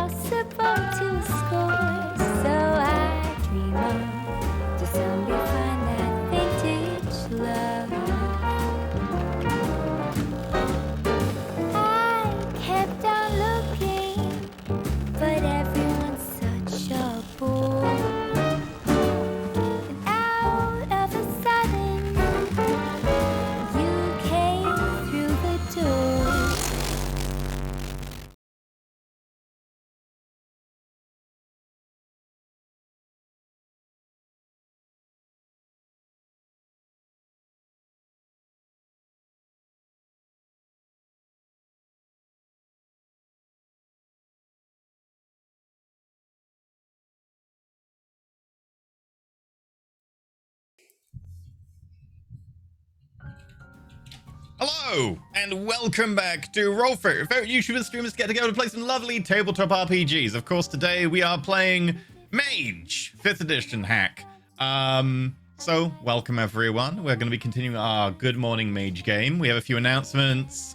impossible to score. So I dream on to someday find that vintage love. I kept on looking, but everyone's such a bore. And out of a sudden, you came through the door. Hello, and welcome back to Roll For. Favorite YouTubers and streamers get together to play some lovely tabletop RPGs. Of course, today we are playing Mage, 5th edition hack. So, welcome everyone. We're going to be continuing our Good Morning Mage game. We have a few announcements,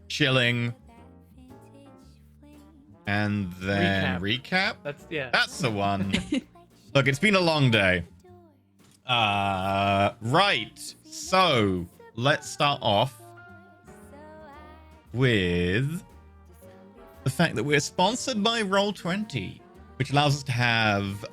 shilling, and then recap. That's the one. Look, it's been a long day. Right. So, let's start off with the fact that we're sponsored by Roll20, which allows us to have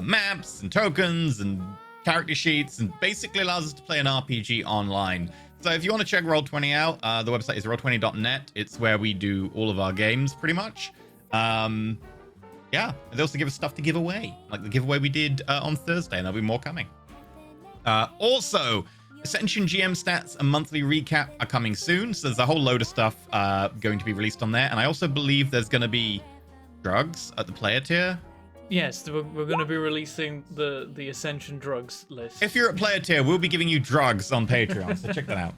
maps and tokens and character sheets, and basically allows us to play an RPG online. So if you want to check Roll20 out, the website is roll20.net. It's where we do all of our games, pretty much. Yeah, they also give us stuff to give away, like the giveaway we did on Thursday, and there'll be more coming. Also, Ascension GM stats and monthly recap are coming soon, so there's a whole load of stuff going to be released on there. And I also believe there's going to be drugs at the player tier. Yes, we're going to be releasing the Ascension drugs list. If you're at player tier, we'll be giving you drugs on Patreon, so check that out.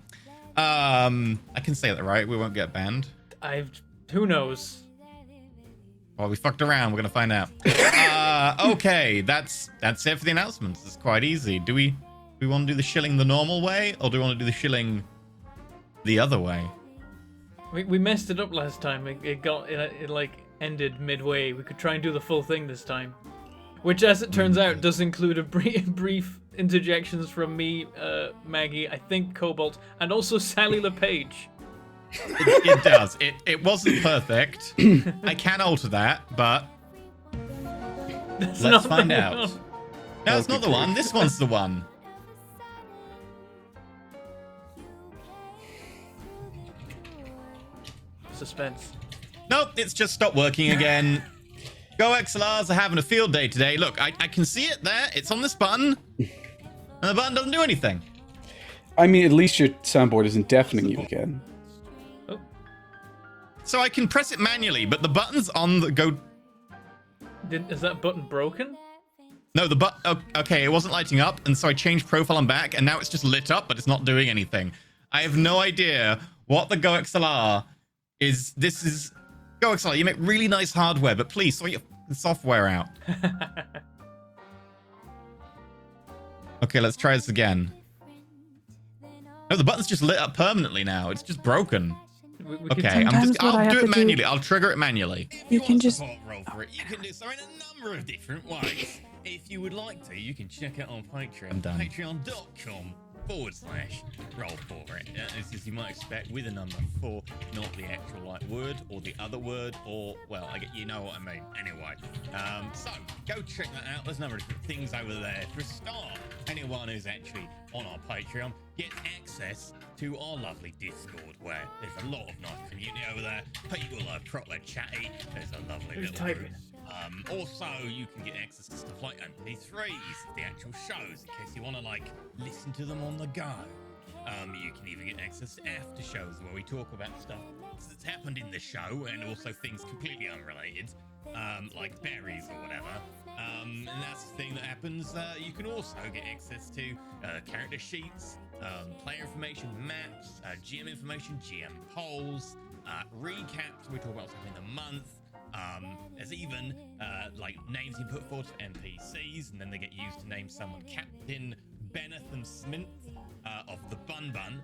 I can say that, right? We won't get banned. Who knows? Well, we fucked around. We're going to find out. Okay, that's it for the announcements. It's quite easy. Do we want to do the shilling the normal way, or do we want to do the shilling the other way? We messed it up last time. It like ended midway. We could try and do the full thing this time, which, as it turns out, does include a brief interjections from me, Maggie, I think Cobalt, and also Sally LePage. It does. It wasn't perfect. I can alter that, but let's find out. No, it's not the one. This one's the one. Suspense. Nope, it's just stopped working again. Go XLRs are having a field day today. Look, I can see it there. It's on this button. And the button doesn't do anything. I mean, at least your soundboard isn't deafening you again. Oh. So I can press it manually, but the button's on the go. Is that button broken? No, the button. Oh, okay, it wasn't lighting up, and so I changed profile and back, and now it's just lit up, but it's not doing anything. I have no idea what the Go XLR is. This is Go XLR. You make really nice hardware, but please sort your software out. Okay, let's try this again. No, the button's just lit up permanently now. It's just broken. Okay, I'll do it manually. I'll trigger it manually. You can just roll for it. You can do so in a number of different ways. If you would like to, you can check it on Patreon. Patreon.com/roll for it. As you might expect, with a number 4, not the actual word or the other word, or well, you know what I mean. Anyway, so go check that out. There's a number of different things over there. For a start, anyone who's actually on our Patreon gets access to our lovely Discord, where there's a lot of nice community over there. People are proper chatty. There's a lovely little group. Also, you can get access to stuff like MP3s of the actual shows in case you want to listen to them on the go. You can even get access to after shows where we talk about stuff that's happened in the show and also things completely unrelated, like berries or whatever. And that's the thing that happens. You can also get access to character sheets, player information, maps, GM information, GM polls, recaps. We talk about something in the month. There's even names you put forward for NPCs, and then they get used to name someone Captain Benetham Smith of the Bun Bun.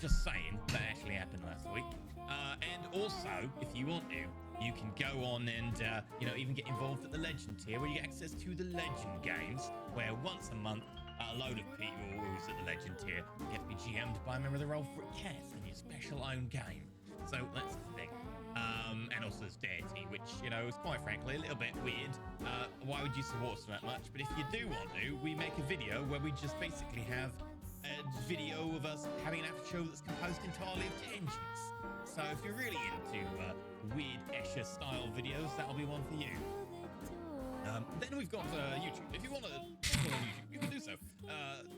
Just saying, that actually happened last week. And also, if you want to, you can go on and, even get involved at the Legend tier, where you get access to the Legend games, where once a month, a load of people who's at the Legend tier get to be GM'd by a member of the Roll for It cast in your special own game. So that's the thing. And also there's Deity, which, is quite frankly a little bit weird. Why would you support us that much? But if you do want to, we make a video where we just basically have a video of us having an after show that's composed entirely of tangents. So if you're really into weird Escher style videos, that'll be one for you. Then we've got YouTube. If you want to go on YouTube, you can do so.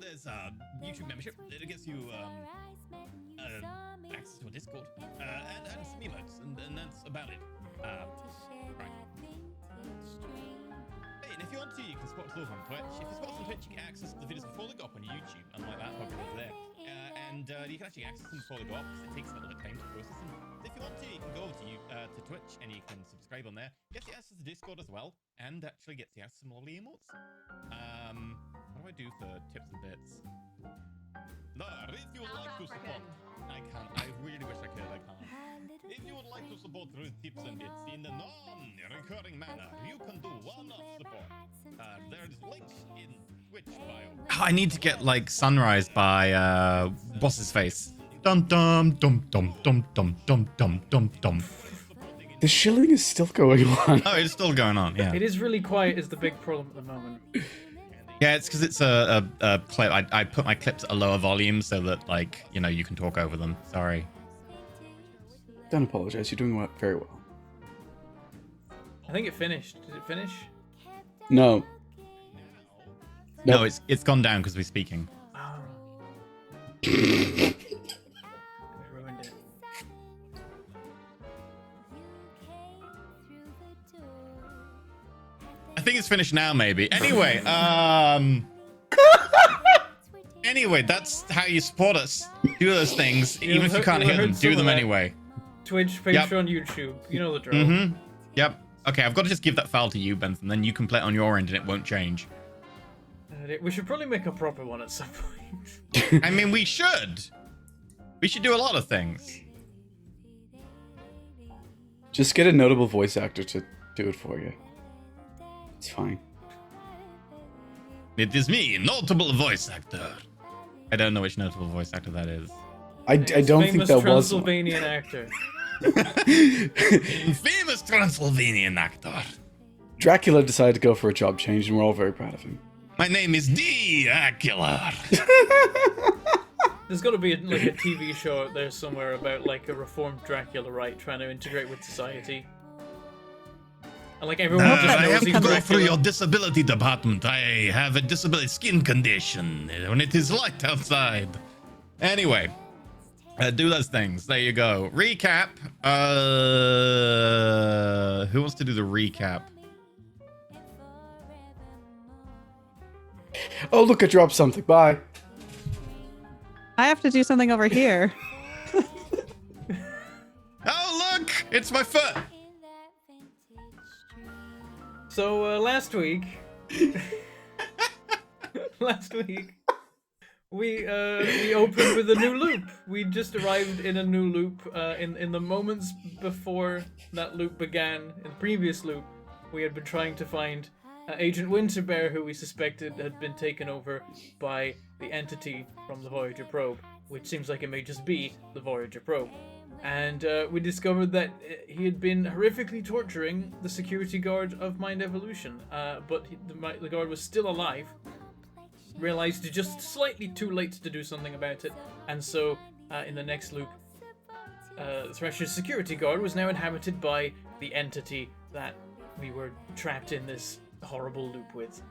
There's YouTube membership. It gets you access to a Discord and some emotes, and that's about it. Right. Hey, and if you want to, you can support us live on Twitch. If you support us on Twitch, you get access to the videos before they go up on YouTube, unlike that over there. And you can actually access them before they go up, because it takes a little bit of time to process them. So if you want to, you can go over to Twitch, and you can subscribe on there. Get the access to Discord as well, and actually get the access to some lovely emotes. What do I do for tips and bits? No, if you would like to support, I can't. I really wish I could. I can't. If you would like to support through tips and bits in the non-recurring manner, you can do one-off support. There's links in Twitch bio. I need to get like Sunrise by what's his face? Dum dum dum dum dum dum dum dum dum dum. The shilling is still going on. Oh, it's still going on. Yeah. It is really quiet. Is the big problem at the moment. Yeah, it's because it's a clip. I put my clips at a lower volume so that you can talk over them. Sorry. Don't apologize. You're doing very well. I think it finished. Did it finish? No. No, it's gone down because we're speaking. Oh. We ruined it. I think it's finished now, maybe. Anyway, anyway, that's how you support us. Do those things, even if you can't hear them. Do them anyway. Twitch, Patreon, YouTube. You know the drill. Mm-hmm. Yep. Okay, I've got to just give that file to you, Bentham. Then you can play it on your end, and it won't change. We should probably make a proper one at some point. I mean, we should. We should do a lot of things. Just get a notable voice actor to do it for you. It's fine. It is me, notable voice actor. I don't know which notable voice actor that is. I don't think that was one. Transylvanian actor. Famous Transylvanian actor. Dracula decided to go for a job change, and we're all very proud of him. My name is Dracula. There's got to be a TV show out there somewhere about a reformed Dracula, right, trying to integrate with society. And everyone just knows I have he's to go Dracula. through your disability department. I have a disability skin condition when it is light outside. Anyway, do those things. There you go. Recap. Who wants to do the recap? Oh, look, I dropped something. Bye. I have to do something over here. Oh, look! It's my foot! So, last week... we opened with a new loop. We just arrived in a new loop. In the moments before that loop began, in the previous loop, we had been trying to find Agent Winterbear, who we suspected had been taken over by the entity from the Voyager probe, which seems like it may just be the Voyager probe. And we discovered that he had been horrifically torturing the security guard of Mind Evolution, but the guard was still alive, realized it just slightly too late to do something about it, and so in the next loop, Thresher's security guard was now inhabited by the entity that we were trapped in this horrible loop with.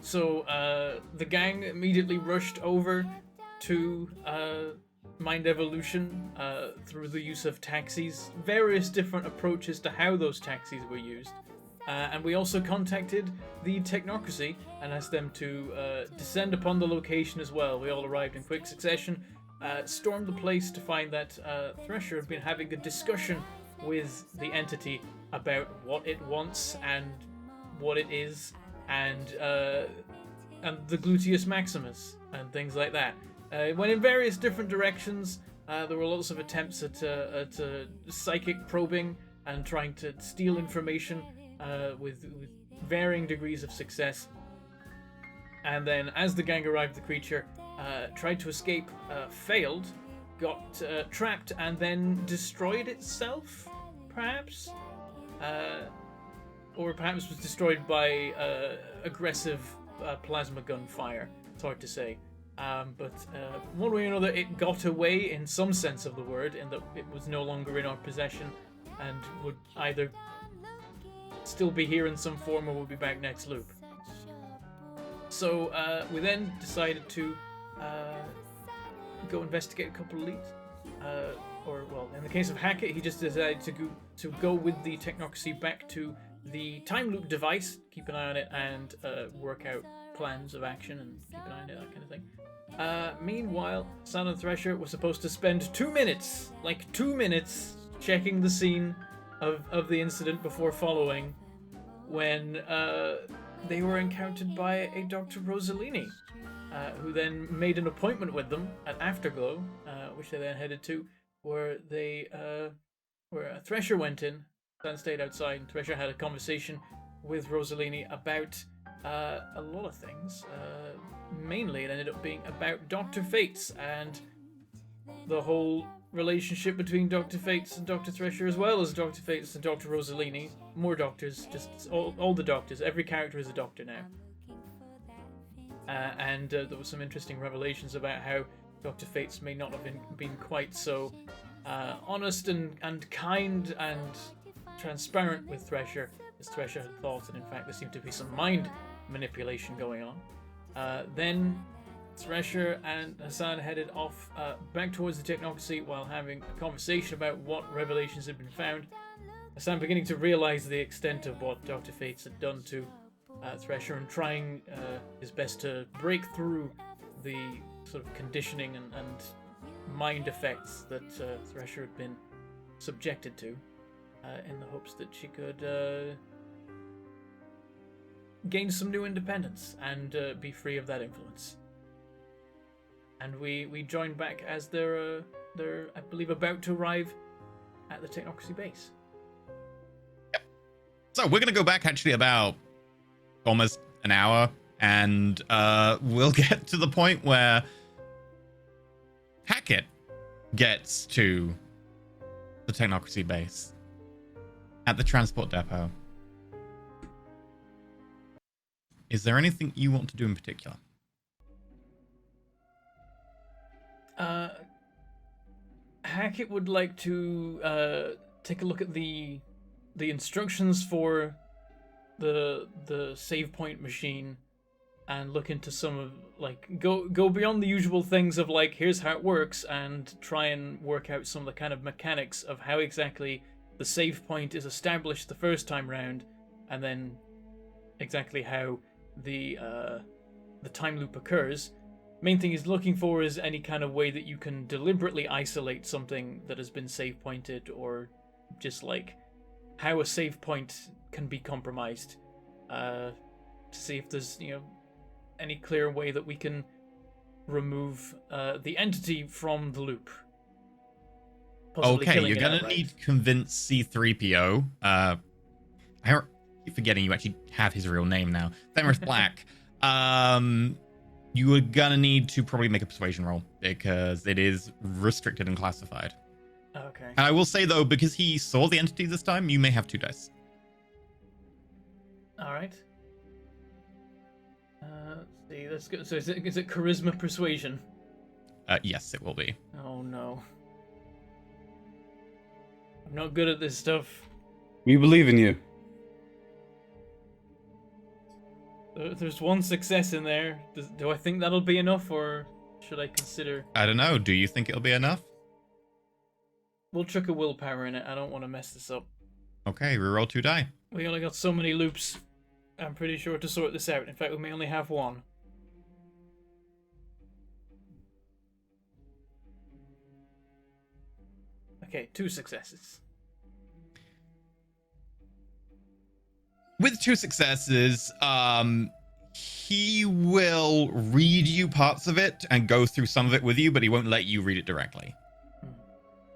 So the gang immediately rushed over to Mind Evolution through the use of taxis, various different approaches to how those taxis were used. And we also contacted the Technocracy and asked them to descend upon the location as well. We all arrived in quick succession, stormed the place to find that Thresher had been having a discussion with the entity about what it wants and what it is, and the Gluteus Maximus and things like that. It went in various different directions. There were lots of attempts at psychic probing and trying to steal information with varying degrees of success. And then, as the gang arrived, the creature tried to escape, failed, got trapped, and then destroyed itself, perhaps? Or perhaps was destroyed by aggressive plasma gun fire. It's hard to say. But one way or another, it got away in some sense of the word, in that it was no longer in our possession and would either still be here in some form or would be back next loop. So we then decided to go investigate a couple of leads. Or, well, in the case of Hackett, he just decided to go with the technocracy back to the time loop device, keep an eye on it, and work out plans of action and keep an eye on it, that kind of thing. Meanwhile, San and Thresher were supposed to spend 2 minutes, like 2 minutes, checking the scene of the incident before following, when they were encountered by a Dr. Rossellini, who then made an appointment with them at Afterglow, which they then headed to, where Thresher went in. San stayed outside, and Thresher had a conversation with Rossellini about a lot of things. Mainly, it ended up being about Dr. Fates and the whole relationship between Dr. Fates and Dr. Thresher, as well as Dr. Fates and Dr. Rossellini. More doctors, just all the doctors. Every character is a doctor now. And there was some interesting revelations about how Dr. Fates may not have been quite so honest and kind and transparent with Thresher as Thresher had thought, and in fact there seemed to be some mind manipulation going on. Then Thresher and Hassan headed off back towards the technocracy while having a conversation about what revelations had been found. Hassan beginning to realize the extent of what Dr. Fates had done to Thresher, and trying his best to break through the sort of conditioning and mind effects that Thresher had been subjected to, in the hopes that she could gain some new independence and be free of that influence. And we join back as they're I believe about to arrive at the technocracy base. So we're gonna go back actually about almost an hour, and we'll get to the point where Hackett gets to the technocracy base at the transport depot. Is there anything you want to do in particular? Hackett would like to take a look at the instructions for the save point machine, and look into some of, like, go beyond the usual things of, like, here's how it works, and try and work out some of the kind of mechanics of how exactly the save point is established the first time round, and then exactly how the time loop occurs. Main thing he's looking for is any kind of way that you can deliberately isolate something that has been save pointed, or just like how a save point can be compromised, to see if there's, any clear way that we can remove the entity from the loop. Possibly Okay, killing you're it gonna outright. need to convince C3PO. I keep forgetting you actually have his real name now. Fenris Black. You are gonna need to probably make a persuasion roll, because it is restricted and classified. Okay. And I will say though, because he saw the entity this time, you may have 2 dice. All right. Let's see. Let's go. So is it charisma persuasion? Yes, it will be. Oh no. I'm not good at this stuff. We believe in you. There's one success in there. Do I think that'll be enough, or should I consider? I don't know. Do you think it'll be enough? We'll chuck a willpower in it. I don't want to mess this up. Okay, reroll 2 die. We only got so many loops, I'm pretty sure, to sort this out. In fact, we may only have one. Okay, 2 successes. With 2 successes, he will read you parts of it and go through some of it with you, but he won't let you read it directly.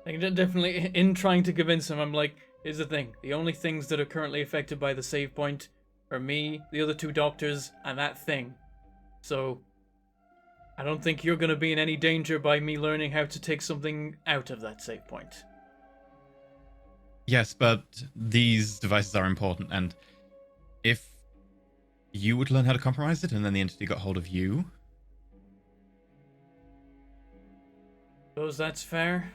I can definitely, in trying to convince him, I'm like, Here's the thing. The only things that are currently affected by the save point are me, the other 2 doctors, and that thing. So, I don't think you're going to be in any danger by me learning how to take something out of that save point. Yes, but these devices are important, and if you would learn how to compromise it and then the entity got hold of you... Suppose that's fair.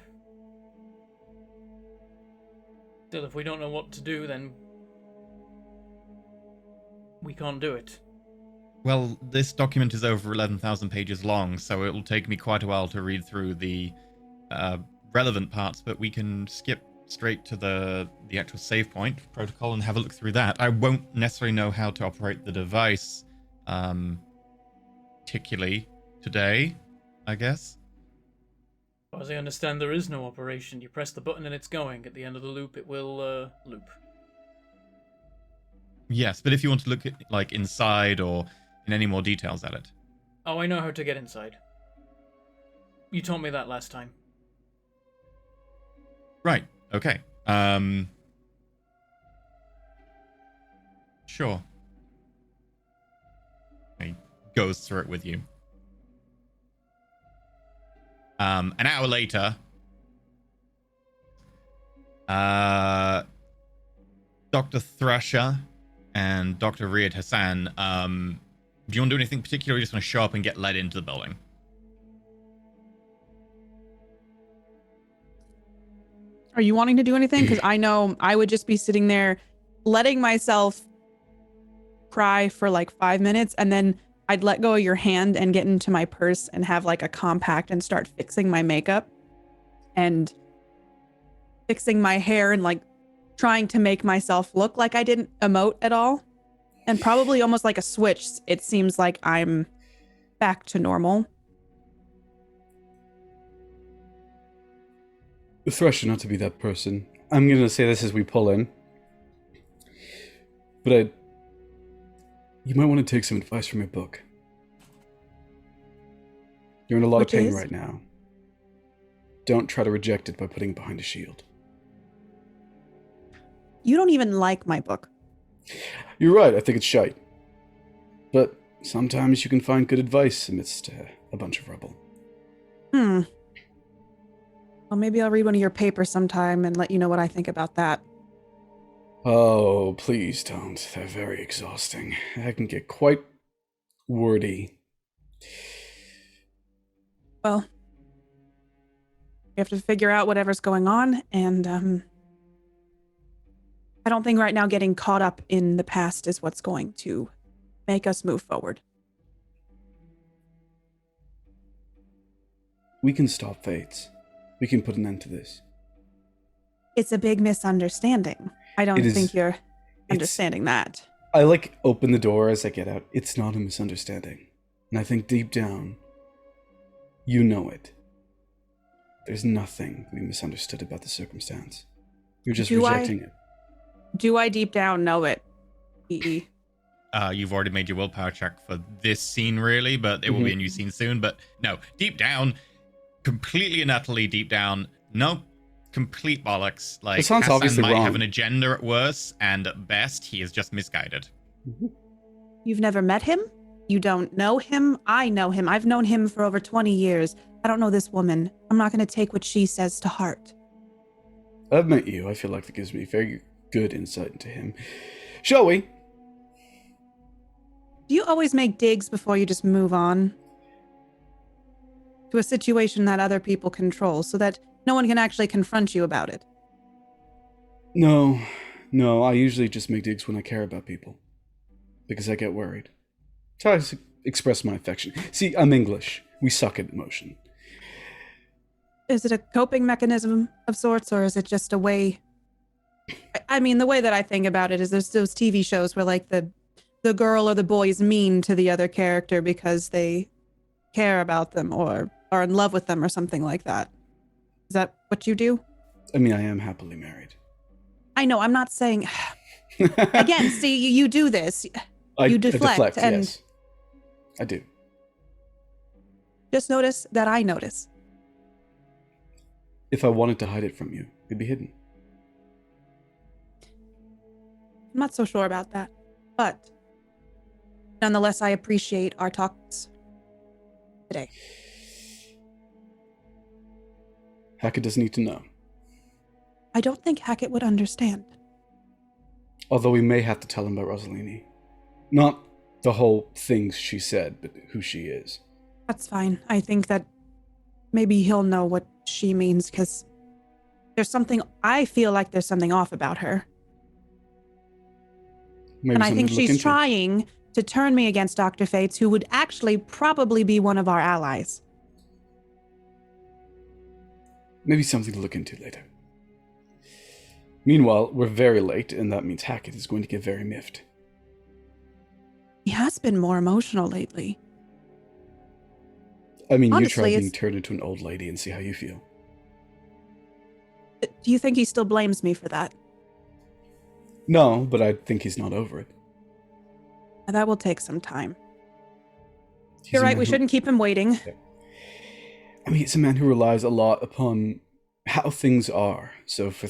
Still, if we don't know what to do, then we can't do it. Well, this document is over 11,000 pages long, so it will take me quite a while to read through the relevant parts, but we can skip straight to the actual save point protocol and have a look through that. I won't necessarily know how to operate the device particularly today, I guess. As I understand, there is no operation. You press the button and it's going. At the end of the loop, it will loop. Yes, but if you want to look at like inside or in any more details at it. Oh, I know how to get inside. You told me that last time. Right. Okay. Sure. He goes through it with you. An hour later, Dr. Thrasher and Dr. Riyad Hassan, do you want to do anything particular, or you just want to show up and get led into the building? Are you wanting to do anything? Because I know I would just be sitting there letting myself cry for like 5 minutes, and then I'd let go of your hand and get into my purse and have like a compact and start fixing my makeup and fixing my hair and like trying to make myself look like I didn't emote at all. And probably almost like a switch, it seems like I'm back to normal. Thresher not to be that person. I'm gonna say this as we pull in. But you might want to take some advice from your book. You're in a lot of pain right now. Don't try to reject it by putting it behind a shield. You don't even like my book. You're right, I think it's shite. But sometimes you can find good advice amidst a bunch of rubble. Well, maybe I'll read one of your papers sometime and let you know what I think about that. Oh, please don't. They're very exhausting. I can get quite wordy. Well, we have to figure out whatever's going on, and I don't think right now getting caught up in the past is what's going to make us move forward. We can stop fates. We can put an end to this. It's a big misunderstanding. I don't think you're understanding that. I open the door as I get out. It's not a misunderstanding. And I think deep down, you know it. There's nothing to be misunderstood about the circumstance. You're just rejecting it. Do I deep down know it, E.E.? You've already made your willpower check for this scene, really, but it will be a new scene soon. But no, deep down, completely and utterly deep down, no, complete bollocks. Like, it sounds Hassan obviously might wrong. have an agenda at worst, and at best, he is just misguided. You've never met him? You don't know him? I know him. I've known him for over 20 years. I don't know this woman. I'm not going to take what she says to heart. I've met you. I feel like that gives me very good insight into him. Shall we? Do you always make digs before you just move on to a situation that other people control so that no one can actually confront you about it? No, I usually just make digs when I care about people. Because I get worried. Try to express my affection. See, I'm English. We suck at emotion. Is it a coping mechanism of sorts, or is it just a way... I mean, the way that I think about it is there's those TV shows where, like, the girl or the boy is mean to the other character because they care about them or are in love with them or something like that. Is that what you do? I mean, I am happily married. I know, I'm not saying... Again, see, you do this. You deflect, and yes. I do. Just notice that I notice. If I wanted to hide it from you, it'd be hidden. I'm not so sure about that. But nonetheless, I appreciate our talks today. Hackett doesn't need to know. I don't think Hackett would understand. Although we may have to tell him about Rossellini. Not the whole things she said, but who she is. That's fine. I think that maybe he'll know what she means, because I feel like there's something off about her. Maybe And I something think to look she's into. trying to turn me against Dr. Fates, who would actually probably be one of our allies. Maybe something to look into later. Meanwhile, we're very late, and that means Hackett is going to get very miffed. He has been more emotional lately. I mean, Honestly, you try being it's- turned into an old lady and see how you feel. Do you think he still blames me for that? No, but I think he's not over it. That will take some time. He's You're a right, man we who- shouldn't keep him waiting. I mean, he's a man who relies a lot upon how things are. So for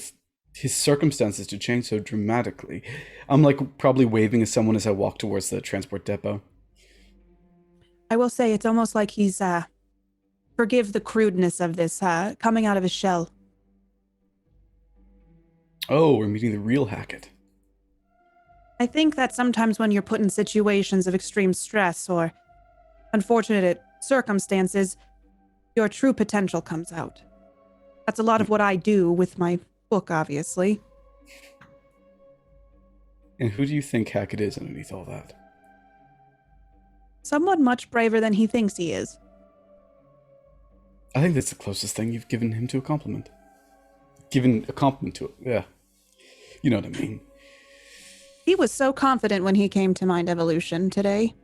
his circumstances to change so dramatically, I'm like probably waving at someone as I walk towards the transport depot. I will say it's almost like he's, forgive the crudeness of this, coming out of his shell. Oh, we're meeting the real Hackett. I think that sometimes when you're put in situations of extreme stress or unfortunate circumstances, your true potential comes out. That's a lot of what I do with my book, obviously. And who do you think Hackett is underneath all that? Someone much braver than he thinks he is. I think that's the closest thing you've given him to a compliment. Given a compliment to it, yeah. You know what I mean. He was so confident when he came to Mind Evolution today.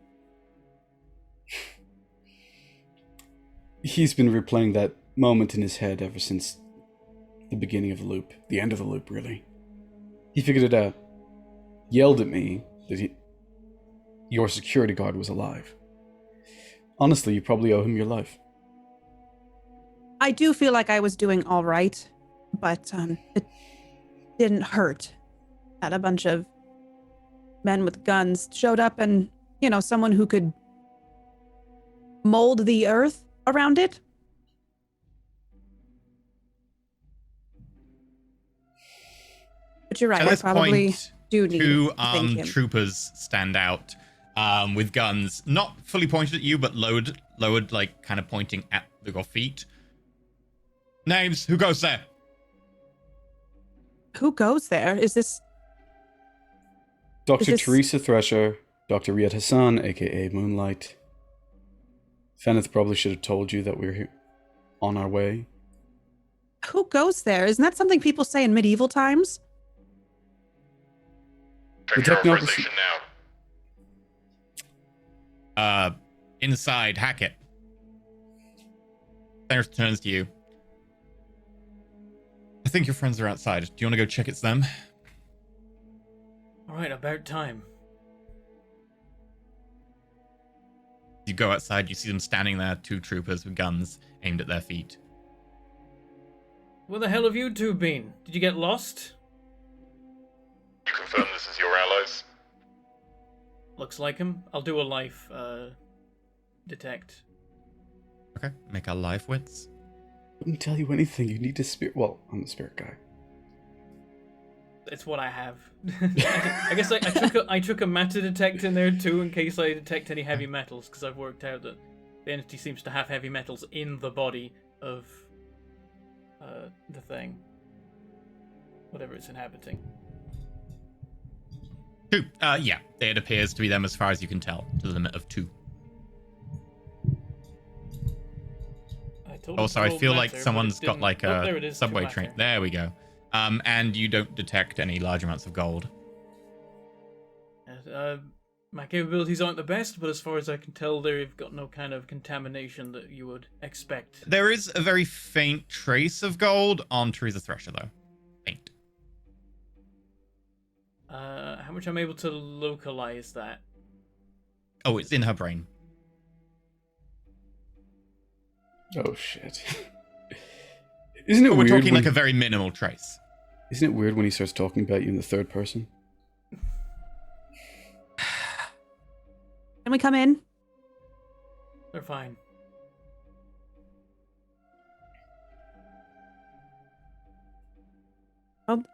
He's been replaying that moment in his head ever since the beginning of the loop. The end of the loop, really. He figured it out. Yelled at me that your security guard was alive. Honestly, you probably owe him your life. I do feel like I was doing all right, but it didn't hurt that a bunch of men with guns showed up and, someone who could mold the earth around it. But you're right, At I this probably point, do need two to thank him. troopers stand out with guns, not fully pointed at you, but lowered, like kind of pointing at your feet. Names, who goes there? Who goes there? Is this... Dr. this- Teresa Thresher, Dr. Riyad Hassan, aka Moonlight. Feneth probably should have told you that we're here on our way. Who goes there? Isn't that something people say in medieval times? The technocracy. Inside, Hackett. Feneth turns to you. I think your friends are outside. Do you want to go check it's them? All right, about time. You go outside, you see them standing there, two troopers with guns aimed at their feet. Where the hell have you two been? Did you get lost? You confirm this is your allies? Looks like him. I'll do a life detect. Okay, make our life wits. Wouldn't tell you anything. You need to spirit. Well, I'm the spirit guy. It's what I have. I guess I took a matter detect in there too in case I detect any heavy metals, because I've worked out that the entity seems to have heavy metals in the body of the thing, whatever it's inhabiting. Two. Yeah, it appears to be them as far as you can tell, to the limit of two. Also, I feel like someone's got like a subway train. There we go. And you don't detect any large amounts of gold. My capabilities aren't the best, but as far as I can tell, they've got no kind of contamination that you would expect. There is a very faint trace of gold on Teresa Thresher, though. Faint. How much I'm able to localize that? Oh, it's in her brain. Oh shit! Isn't it But we're weird? talking When, like a very minimal trace. Isn't it weird when he starts talking about you in the third person? Can we come in? They're fine. Oh,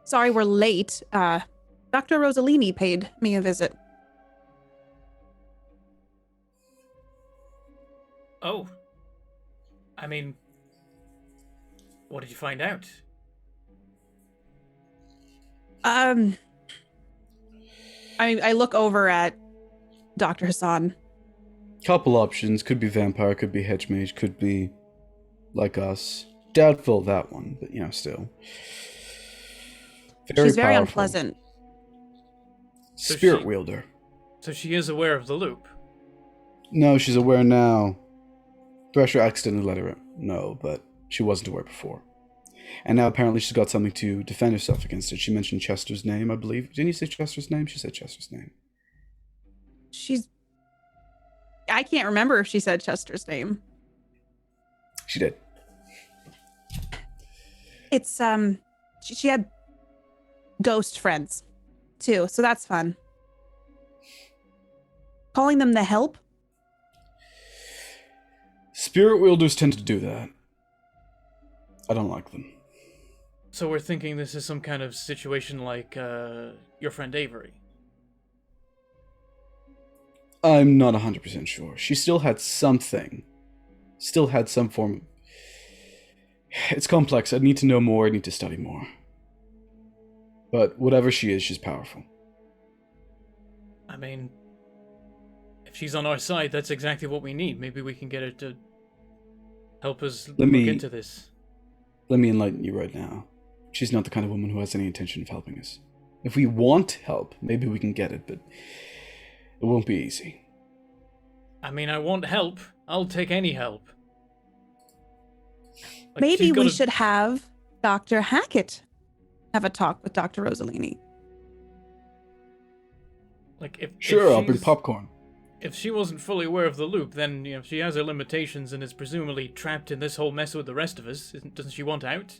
sorry we're late. Dr. Rossellini paid me a visit. Oh. I mean, what did you find out? I look over at Dr. Hassan. Couple options. Could be vampire, could be hedge mage, could be like us. Doubtful that one, but still. She's very powerful. unpleasant. Spirit wielder. So she is aware of the loop. No, she's aware now. Thresher accidentally let her know, but she wasn't aware before. And now apparently she's got something to defend herself against it. She mentioned Chester's name, I believe. Didn't you say Chester's name? She said Chester's name. I can't remember if she said Chester's name. She did. It's, she had ghost friends, too, so that's fun. Calling them the Help? Spirit wielders tend to do that. I don't like them. So we're thinking this is some kind of situation like your friend Avery. I'm not 100% sure. She still had something. Still had some form. It's complex. I need to know more. I need to study more. But whatever she is, she's powerful. I mean, if she's on our side, that's exactly what we need. Maybe we can get her to help us look into this. Let me enlighten you right now. She's not the kind of woman who has any intention of helping us. If we want help, maybe we can get it, but it won't be easy. I mean, I want help. I'll take any help. Like, Maybe we should have Dr. Hackett have a talk with Dr. Rossellini. Like, if I'll bring popcorn. If she wasn't fully aware of the loop, then she has her limitations and is presumably trapped in this whole mess with the rest of us. Doesn't she want out?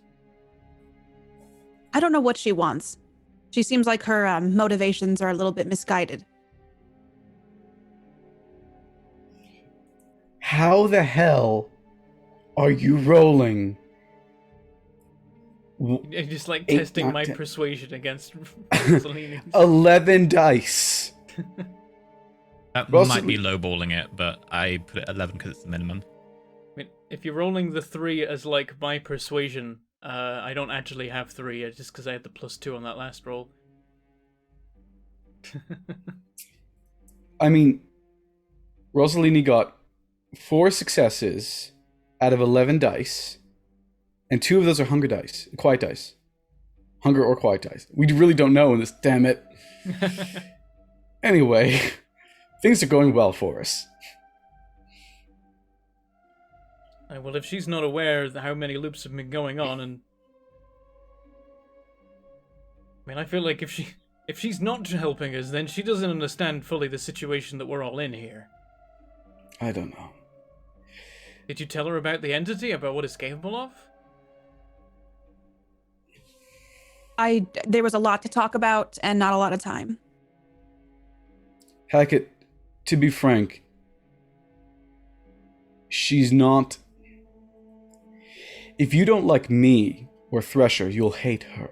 I don't know what she wants. She seems like her motivations are a little bit misguided. How the hell are you rolling? Just like 8, testing not my 10. persuasion against Rossellini. 11 dice. That Rossellini. might be lowballing it, but I put it 11 because it's the minimum. I mean, if you're rolling the 3 as like my persuasion, I don't actually have 3 just because I had the +2 on that last roll. I mean, Rossellini got 4 successes out of 11 dice, and 2 of those are hunger dice, quiet dice. Hunger or quiet dice. We really don't know in this, damn it. Anyway, things are going well for us. Well, if she's not aware of how many loops have been going on, and I mean, I feel like if she's not helping us, then she doesn't understand fully the situation that we're all in here. I don't know. Did you tell her about the entity, about what it's capable of? There was a lot to talk about and not a lot of time. Hackett, to be frank, she's not... If you don't like me or Thresher, you'll hate her.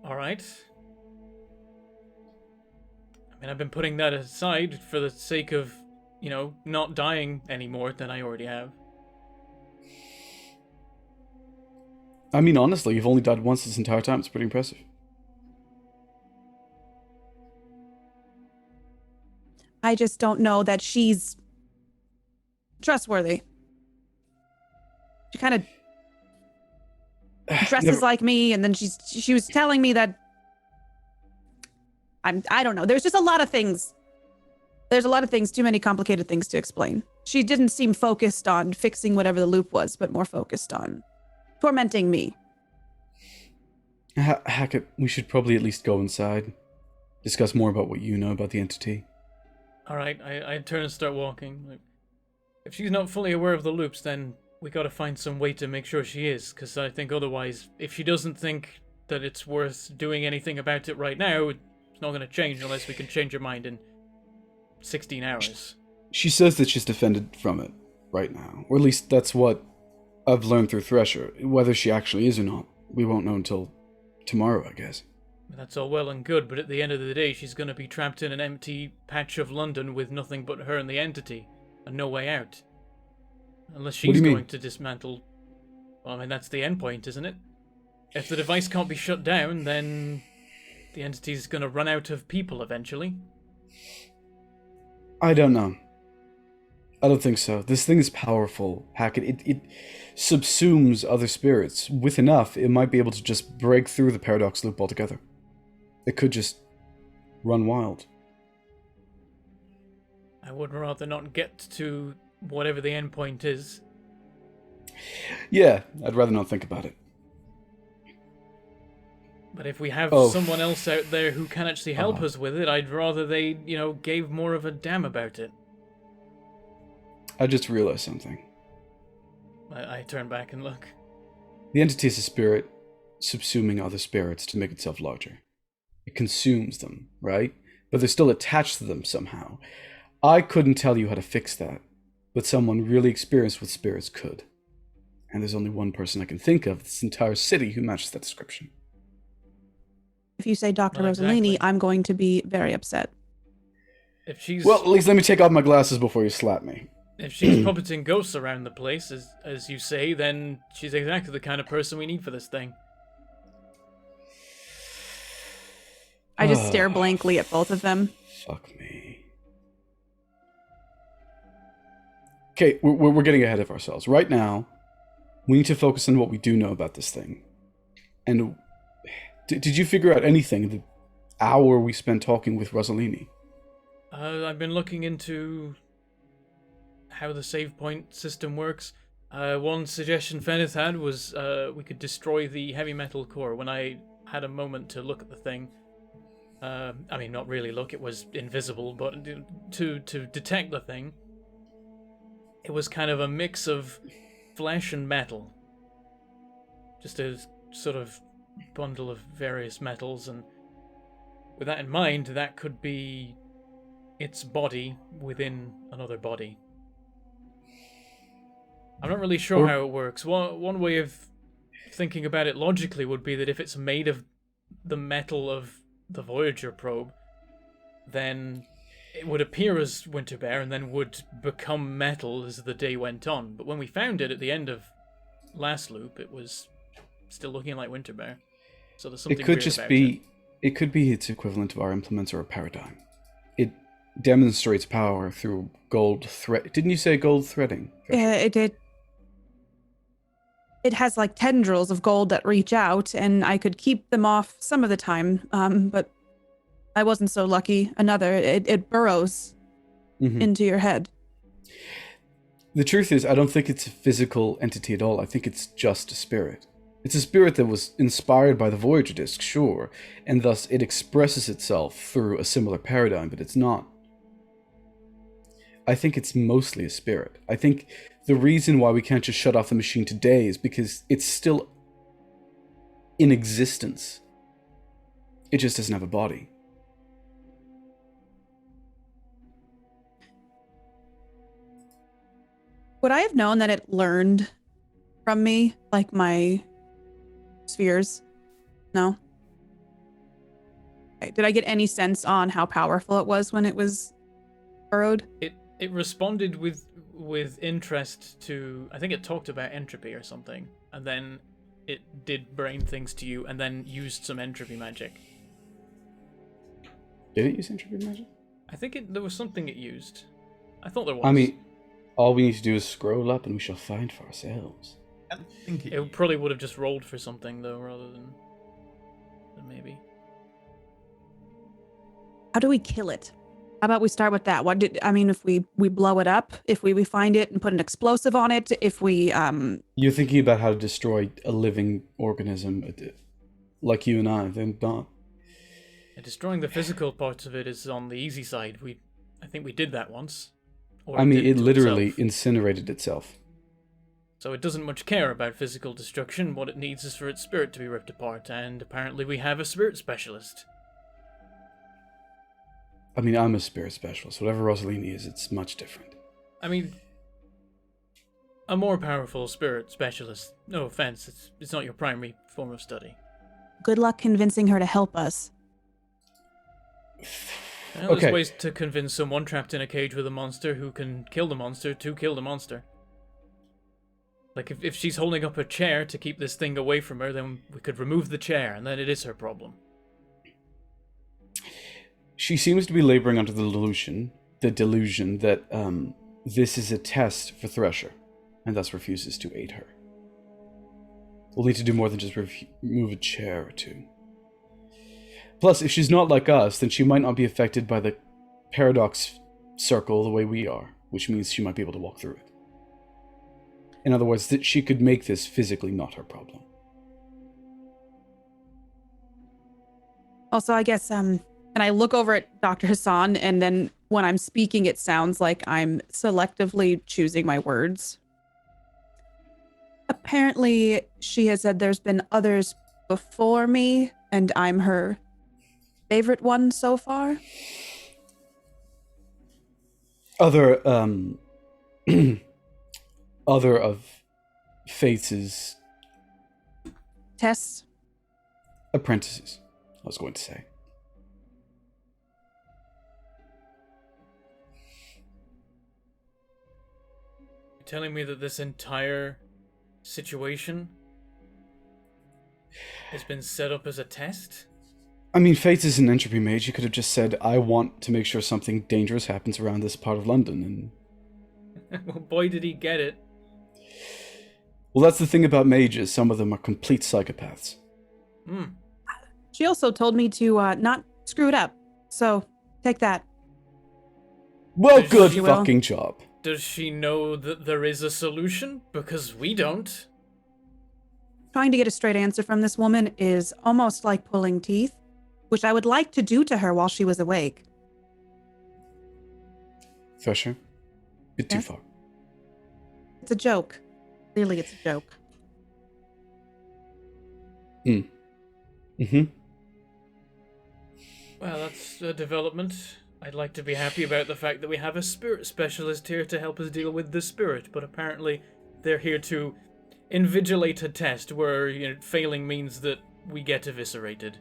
Alright. I mean, I've been putting that aside for the sake of, not dying any more than I already have. I mean, honestly, you've only died once this entire time. It's pretty impressive. I just don't know that she's trustworthy. She kind of dresses like me, and then she was telling me that I don't know. There's just a lot of things. There's a lot of things, too many complicated things to explain. She didn't seem focused on fixing whatever the loop was, but more focused on tormenting me. Hackett, we should probably at least go inside. Discuss more about what you know about the entity. Alright, I turn and start walking. Like, if she's not fully aware of the loops, then we gotta find some way to make sure she is, because I think otherwise, if she doesn't think that it's worth doing anything about it right now. It's not going to change unless we can change our mind in 16 hours. She says that she's defended from it right now. Or at least that's what I've learned through Thresher. Whether she actually is or not, we won't know until tomorrow, I guess. That's all well and good, but at the end of the day, she's going to be trapped in an empty patch of London with nothing but her and the entity, and no way out. Unless she's going to dismantle... Well, I mean, that's the end point, isn't it? If the device can't be shut down, then the entity's going to run out of people eventually. I don't know. I don't think so. This thing is powerful, Hackett. It subsumes other spirits. With enough, it might be able to just break through the paradox loop altogether. It could just run wild. I would rather not get to whatever the end point is. Yeah, I'd rather not think about it. But if we have Oh. someone else out there who can actually help us with it, I'd rather they, gave more of a damn about it. I just realized something. I turn back and look. The entity is a spirit subsuming other spirits to make itself larger. It consumes them, right? But they're still attached to them somehow. I couldn't tell you how to fix that, but someone really experienced with spirits could. And there's only one person I can think of this entire city who matches that description. If you say Dr. Well, Rossellini, exactly. I'm going to be very upset. If she's Well, at least let me take off my glasses before you slap me. if she's puppeting ghosts around the place, as you say, then she's exactly the kind of person we need for this thing. I just stare blankly at both of them. Fuck me. Okay, we're getting ahead of ourselves. Right now, we need to focus on what we do know about this thing. And did you figure out anything in the hour we spent talking with Rossellini? I've been looking into how the save point system works. One suggestion Feneth had was we could destroy the heavy metal core. When I had a moment to look at the thing, I mean, not really look, it was invisible, but to detect the thing, it was kind of a mix of flesh and metal. Just a sort of bundle of various metals, and with that in mind, that could be its body within another body. I'm not really sure how it works. One way of thinking about it logically would be that if it's made of the metal of the Voyager probe, then it would appear as Winter Bear and then would become metal as the day went on. But when we found it at the end of last loop, it was still looking like Winter Bear. So there's something It could weird just about be. It could be its equivalent of our implements or a paradigm. It demonstrates power through gold thread. Didn't you say gold threading? Yeah, it did. It has like tendrils of gold that reach out, and I could keep them off some of the time. But I wasn't so lucky. It burrows into your head. The truth is, I don't think it's a physical entity at all. I think it's just a spirit. It's a spirit that was inspired by the Voyager disk, sure, and thus it expresses itself through a similar paradigm, but it's not. I think it's mostly a spirit. I think the reason why we can't just shut off the machine today is because it's still in existence. It just doesn't have a body. Would I have known that it learned from me, like my spheres? No. Okay. Did I get any sense on how powerful it was when it was burrowed? It responded with interest to, I think it talked about entropy or something, and then it did brain things to you, and then used some entropy magic. Did it use entropy magic? I think there was something it used. I thought there was. I mean, all we need to do is scroll up and we shall find for ourselves. I think It probably would have just rolled for something, though, rather than maybe. How do we kill it? How about we start with that? If we blow it up, if we find it and put an explosive on it, if we You're thinking about how to destroy a living organism like you and I, then not. Destroying the physical parts of it is on the easy side. I think we did that once. Or I mean, did it to literally itself. incinerated itself. So it doesn't much care about physical destruction. What it needs is for its spirit to be ripped apart, and apparently we have a spirit specialist. I mean, I'm a spirit specialist. Whatever Rossellini is, it's much different. I mean, a more powerful spirit specialist. No offense, it's not your primary form of study. Good luck convincing her to help us. Well, Okay. there's ways to convince someone trapped in a cage with a monster who can kill the monster to kill the monster. Like, if she's holding up a chair to keep this thing away from her, then we could remove the chair, and then it is her problem. She seems to be laboring under the delusion that this is a test for Thresher, and thus refuses to aid her. We'll need to do more than just remove a chair or two. Plus, if she's not like us, then she might not be affected by the paradox circle the way we are, which means she might be able to walk through it. In other words, that she could make this physically not her problem. Also, I guess, and I look over at Dr. Hassan, and then when I'm speaking, it sounds like I'm selectively choosing my words. Apparently, she has said there's been others before me, and I'm her favorite one so far. Other of Faith's Tess, apprentices, I was going to say. You're telling me that this entire situation has been set up as a test? I mean, Faith is an entropy mage. You could have just said, I want to make sure something dangerous happens around this part of London, and... Well, boy, did he get it. Well, that's the thing about mages. Some of them are complete psychopaths. Hmm. she also told me to not screw it up. So, take that. Well, Does good she will? fucking job. Does she know that there is a solution? Because we don't. Trying to get a straight answer from this woman is almost like pulling teeth, which I would like to do to her while she was awake. Thresher, bit too Yes? far. It's a joke. Clearly, it's a joke. Mm-hmm. Well, that's a development. I'd like to be happy about the fact that we have a spirit specialist here to help us deal with the spirit, but apparently they're here to invigilate a test where, you know, failing means that we get eviscerated.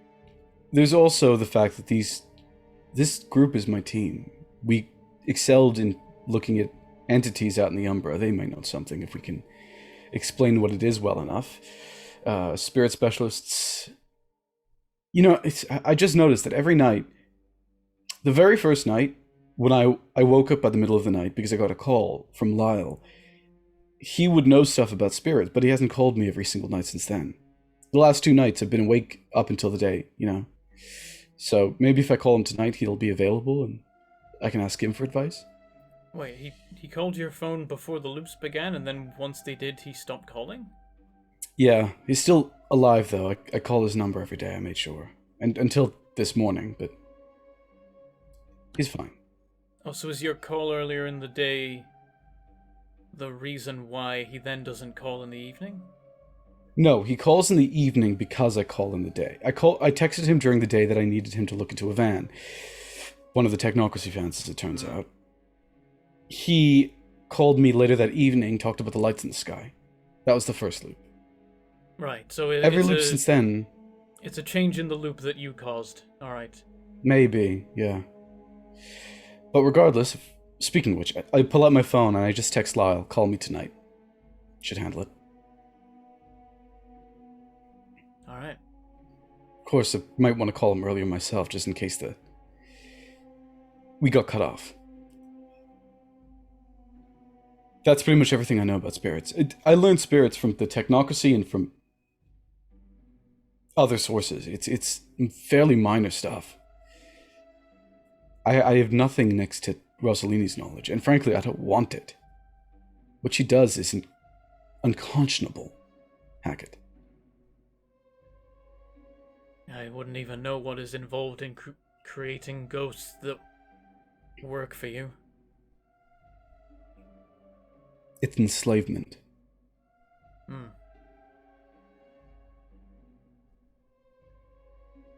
There's also the fact that this group is my team. We excelled in looking at entities out in the Umbra. They might know something if we can explain what it is well enough. Spirit specialists... You know, I just noticed that every night, the very first night, when I woke up by the middle of the night because I got a call from Lyle, he would know stuff about spirits, but he hasn't called me every single night since then. The last 2 nights I've been awake up until the day, you know. So maybe if I call him tonight, he'll be available and I can ask him for advice. Wait, he called your phone before the loops began, and then once they did, he stopped calling? Yeah, he's still alive though. I call his number every day, I made sure. And until this morning, but he's fine. Oh, so was your call earlier in the day the reason why he then doesn't call in the evening? No, he calls in the evening because I call in the day. I texted him during the day that I needed him to look into a van. One of the technocracy vans, as it turns out. He called me later that evening, talked about the lights in the sky. That was the first loop. Right, so Every loop since then, it's a change in the loop that you caused. Alright. maybe, yeah. But regardless, speaking of which, I pull out my phone and I just text Lyle, call me tonight. Should handle it. Alright. Of course, I might want to call him earlier myself, just in case we got cut off. That's pretty much everything I know about spirits. I learned spirits from the technocracy and from other sources. It's fairly minor stuff. I have nothing next to Rossellini's knowledge, and frankly, I don't want it. What she does is unconscionable, Hackett. I wouldn't even know what is involved in creating ghosts that work for you. It's enslavement.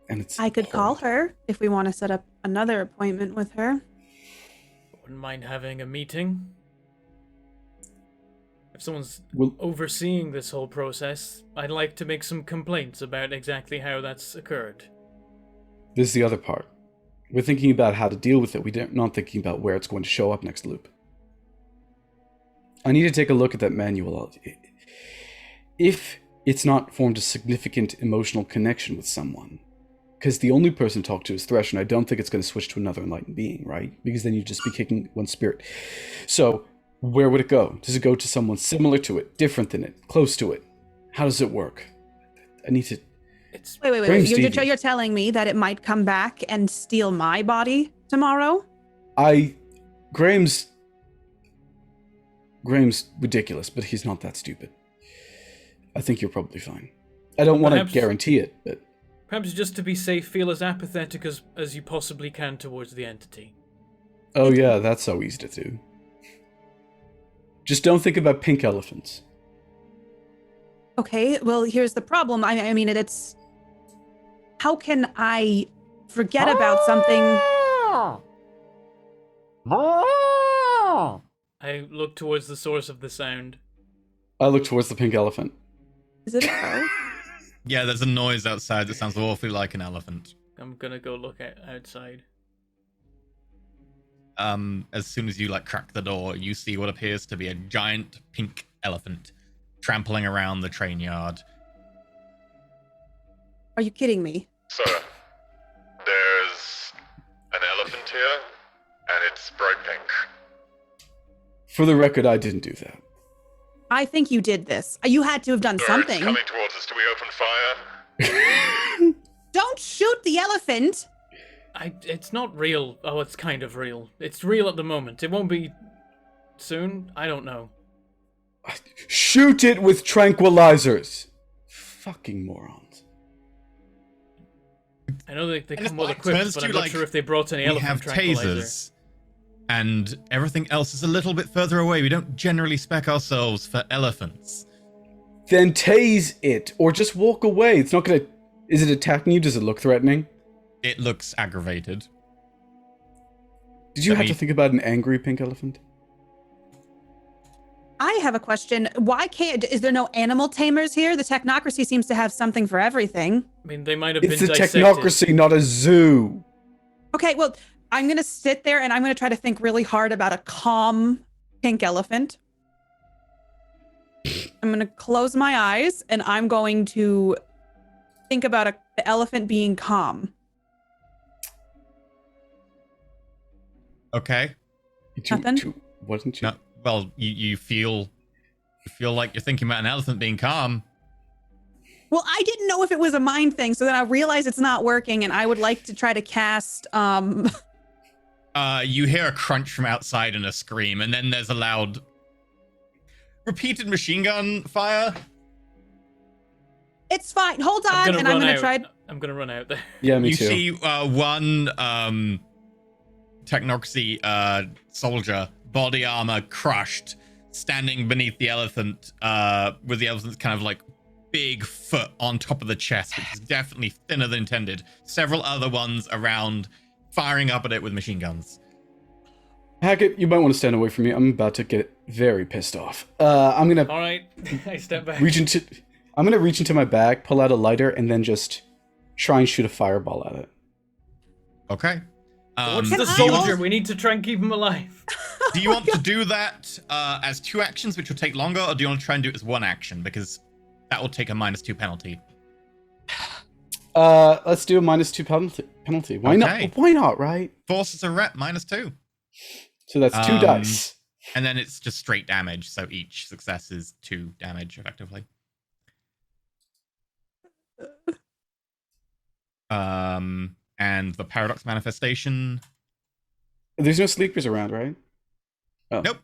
And it's I could call horrid. her if we want to set up another appointment with her. Wouldn't mind having a meeting. If someone's Well, overseeing this whole process, I'd like to make some complaints about exactly how that's occurred. this is the other part. We're thinking about how to deal with it. We're not thinking about where it's going to show up next loop. I need to take a look at that manual. If it's not formed a significant emotional connection with someone, because the only person to talk to is Thresh, and I don't think it's going to switch to another enlightened being, right? Because then you'd just be kicking one spirit. So, where would it go? Does it go to someone similar to it, different than it, close to it? How does it work? I need to... It's Wait. Graham's You're deviant. you're telling me that it might come back and steal my body tomorrow? Graham's ridiculous, but he's not that stupid. I think you're probably fine. I don't want to Perhaps- guarantee it, but... perhaps just to be safe, feel as apathetic as you possibly can towards the entity. Oh yeah, that's so easy to do. Just don't think about pink elephants. Okay, well, here's the problem. I mean, it's... How can I forget about something? I look towards the source of the sound. I look towards the pink elephant. Is it a crow? Yeah, there's a noise outside that sounds awfully like an elephant. I'm gonna go look outside. As soon as you crack the door, you see what appears to be a giant pink elephant trampling around the train yard. Are you kidding me? Sir, there's an elephant here, and it's bright pink. For the record, I didn't do that. I think you did this. You had to have done Sir, something. it's coming towards us. Do we open fire? Don't shoot the elephant! It's not real. Oh, it's kind of real. It's real at the moment. It won't be soon. I don't know. Shoot it with tranquilizers! Fucking morons. I know they And come well it's equipped, turns but to, I'm not sure if they brought any We elephant have tranquilizer. tasers, and everything else is a little bit further away. We don't generally spec ourselves for elephants. Then tase it, or just walk away. It's not gonna... Is it attacking you? Does it look threatening? It looks aggravated. Did you I have to mean- think about an angry pink elephant? I have a question. Why can't... Is there no animal tamers here? The technocracy seems to have something for everything. I mean, they might have It's been a dissected. technocracy, not a zoo. Okay, well, I'm going to sit there and I'm going to try to think really hard about a calm pink elephant. I'm going to close my eyes and I'm going to think about the elephant being calm. Okay. Nothing? Wasn't you? No, well, you feel like you're thinking about an elephant being calm. Well, I didn't know if it was a mind thing, so then I realized it's not working and I would like to try to cast You hear a crunch from outside and a scream, and then there's a loud, repeated machine gun fire. It's fine. Hold on, and I'm going to try. I'm gonna run out there. Yeah, me You too. see one technocracy soldier, body armor crushed, standing beneath the elephant, with the elephant's kind of big foot on top of the chest, which is definitely thinner than intended. Several other ones around, firing up at it with machine guns. Hackett, you might want to stand away from me. I'm about to get very pissed off. I'm gonna All right, I step back. I'm gonna reach into my bag, pull out a lighter, and then just try and shoot a fireball at it. Okay. What's Can the I- soldier? We need to try and keep him alive. Do you want to do that as 2 actions, which will take longer, or do you want to try and do it as 1 action? Because that will take a -2 penalty. Let's do a -2 penalty. Why Okay. not? Why not, right? Force is a rep, -2. So that's 2 dice. And then it's just straight damage, so each success is 2 damage, effectively. And the Paradox Manifestation... There's no sleepers around, right? Oh. Nope.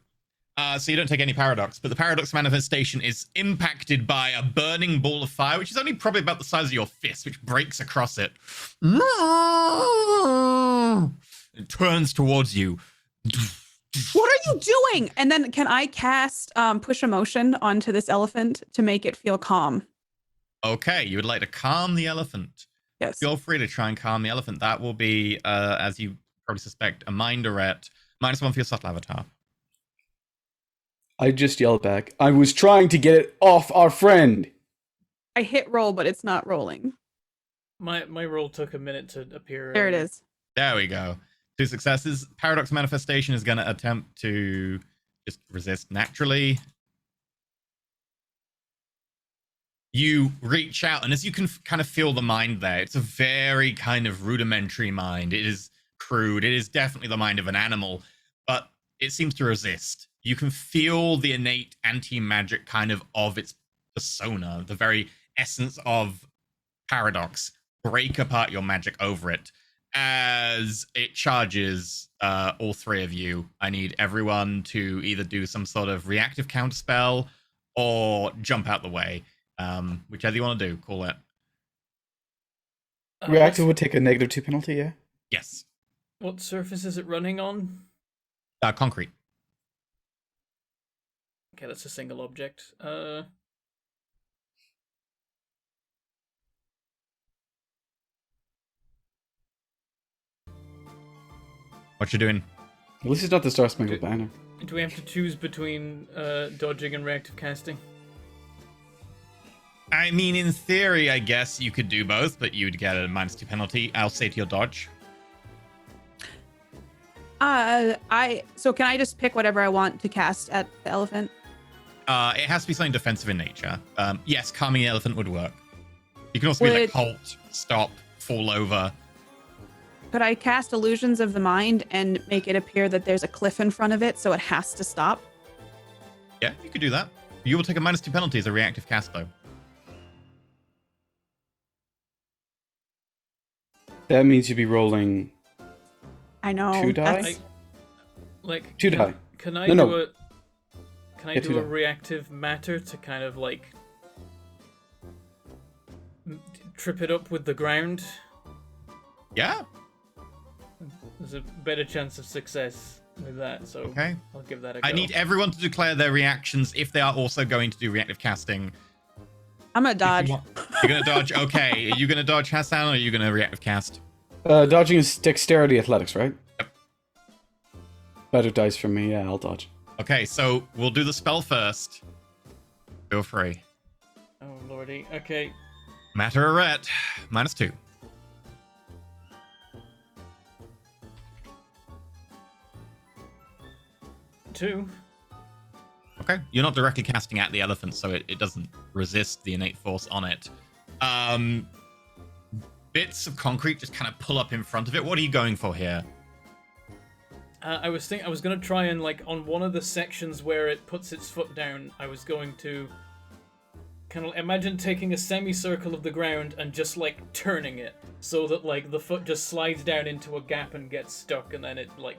So you don't take any Paradox, but the Paradox Manifestation is impacted by a burning ball of fire, which is only probably about the size of your fist, which breaks across it. It turns towards you. What are you doing? And then can I cast push emotion onto this elephant to make it feel calm? Okay, you would like to calm the elephant. Yes. Feel free to try and calm the elephant. That will be, as you probably suspect, a Minderette. -1 for your subtle avatar. I just yelled back, I was trying to get it off our friend. I hit roll, but it's not rolling. My roll took a minute to appear. There it is. There we go. 2 successes. Paradox Manifestation is going to attempt to just resist naturally. You reach out, and as you can kind of feel the mind there, it's a very kind of rudimentary mind. It is crude. It is definitely the mind of an animal, but it seems to resist. You can feel the innate anti-magic kind of its persona, the very essence of Paradox, break apart your magic over it. As it charges all 3 of you, I need everyone to either do some sort of reactive counterspell or jump out the way. Whichever you want to do, call it. Reactive would take a -2 penalty, yeah? Yes. What surface is it running on? Concrete. Okay, that's a single object. What you doing? At least it's not the Star Spangled Banner. Do we have to choose between dodging and reactive casting? I mean, in theory, I guess you could do both, but you'd get a -2 penalty. I'll say to your dodge. So can I just pick whatever I want to cast at the elephant? It has to be something defensive in nature. Yes, calming the elephant would work. You can also be like halt, stop, fall over. Could I cast Illusions of the Mind and make it appear that there's a cliff in front of it, so it has to stop? Yeah, you could do that. You will take a -2 penalty as a reactive cast, though. That means you'd be rolling I know. 2 die? that's- Like 2 die. Can I No, do no. a can I Yeah, do 2 a die. reactive matter to kind of like trip it up with the ground? Yeah. There's a better chance of success with that, so Okay. I'll give that a go. I need everyone to declare their reactions if they are also going to do reactive casting. I'm gonna dodge. You're gonna dodge. Okay. Are you gonna dodge, Hassan, or are you gonna reactive cast? Dodging is dexterity athletics, right? Yep. Better dice for me, yeah, I'll dodge. Okay, so we'll do the spell first. Feel free. Oh lordy. Okay. Matter-eret, -2. Two. Okay, you're not directly casting at the elephant, so it doesn't resist the innate force on it. Bits of concrete just kind of pull up in front of it. What are you going for here? I was gonna try and like on one of the sections where it puts its foot down, I was going to kind of imagine taking a semicircle of the ground and just like turning it so that like the foot just slides down into a gap and gets stuck, and then it like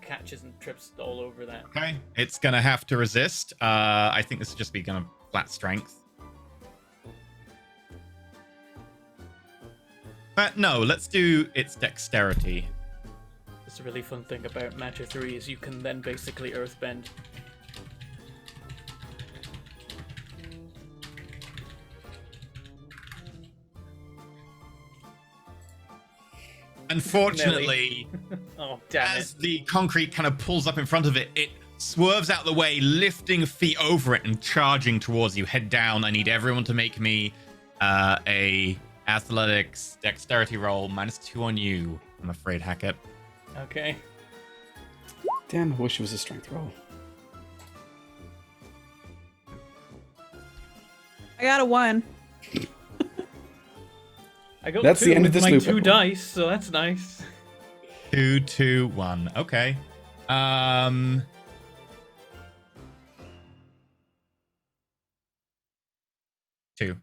catches and trips all over that. Okay, it's gonna have to resist. I think this will just be gonna flat strength. But no, let's do its dexterity. It's a really fun thing about Matter 3 is you can then basically earthbend. Unfortunately, Oh damn as it. the concrete kind of pulls up in front of it, it swerves out the way, lifting feet over it and charging towards you. Head down. I need everyone to make me a athletics dexterity roll. -2 on you, I'm afraid, Hackett. Okay. Damn, I wish it was a strength roll. I got a 1. I got That's 2 the end with of this my loop, 2 everyone. dice, so that's nice. 2, 2, 1. Okay. Two.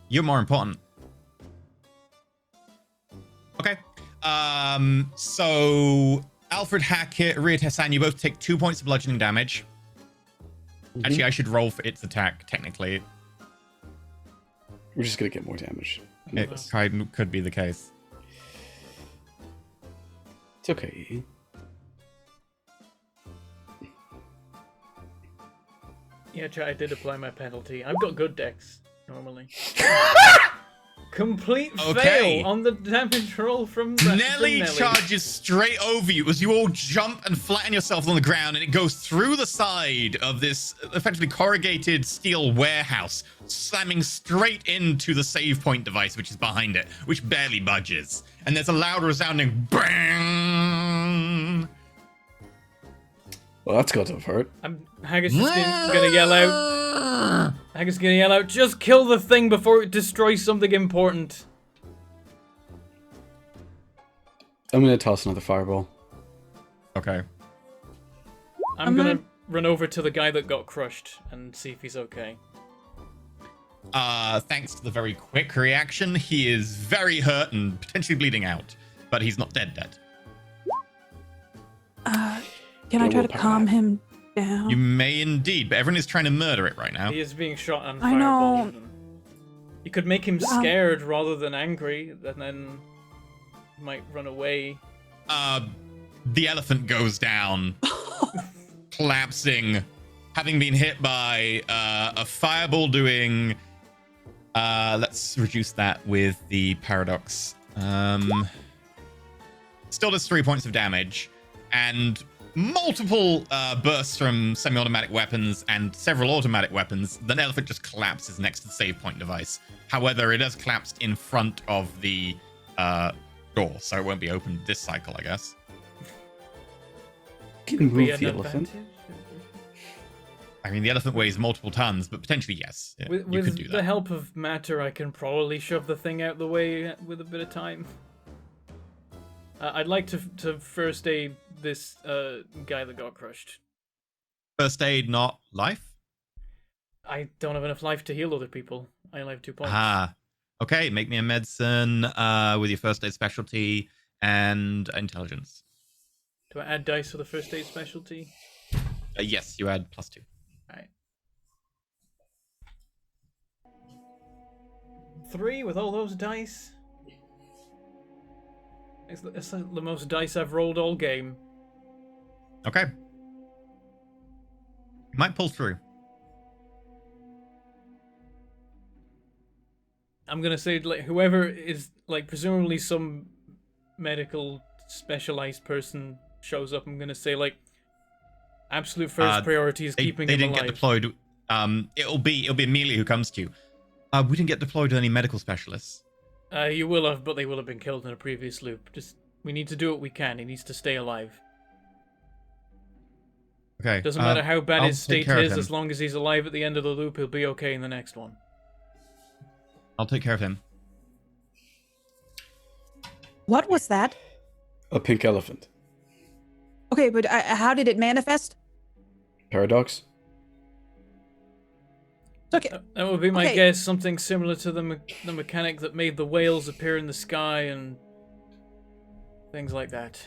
You're more important. Okay. So Alfred Hackett, Riad Hassan, you both take 2 points of bludgeoning damage. Actually, I should roll for its attack, technically. We're just gonna get more damage. It could be the case. It's okay. Yeah, I did apply my penalty. I've got good decks, normally. Complete Okay. fail on the damage roll from Nelly. Nelly charges straight over you as you all jump and flatten yourselves on the ground, and it goes through the side of this effectively corrugated steel warehouse, slamming straight into the save point device, which is behind it, which barely budges. And there's a loud resounding bang. Well, that's got to have hurt. Haggis just gonna yell out. Haggis gonna yell out, just kill the thing before it destroys something important. I'm gonna toss another fireball. Okay. I'm gonna run over to the guy that got crushed and see if he's okay. Thanks to the very quick reaction, he is very hurt and potentially bleeding out, but he's not dead. Can I try to calm him down? You may indeed, but everyone is trying to murder it right now. He is being shot on I fireball. know. You could make him scared rather than angry, and then he might run away. The elephant goes down, collapsing, having been hit by a fireball doing... let's reduce that with the paradox. Still does 3 points of damage, and multiple bursts from semi-automatic weapons and several automatic weapons. The elephant just collapses next to the save point device. However, it has collapsed in front of the door, so it won't be opened this cycle, I guess. You can Be move an the elephant. advantage. I mean, the elephant weighs multiple tons, but potentially, yes. Yeah, With you could do the that. help of matter, I can probably shove the thing out the way with a bit of time. I'd like to first aid this guy that got crushed. First aid, not life? I don't have enough life to heal other people. I only have 2 points. Ah. Okay, make me a medicine with your first aid specialty and intelligence. Do I add dice for the first aid specialty? Yes, you add +2. Alright. 3 with all those dice? It's the most dice I've rolled all game. Okay. Might pull through. I'm gonna say, like, whoever is, like, presumably some medical specialized person shows up, I'm gonna say, like, absolute first priority is keeping they him didn't alive. get deployed. It'll be Amelia who comes to you. We didn't get deployed with any medical specialists. You will have, but they will have been killed in a previous loop. We need to do what we can. He needs to stay alive. Okay. Doesn't matter how bad I'll his take state care of is, him. as long as he's alive at the end of the loop, he'll be okay in the next one. I'll take care of him. What was that? A pink elephant. Okay, but how did it manifest? Paradox? Okay. That would be my Okay. guess. Something similar to the mechanic that made the whales appear in the sky and things like that.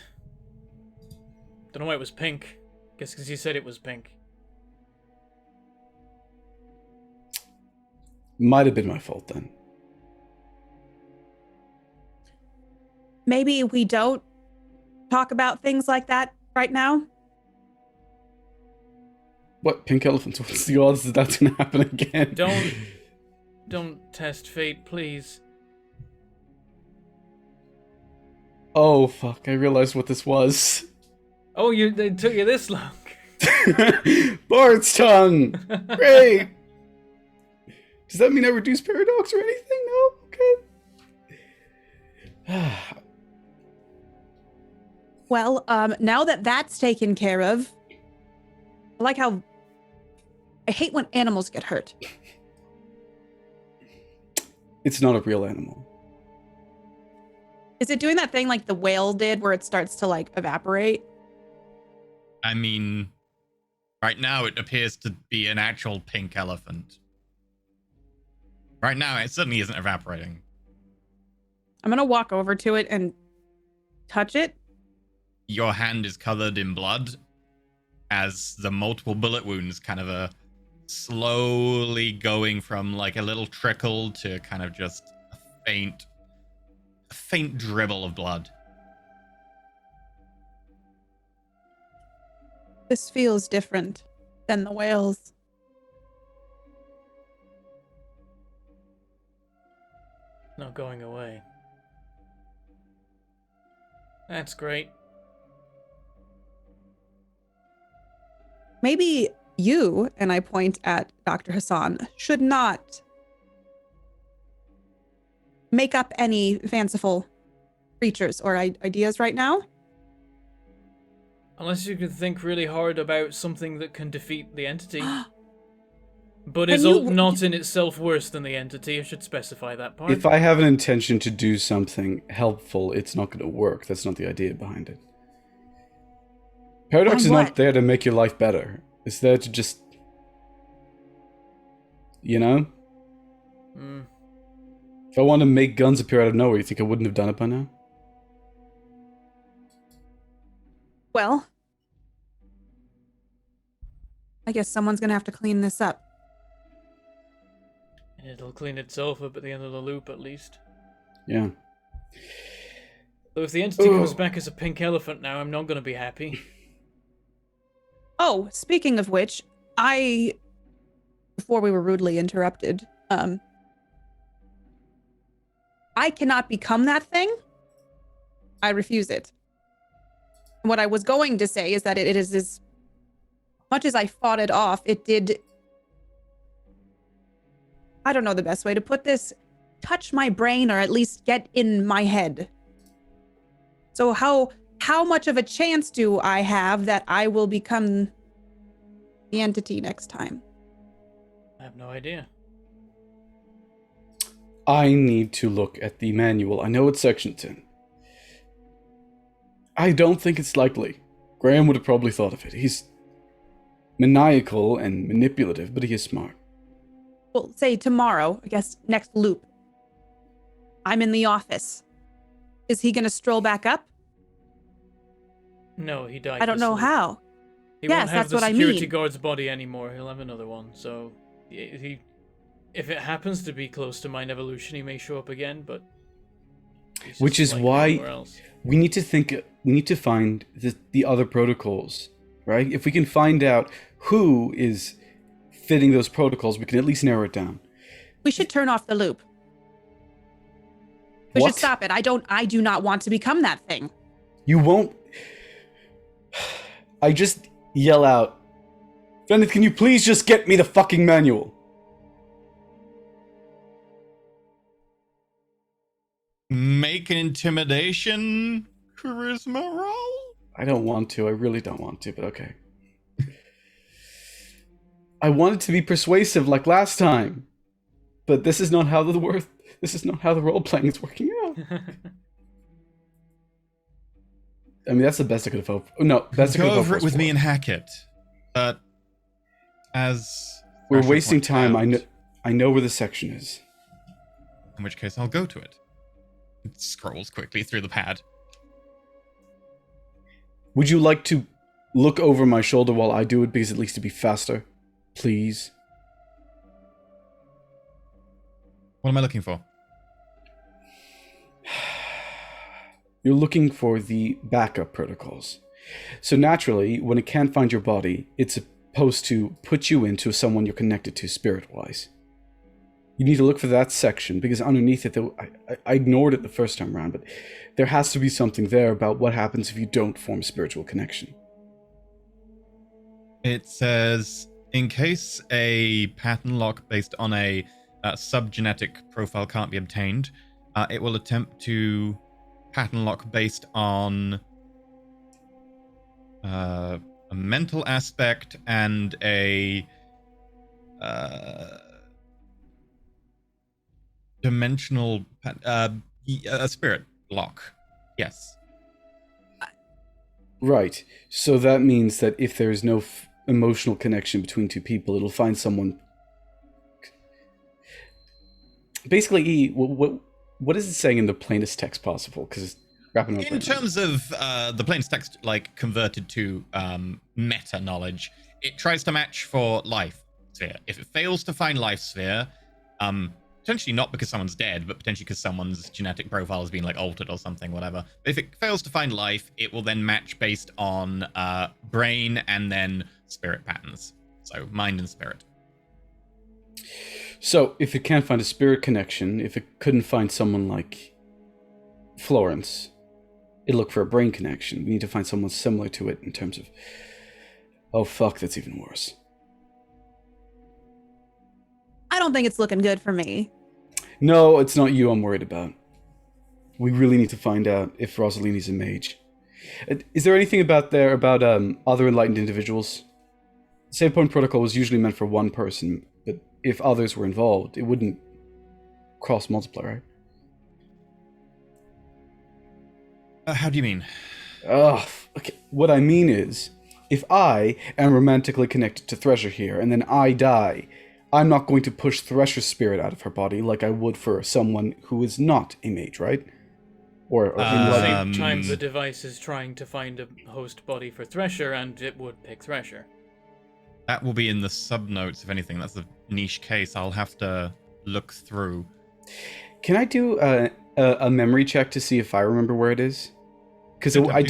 Don't know why it was pink. Guess because you said it was pink. Might have been my fault then. Maybe we don't talk about things like that right now. What, pink elephants? What's the odds that that's gonna happen again? Don't test fate, please. Oh, fuck. I realized what this was. Oh, it took you this long. Bart's tongue! Great! Does that mean I reduce paradox or anything? No? Okay. Well, now that that's taken care of, I like how I hate when animals get hurt. It's not a real animal. Is it doing that thing like the whale did where it starts to like evaporate? I mean, right now it appears to be an actual pink elephant. Right now it certainly isn't evaporating. I'm going to walk over to it and touch it. Your hand is covered in blood as the multiple bullet wounds kind of slowly going from like a little trickle to kind of just a faint dribble of blood. This feels different than the whales. Not going away. That's great. Maybe you, and I point at Dr. Hassan, should not make up any fanciful creatures or ideas right now. Unless you can think really hard about something that can defeat the entity. But Can is you- not in itself worse than the entity. I should specify that part. If I have an intention to do something helpful, it's not going to work. That's not the idea behind it. Paradox On is what? not there to make your life better. It's there to just... You know? Mm. If I wanted to make guns appear out of nowhere, you think I wouldn't have done it by now? Well, I guess someone's gonna have to clean this up. It'll clean itself up at the end of the loop, at least. Yeah. Though if the entity comes back as a pink elephant now, I'm not going to be happy. Oh, speaking of which, before we were rudely interrupted, I cannot become that thing. I refuse it. What I was going to say is that it is as much as I fought it off, it did, I don't know the best way to put this, touch my brain or at least get in my head. So how much of a chance do I have that I will become the entity next time? I have no idea. I need to look at the manual. I know what section it's in. I don't think it's likely. Graham would have probably thought of it. He's maniacal and manipulative, but he is smart. Well, say tomorrow, I guess next loop. I'm in the office. Is he going to stroll back up? No, he died. I don't this know loop. how. He Yes, won't have that's the what I security mean. guard's body anymore. He'll have another one. So, if it happens to be close to mine evolution, he may show up again. But he's Which just is like why everywhere else. we need to think. We need to find the other protocols, right? If we can find out who is fitting those protocols, we can at least narrow it down. We should turn off the loop. We What? should stop it. I do not want to become that thing. You won't. I just yell out, Fenneth, can you please just get me the fucking manual? Make an intimidation charisma roll? I don't want to. I really don't want to, but okay. I wanted to be persuasive like last time, but this is not how the role playing is working out. I mean, that's the best I could have hoped. No, best I could Go have hoped over it was with for. me and hack it. But as We're Asher wasting points time. out, I know where the section is. In which case, I'll go to it. It scrolls quickly through the pad. Would you like to look over my shoulder while I do it, because at least it'd be faster? Please. What am I looking for? You're looking for the backup protocols. So naturally, when it can't find your body, it's supposed to put you into someone you're connected to spirit-wise. You need to look for that section, because underneath it, I ignored it the first time around, but there has to be something there about what happens if you don't form a spiritual connection. It says, in case a pattern lock based on a subgenetic profile can't be obtained, it will attempt to pattern lock based on a mental aspect and a dimensional a spirit lock. Yes. Right. So that means that if there is no emotional connection between two people, it'll find someone. Basically, what is it saying in the plainest text possible? Because In terms of the plain text, like converted to meta knowledge, it tries to match for life. sphere. If it fails to find life sphere, potentially not because someone's dead, but potentially because someone's genetic profile has been like altered or something, whatever. But if it fails to find life, it will then match based on brain and then spirit patterns. So mind and spirit. So if it can't find a spirit connection, if it couldn't find someone like Florence, it'd look for a brain connection. We need to find someone similar to it in terms of... Oh, fuck, that's even worse. I don't think it's looking good for me. No, it's not you I'm worried about. We really need to find out if Rossellini's a mage. Is there anything about other enlightened individuals? Save point protocol was usually meant for one person, but if others were involved, it wouldn't cross multiply, right? How do you mean? Okay. What I mean is, if I am romantically connected to Thresher here, and then I die, I'm not going to push Thresher's spirit out of her body like I would for someone who is not a mage, right? Or At the same time, the device is trying to find a host body for Thresher, and it would pick Thresher. That will be in the subnotes, if anything. That's a niche case. I'll have to look through. Can I do a memory check to see if I remember where it is? Because I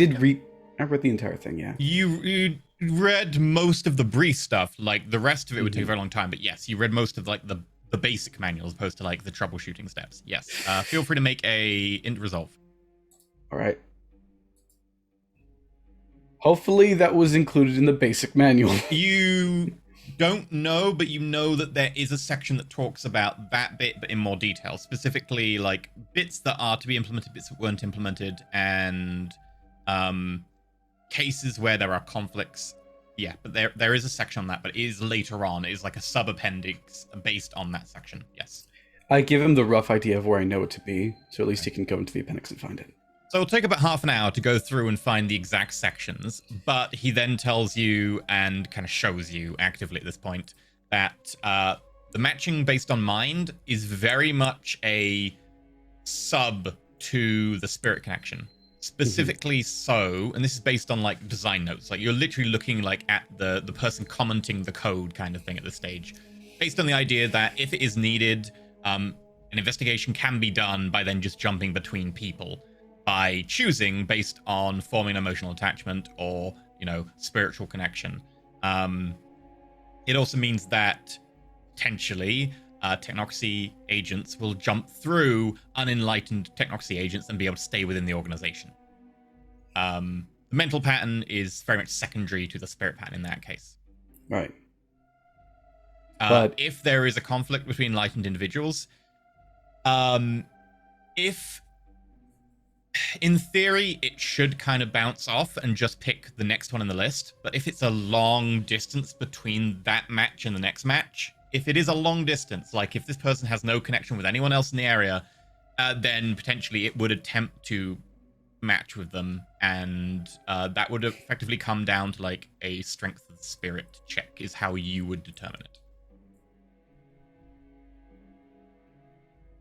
read the entire thing, yeah. You read most of the brief stuff. Like, the rest of it would take a very long time. But yes, you read most of, like, the basic manual as opposed to, like, the troubleshooting steps. Yes. Feel free to make a int resolve. All right. Hopefully that was included in the basic manual. You don't know, but you know that there is a section that talks about that bit, but in more detail. Specifically, like, bits that are to be implemented, bits that weren't implemented, and cases where there are conflicts. Yeah, but there is a section on that, but it is later on. It is like a sub-appendix based on that section, yes. I give him the rough idea of where I know it to be, so at least he can go into the appendix and find it. So it'll take about half an hour to go through and find the exact sections, but he then tells you and kind of shows you actively at this point that the matching based on mind is very much a sub to the spirit connection. Specifically so, and this is based on like design notes, like you're literally looking like at the person commenting the code kind of thing at this stage, based on the idea that if it is needed, an investigation can be done by then just jumping between people, by choosing based on forming emotional attachment or, you know, spiritual connection. It also means that potentially technocracy agents will jump through unenlightened technocracy agents and be able to stay within the organization. The mental pattern is very much secondary to the spirit pattern in that case. Right. But if there is a conflict between enlightened individuals, if in theory it should kind of bounce off and just pick the next one in the list, but if it's a long distance between that match and the next match, if it is a long distance, like if this person has no connection with anyone else in the area, then potentially it would attempt to match with them, and that would effectively come down to like a strength of the spirit check is how you would determine it.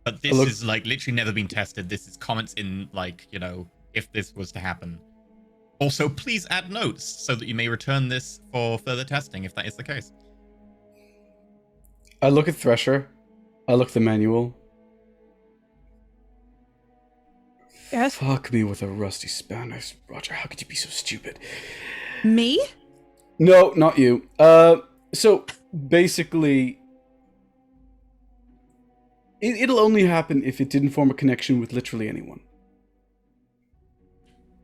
But this is like literally never been tested. This is comments in like, you know, if this was to happen. Also, please add notes so that you may return this for further testing if that is the case. I look at Thresher. I look at the manual. Yes? Fuck me with a rusty Spanish. Roger, how could you be so stupid? Me? No, not you. So basically, it'll only happen if it didn't form a connection with literally anyone.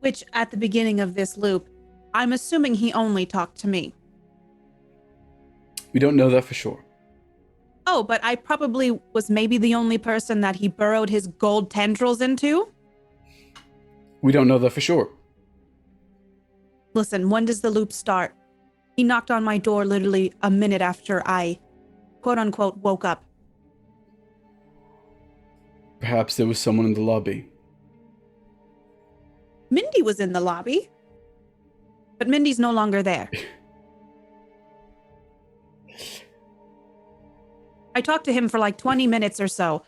Which, at the beginning of this loop, I'm assuming he only talked to me. We don't know that for sure. Oh, but I probably was maybe the only person that he burrowed his gold tendrils into? We don't know that for sure. Listen, when does the loop start? He knocked on my door literally a minute after I, quote-unquote, woke up. Perhaps there was someone in the lobby. Mindy was in the lobby. But Mindy's no longer there. I talked to him for like 20 minutes or so.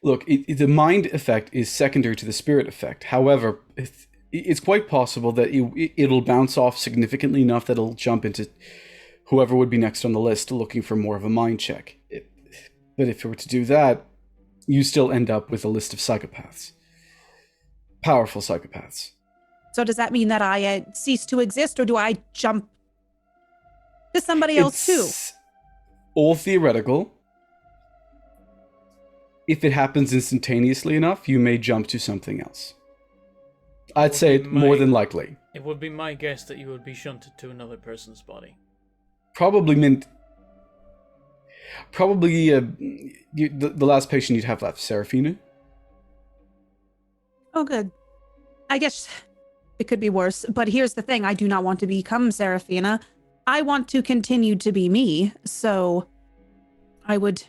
Look, the mind effect is secondary to the spirit effect. However, it's quite possible that it'll bounce off significantly enough that it'll jump into whoever would be next on the list looking for more of a mind check. But if you were to do that, you still end up with a list of psychopaths. Powerful psychopaths. So does that mean that I cease to exist, or do I jump to somebody else too? It's all theoretical. If it happens instantaneously enough, you may jump to something else. I'd say more than likely. It would be my guess that you would be shunted to another person's body. Probably the last patient you'd have left, Seraphina. Oh, good. I guess it could be worse, but here's the thing. I do not want to become Seraphina. I want to continue to be me, so I would...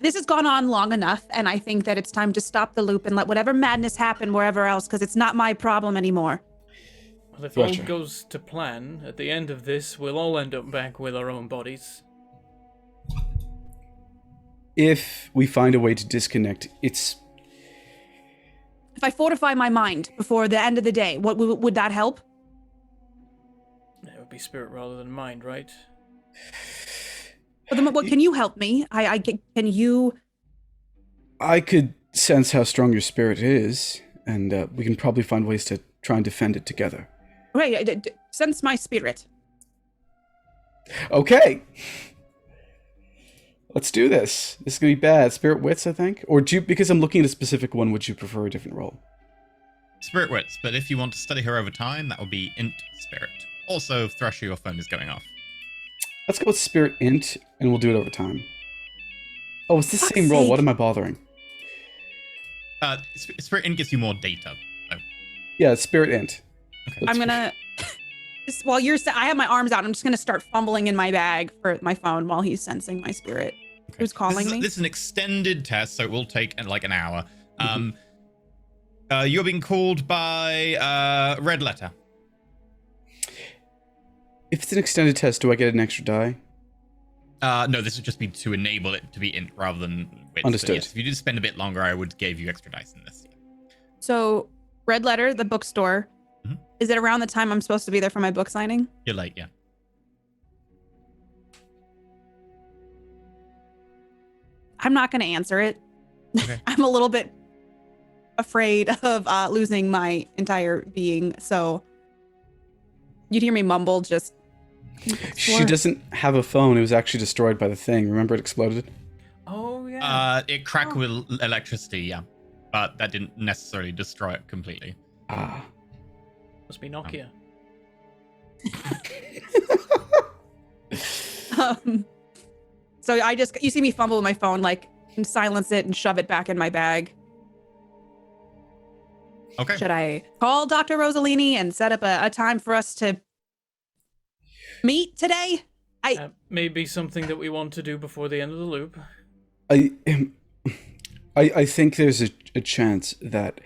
This has gone on long enough, and I think that it's time to stop the loop and let whatever madness happen wherever else, because it's not my problem anymore. Well, if all goes to plan, at the end of this, we'll all end up back with our own bodies. If we find a way to disconnect, it's... If I fortify my mind before the end of the day, what would that help? It would be spirit rather than mind, right? Well, then what can you help me? Can you... I could sense how strong your spirit is, and we can probably find ways to try and defend it together. Right, sense my spirit. Okay. Let's do this. This is going to be bad. Spirit wits, I think? Or because I'm looking at a specific one, would you prefer a different role? Spirit wits, but if you want to study her over time, that would be int spirit. Also, Thrasher, your phone is going off. Let's go with Spirit Int, and we'll do it over time. Oh, it's the Fuck's same roll. sake. What am I bothering? Spirit int gives you more data. So. Yeah, it's Spirit Int. Okay. I'm gonna... Just while I have my arms out, I'm just gonna start fumbling in my bag for my phone while he's sensing my spirit. Okay. Who's calling me? This is an extended test, so it will take like an hour. You're being called by Red Letter. If it's an extended test, do I get an extra die? No, this would just be to enable it to be int rather than wits. Understood. But yes, if you did spend a bit longer, I would give you extra dice in this. So, Red Letter, the bookstore. Mhm. Is it around the time I'm supposed to be there for my book signing? You're late, yeah. I'm not gonna answer it. Okay. I'm a little bit afraid of losing my entire being, so you'd hear me mumble just... She doesn't have a phone. It was actually destroyed by the thing. Remember it exploded? Oh, yeah. It cracked with electricity, yeah. But that didn't necessarily destroy it completely. Ah. Must be Nokia. So you see me fumble with my phone, like, and silence it and shove it back in my bag. Okay. Should I call Dr. Rossellini and set up a time for us to meet today? Maybe something that we want to do before the end of the loop. I think there's a chance that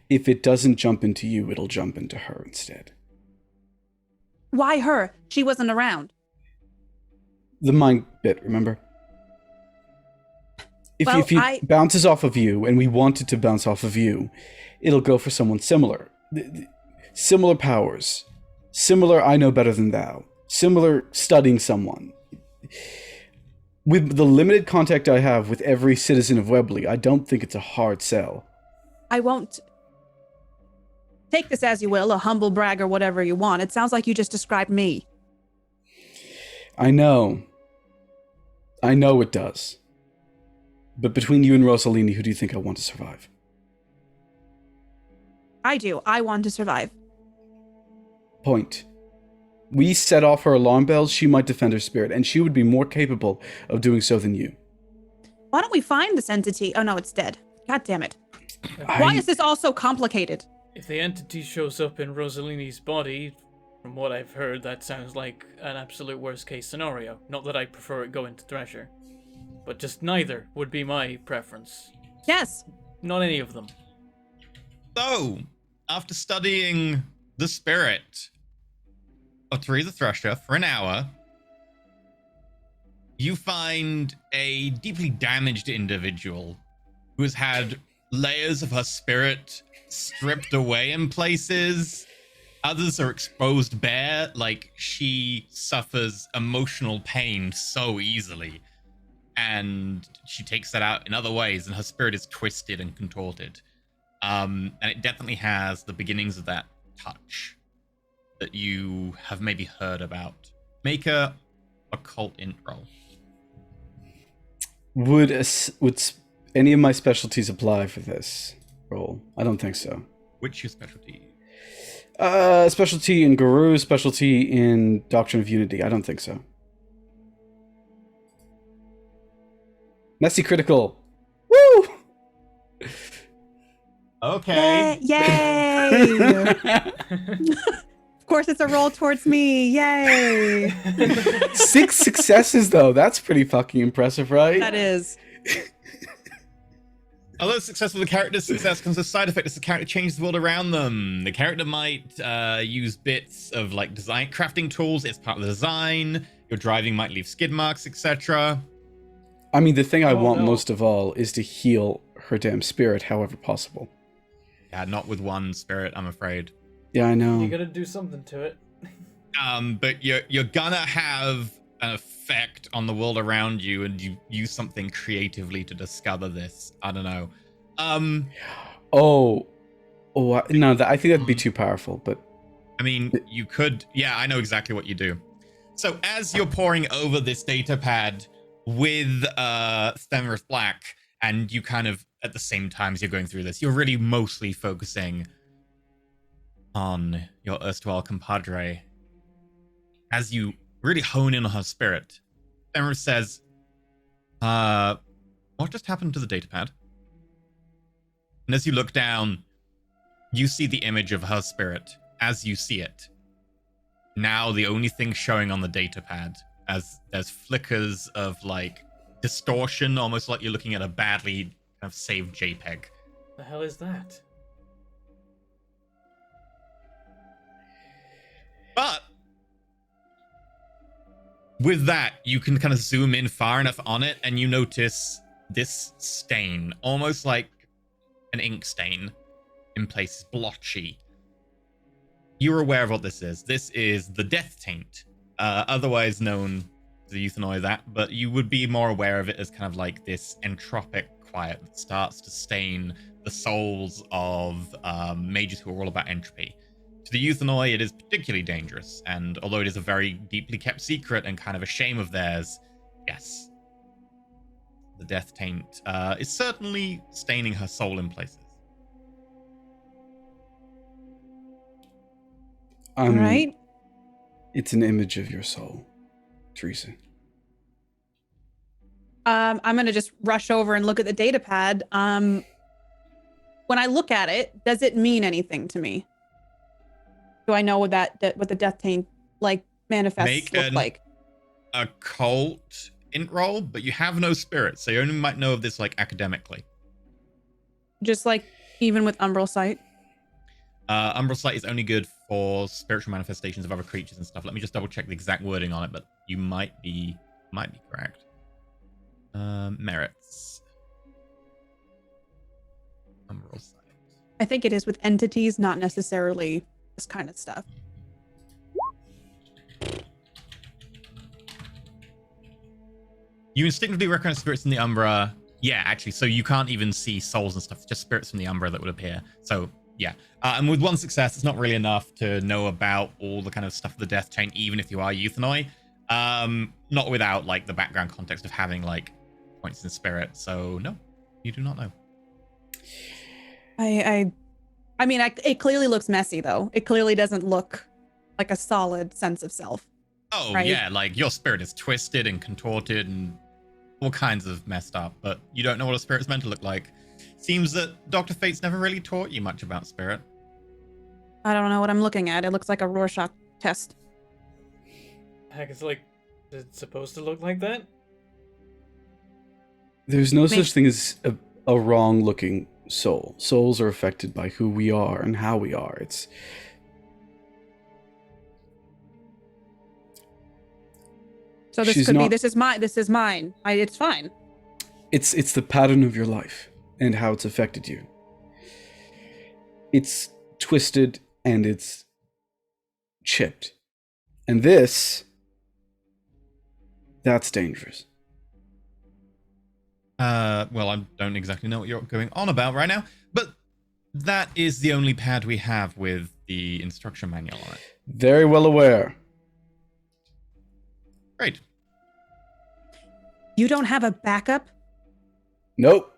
if it doesn't jump into you, it'll jump into her instead. Why her? She wasn't around. The mind bit, remember? If it bounces off of you, and we want it to bounce off of you, it'll go for someone similar. Similar powers. Similar I know better than thou. Similar studying someone. With the limited contact I have with every citizen of Webley, I don't think it's a hard sell. I won't take this as you will, a humble brag or whatever you want. It sounds like you just described me. I know. I know it does. But between you and Rossellini, who do you think I want to survive? I do. I want to survive. Point. We set off her alarm bells, she might defend her spirit, and she would be more capable of doing so than you. Why don't we find this entity? Oh no, it's dead. God damn it. Why is this all so complicated? If the entity shows up in Rossellini's body, from what I've heard, that sounds like an absolute worst case scenario. Not that I prefer it going to Thresher, but just neither would be my preference. Yes. Not any of them. So, after studying the spirit of Teresa Thresher for an hour, you find a deeply damaged individual who has had layers of her spirit stripped away in places, Others are exposed bare, like she suffers emotional pain so easily. And she takes that out in other ways, and her spirit is twisted and contorted. And it definitely has the beginnings of that touch that you have maybe heard about. Make a occult int roll. Would any of my specialties apply for this roll? I don't think so. Which your specialty? Specialty in Guru, specialty in Doctrine of Unity. I don't think so. Messy critical. Woo! Okay. Yay! Of course, it's a roll towards me. Yay! 6 successes, though. That's pretty fucking impressive, right? That is. Although success with the character's success comes with a side effect as the character changes the world around them. The character might use bits of like design crafting tools. It's part of the design. Your driving might leave skid marks, etc. I mean, the thing I want no. most of all is to heal her damn spirit however possible. Yeah, not with one spirit, I'm afraid. Yeah, I know. You gotta do something to it. But you're gonna have an effect on the world around you, and you use something creatively to discover this. I don't know. No, I think that'd be too powerful. But I mean, you could. Yeah, I know exactly what you do. So as you're poring over this data pad with Stenris Black, and you kind of at the same time as you're going through this, you're really mostly focusing on your erstwhile compadre. As you really hone in on her spirit, Stenris says, what just happened to the datapad? And as you look down, you see the image of her spirit as you see it. Now the only thing showing on the datapad, as there's flickers of like distortion, almost like you're looking at a badly kind of saved JPEG. The hell is that? But with that, you can kind of zoom in far enough on it, and you notice this stain, almost like an ink stain, in places blotchy. You're aware of what this is. This is the Death Taint, otherwise known as the Euthanoi that, but you would be more aware of it as kind of like this entropic quiet that starts to stain the souls of mages who are all about entropy. To the Euthanoi, it is particularly dangerous, and although it is a very deeply kept secret and kind of a shame of theirs, yes, the Death Taint is certainly staining her soul in places. Right? It's an image of your soul, Teresa. I'm gonna just rush over and look at the data pad. When I look at it, does it mean anything to me? Do I know what what the Death Taint like manifests look like? Occult int roll, but you have no spirit, so you only might know of this like academically. Just like even with Umbral Sight. Umbral Sight is only good for spiritual manifestations of other creatures and stuff. Let me just double check the exact wording on it, but you might be correct. Merits. Umbral Sight. I think it is with entities, not necessarily this kind of stuff. You instinctively recognize spirits in the Umbra. Yeah, actually, so you can't even see souls and stuff. It's just spirits from the Umbra that would appear. So, yeah. And with one success, it's not really enough to know about all the kind of stuff of the Death Chain, even if you are Euthanoi. Not without, like, the background context of having, like, points in spirit. So, no, you do not know. I mean, it clearly looks messy, though. It clearly doesn't look like a solid sense of self. Oh, right? Yeah, like, your spirit is twisted and contorted and all kinds of messed up, but you don't know what a spirit's meant to look like. Seems that Dr. Fate's never really taught you much about spirit. I don't know what I'm looking at. It looks like a Rorschach test. Heck, it's like, is it supposed to look like that? There's no such thing as a wrong-looking soul. Souls are affected by who we are and how we are. It's So this could be, this is mine. It's fine. It's the pattern of your life and how it's affected you. It's twisted and it's chipped. And this, that's dangerous. Well, I don't exactly know what you're going on about right now, but that is the only pad we have with the instruction manual on it. Very well aware. Great. You don't have a backup? Nope.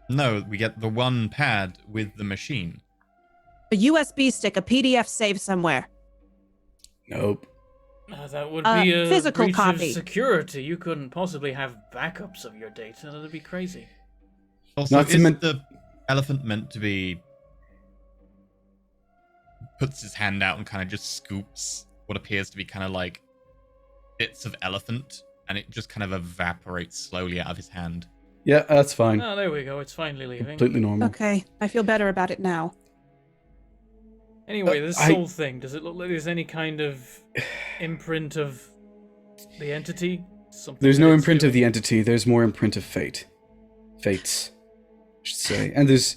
No, we get the one pad with the machine. A USB stick, a PDF save somewhere. Nope. That would be a physical breach copy. of security. You couldn't possibly have backups of your data. That'd be crazy. Also, Not to is men- the elephant meant to be... puts his hand out and kind of just scoops what appears to be kind of like bits of elephant, and it just kind of evaporates slowly out of his hand. Yeah, that's fine. Oh, there we go. It's finally leaving. Completely normal. Okay, I feel better about it now. Anyway, this I- soul thing, does it look like there's any kind of imprint of the entity? Something There's no that it's imprint of doing? the entity. There's more imprint of fate. Fates, I should say. And there's...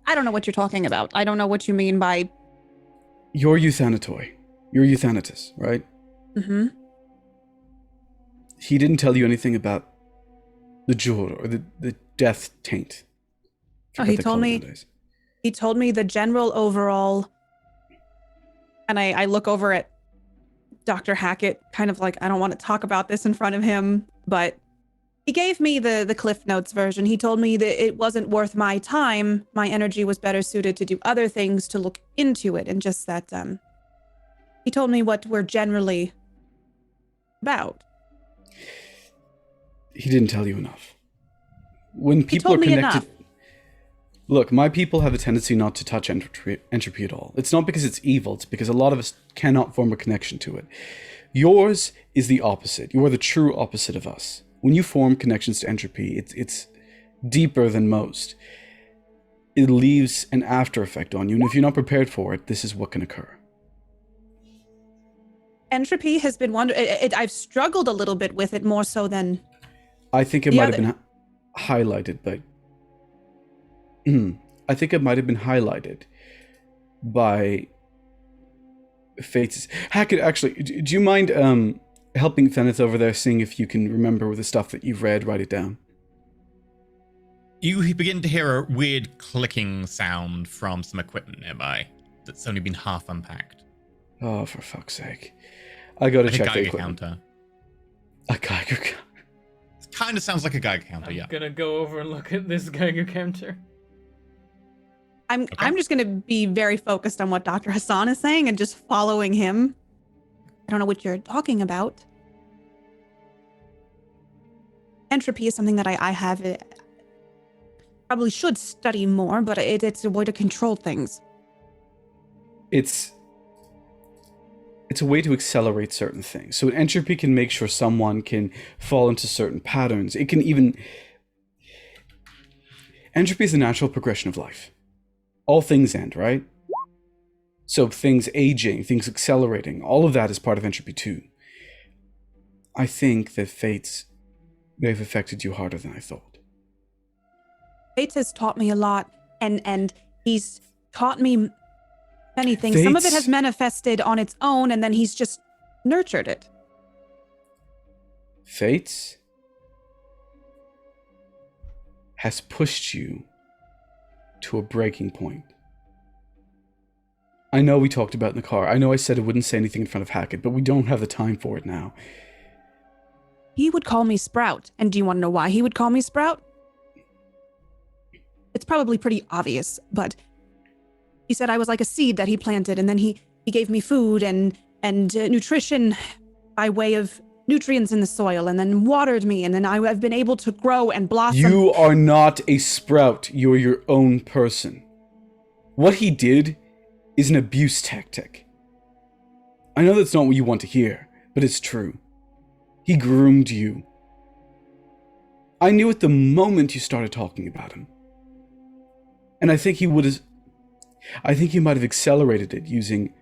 I don't know what you're talking about. I don't know what you mean by... You're Euthanatoi. You're Euthanatus, right? Mm-hmm. He didn't tell you anything about the jewel or the death taint. Oh, Forgot he they told call it me- nowadays. He told me the general overall... And I look over at Dr. Hackett, kind of like, I don't want to talk about this in front of him, but he gave me the Cliff Notes version. He told me that it wasn't worth my time. My energy was better suited to do other things, to look into it, and just that, he told me what we're generally about. He didn't tell you enough. When people told are me connected... enough. Look, my people have a tendency not to touch entropy at all. It's not because it's evil, it's because a lot of us cannot form a connection to it. Yours is the opposite. You are the true opposite of us. When you form connections to entropy, it's deeper than most. It leaves an after effect on you, and if you're not prepared for it, this is what can occur. Entropy has been I've struggled a little bit with it more so than... I think it The might have other- been highlighted, but... I think it might have been highlighted by Fates. Hackett, actually, do you mind helping Feneth over there, seeing if you can remember the stuff that you've read, write it down? You begin to hear a weird clicking sound from some equipment nearby that's only been half unpacked. Oh, for fuck's sake. I gotta Like a check the Geiger equipment. counter. A Geiger counter. It kind of sounds like a Geiger counter, I'm yeah. gonna go over and look at this Geiger counter. I'm just going to be very focused on what Dr. Hassan is saying and just following him. I don't know what you're talking about. Entropy is something that I have probably should study more, but it's a way to control things. It's a way to accelerate certain things. So entropy can make sure someone can fall into certain patterns. It can even... Entropy is the natural progression of life. All things end, right? So things aging, things accelerating, all of that is part of entropy too. I think that fates may have affected you harder than I thought. Fates has taught me a lot, and he's taught me many things. Some of it Fates- has manifested on its own, and then he's just nurtured it. Fates has pushed you to a breaking point. I know we talked about it in the car. I know I said I wouldn't say anything in front of Hackett, but we don't have the time for it now. He would call me Sprout, and do you want to know why he would call me Sprout? It's probably pretty obvious, but he said I was like a seed that he planted, and then he gave me food and nutrition by way of nutrients in the soil, and then watered me, and then I've been able to grow and blossom. You are not a sprout. You're your own person. What he did is an abuse tactic. I know that's not what you want to hear, but it's true. He groomed you. I knew it the moment you started talking about him. And I think he would have... I think he might have accelerated it using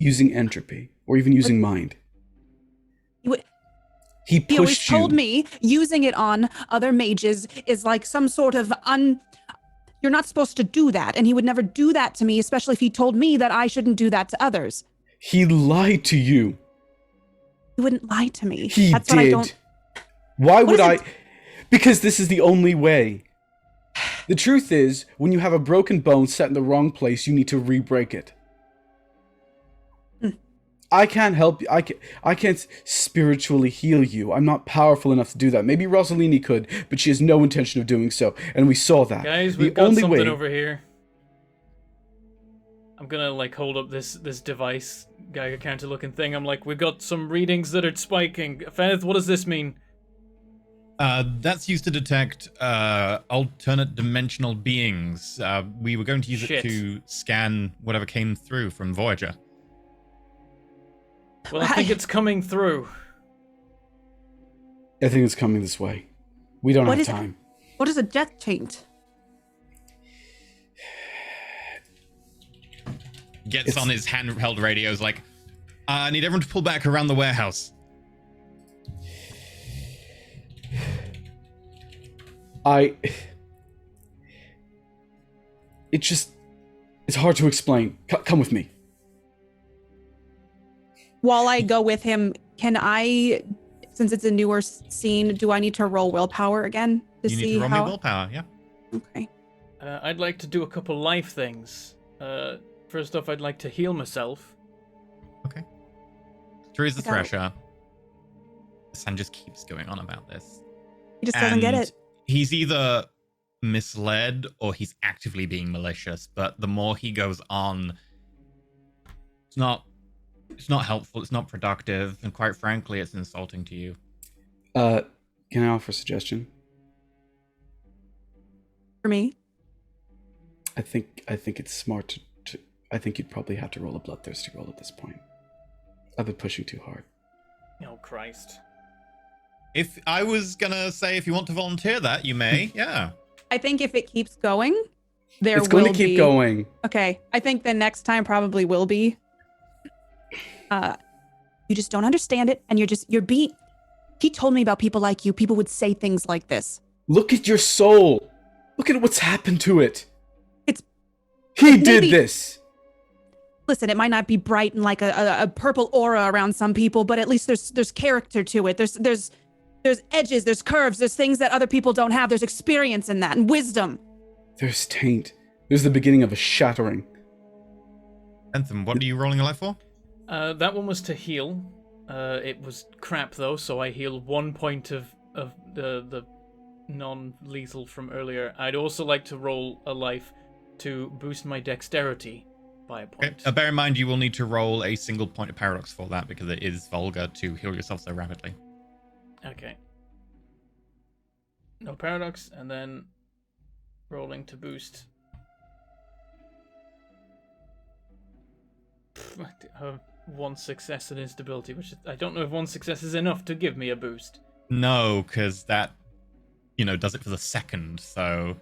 entropy, or even using mind. He He always pushed you. told me using it on other mages is like some sort of You're not supposed to do that. And he would never do that to me, especially if he told me that I shouldn't do that to others. He lied to you. He wouldn't lie to me. He That's did. what I don't. Why What would is I? it? Because this is the only way. The truth is, when you have a broken bone set in the wrong place, you need to re-break it. I can't help you. I can't spiritually heal you. I'm not powerful enough to do that. Maybe Rossellini could, but she has no intention of doing so, and we saw that. Guys, we've got something over here. I'm gonna like hold up this device, Geiger counter looking thing. I'm like, we've got some readings that are spiking. Feneth, what does this mean? That's used to detect alternate dimensional beings. We were going to use it to scan whatever came through from Voyager. Well, I think it's coming through. I think it's coming this way. We don't have time. What is a jet taint? Gets on his handheld radios like, I need everyone to pull back around the warehouse. It's hard to explain. Come with me. While I go with him, can I, since it's a newer scene, do I need to roll willpower again to You see need to roll how? me willpower, yeah. Okay. I'd like to do a couple life things. First off, I'd like to heal myself. Okay. Three's the Okay. Thresher. Sam just keeps going on about this. He just doesn't get And it. He's either misled or he's actively being malicious, but the more he goes on, it's not helpful, it's not productive, and quite frankly, it's insulting to you. Can I offer a suggestion? For me? I think it's smart to I think you'd probably have to roll a bloodthirsty roll at this point. I've been pushing too hard. Oh, Christ. If I was gonna say if you want to volunteer that, you may, yeah. I think if it keeps going, It's going to keep going. Okay. I think the next time probably will be. You just don't understand it, and you're being. He told me about people like you. People would say things like this. Look at your soul. Look at what's happened to it. He maybe- did this. Listen, it might not be bright and like a purple aura around some people, but at least there's character to it. There's edges, there's curves, there's things that other people don't have. There's experience in that and wisdom. There's taint. There's the beginning of a shattering. Anthem, what are you rolling a life for? That one was to heal. It was crap though, so I healed 1 point of the non-lethal from earlier. I'd also like to roll a life to boost my dexterity by a point. Okay. Bear in mind, you will need to roll a single point of paradox for that because it is vulgar to heal yourself so rapidly. Okay. No paradox, and then rolling to boost. One success in instability, which I don't know if one success is enough to give me a boost. No, because that, does it for the second, so...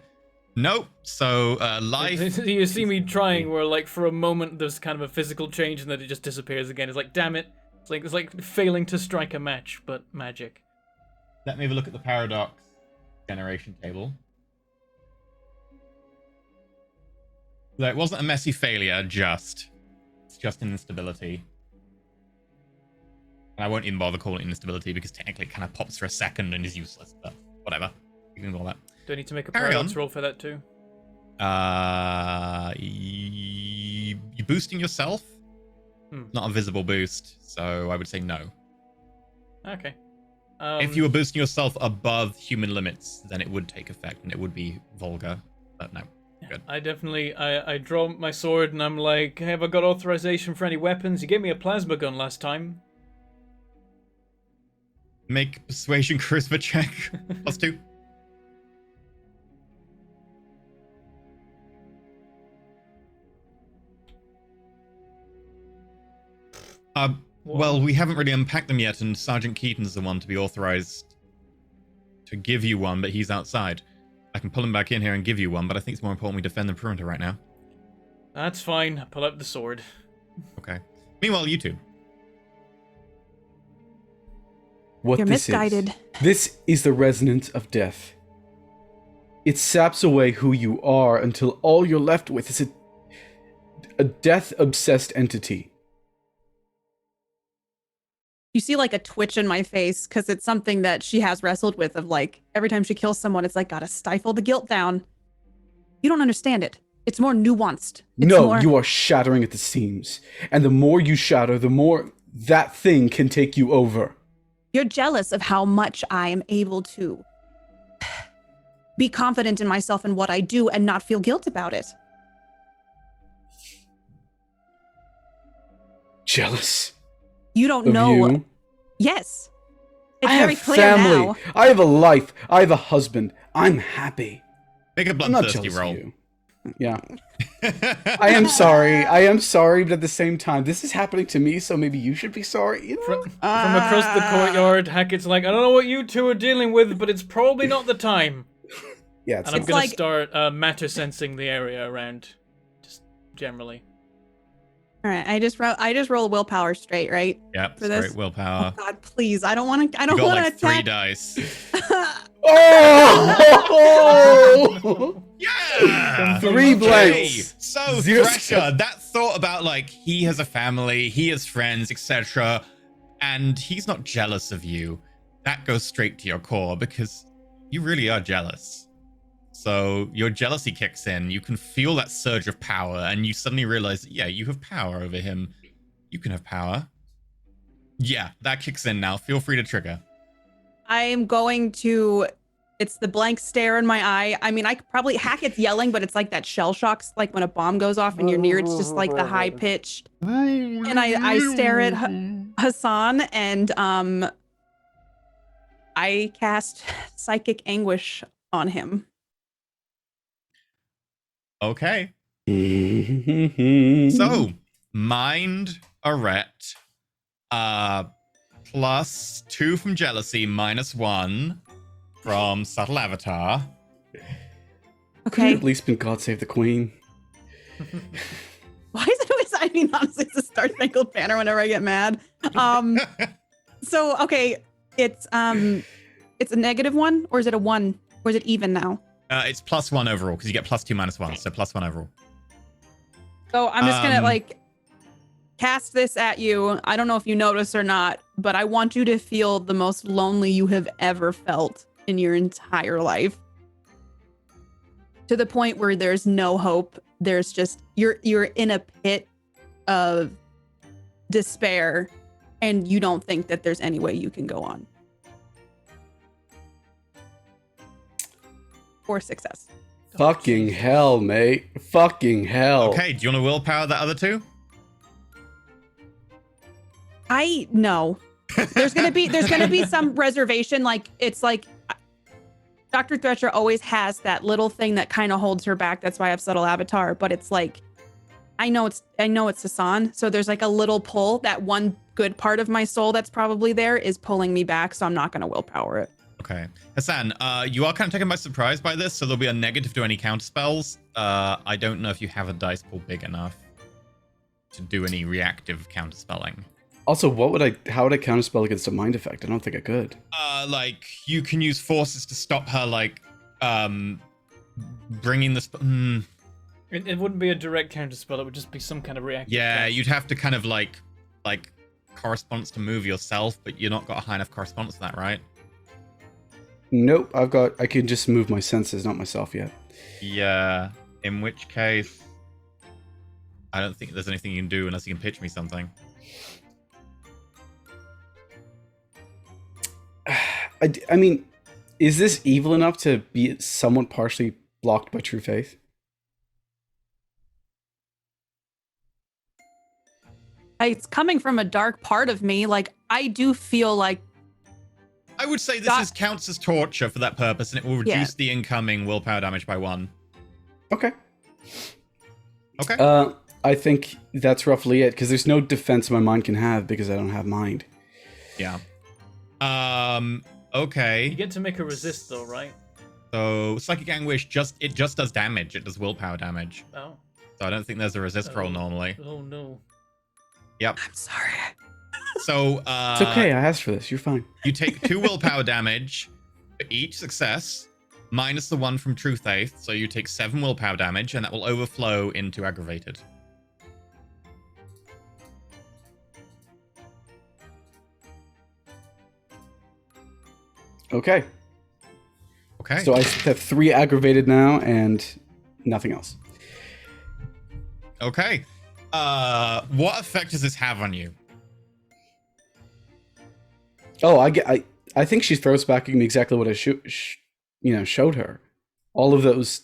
Nope, so, life... You see me trying where, like, for a moment there's kind of a physical change and then it just disappears again. It's like, damn it. It's like failing to strike a match, but magic. Let me have a look at the paradox generation table. So it wasn't a messy failure, it's just an instability. And I won't even bother calling it instability because technically it kind of pops for a second and is useless, but whatever. You can ignore that. Do I need to make a Carry paradox on. roll for that too? You boosting yourself? Not a visible boost, so I would say no. Okay. If you were boosting yourself above human limits, then it would take effect and it would be vulgar, but no. Good. I definitely, I draw my sword and I'm like, have I got authorization for any weapons? You gave me a plasma gun last time. Make a persuasion charisma check. +2. Well, we haven't really unpacked them yet, and Sergeant Keaton's the one to be authorized to give you one, but he's outside. I can pull him back in here and give you one, but I think it's more important we defend the perimeter right now. That's fine. I pull out the sword. Okay. Meanwhile, you two. What You're this misguided. This is the resonance of death. It saps away who you are until all you're left with is a death-obsessed entity. You see like a twitch in my face because it's something that she has wrestled with of like every time she kills someone, it's like gotta stifle the guilt down. You don't understand it. It's more nuanced. You are shattering at the seams. And the more you shatter, the more that thing can take you over. You're jealous of how much I am able to be confident in myself and what I do and not feel guilt about it. Jealous. You don't of know. You? Yes. It's I very have clear family. now. I have a life. I have a husband. I'm happy. Make a I'm not bloodthirsty jealous roll. of you. Yeah. I am sorry, but at the same time, this is happening to me, so maybe you should be sorry. You know? From across the courtyard, Hackett's like, I don't know what you two are dealing with, but it's probably not the time. Yeah, it's And I'm It's gonna like- start matter sensing the area around, just generally. All right, I just roll willpower straight, right? Yep, For this? straight willpower. Oh God, please! I don't want to. I You don't got want to like 3 attack. dice. Oh! Yeah! 3 Okay, blanks. so 0 Thresher, that thought about like he has a family, he has friends, etc., and he's not jealous of you. That goes straight to your core because you really are jealous. So your jealousy kicks in. You can feel that surge of power, and you suddenly realize, that, yeah, you have power over him. You can have power. Yeah, that kicks in now. Feel free to trigger. I am going to. It's the blank stare in my eye. I mean, I could probably Hackett's yelling, but it's like that shell shocks, like when a bomb goes off and you're near. It's just like the high pitched. And I stare at Hassan and I cast psychic anguish on him. Okay. So, So, mind Arret, plus 2 from jealousy, -1 from subtle avatar. could it Okay. at least been God Save the Queen? Why is it always? I mean, honestly, it's a Star Spangled Banner whenever I get mad. So okay, it's a -1, or is it a 1, or is it even now? It's +1 overall because you get +2 -1, so +1 overall. So I'm just gonna Um, like cast this at you. I don't know if you notice or not, but I want you to feel the most lonely you have ever felt in your entire life. To the point where there's no hope. There's just you're in a pit of despair and you don't think that there's any way you can go on. Or success. Fucking hell, mate. Fucking hell. Okay, do you want to willpower the other 2? I know. There's gonna be some reservation. Like it's like Dr. Thresher always has that little thing that kind of holds her back. That's why I have subtle avatar. But it's like I know it's Hassan. So there's like a little pull. That one good part of my soul that's probably there is pulling me back. So I'm not gonna willpower it. Okay. Hassan, you are kind of taken by surprise by this, so there'll be a negative to any counter spells. I don't know if you have a dice pool big enough to do any reactive counter spelling. Also, how would I counterspell against a mind effect? I don't think I could. Like you can use forces to stop her, like bringing the. It wouldn't be a direct counter spell. It would just be some kind of reactive. Yeah, cast. you'd have to kind of like correspondence to move yourself, but you're not got a high enough correspondence to that, right? Nope, I can just move my senses, not myself yet. Yeah. In which case, I don't think there's anything you can do unless you can pitch me something. I mean, is this evil enough to be somewhat partially blocked by true faith? It's coming from a dark part of me. Like I do feel like I would say this counts as torture for that purpose, and it will reduce the incoming willpower damage by 1. Okay. Okay. I think that's roughly it, because there's no defense my mind can have because I don't have mind. Yeah. Okay. You get to make a resist though, right? So Psychic Anguish just does damage. It does willpower damage. Oh. So I don't think there's a resist roll normally. Oh no. Yep. I'm sorry. So It's okay, I asked for this, you're fine. you take 2 willpower damage for each success, minus the 1 from Truth Eighth, so you take 7 willpower damage, and that will overflow into aggravated. Okay. Okay. So I have 3 aggravated now and nothing else. Okay. What effect does this have on you? Oh, I think she throws back at me exactly what I showed her. All of those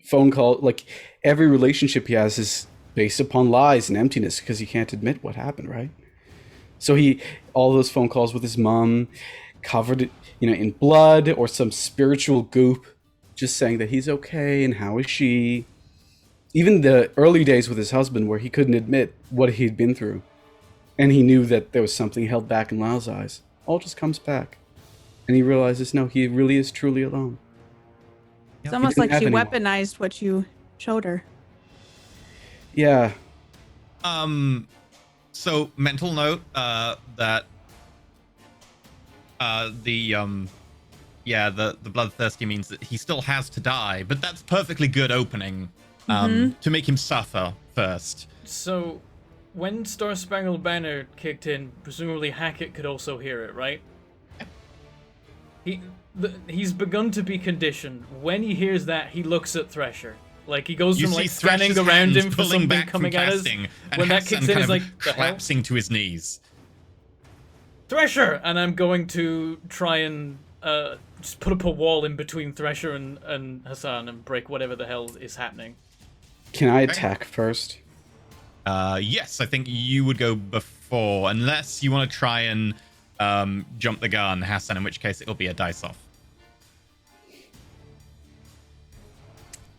phone calls, like every relationship he has is based upon lies and emptiness because he can't admit what happened, right? So all those phone calls with his mom, covered, in blood or some spiritual goop, just saying that he's okay and how is she. Even the early days with his husband where he couldn't admit what he'd been through. And he knew that there was something held back in Lau's eyes. All just comes back. And he realizes, no, he really is truly alone. It's almost like she weaponized what you showed her. Yeah. So mental note, that the bloodthirsty means that he still has to die, but that's perfectly good opening to make him suffer first. So, when Star Spangled Banner kicked in, presumably Hackett could also hear it, right? He's begun to be be when he hears that, he looks at Thresher. Like, he goes from, like, scanning around him for something coming at us. When that kicks in, he's like, collapsing to his knees. Thresher! And I'm going to try and just put up a wall in between Thresher and Hassan and break whatever the hell is happening. Can I attack first? Yes, I think you would go before, unless you want to try and jump the gun, Hassan, in which case it'll be a dice off.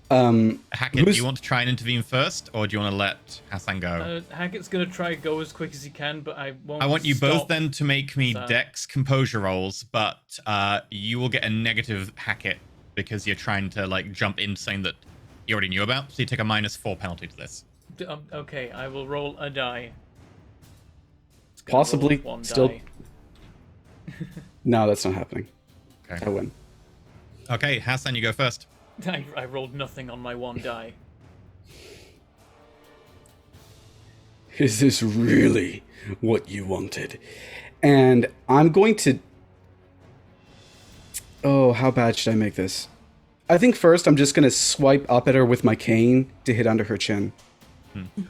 Hackett, do you want to try and intervene first, or do you want to let Hassan go? Hackett's going to try go as quick as he can, but I won't. I want you stop both then to make me Dex composure rolls, but you will get a negative, Hackett, because you're trying to like jump into something that you already knew about, so you take a -4 penalty to this. Okay, I will roll a die. Possibly roll one still. Die. No, that's not happening. Okay. I win. Okay, Hassan, you go first. I rolled nothing on my 1 die. Is this really what you wanted? And I'm going to... Oh, how bad should I make this? I think first I'm just going to swipe up at her with my cane to hit under her chin.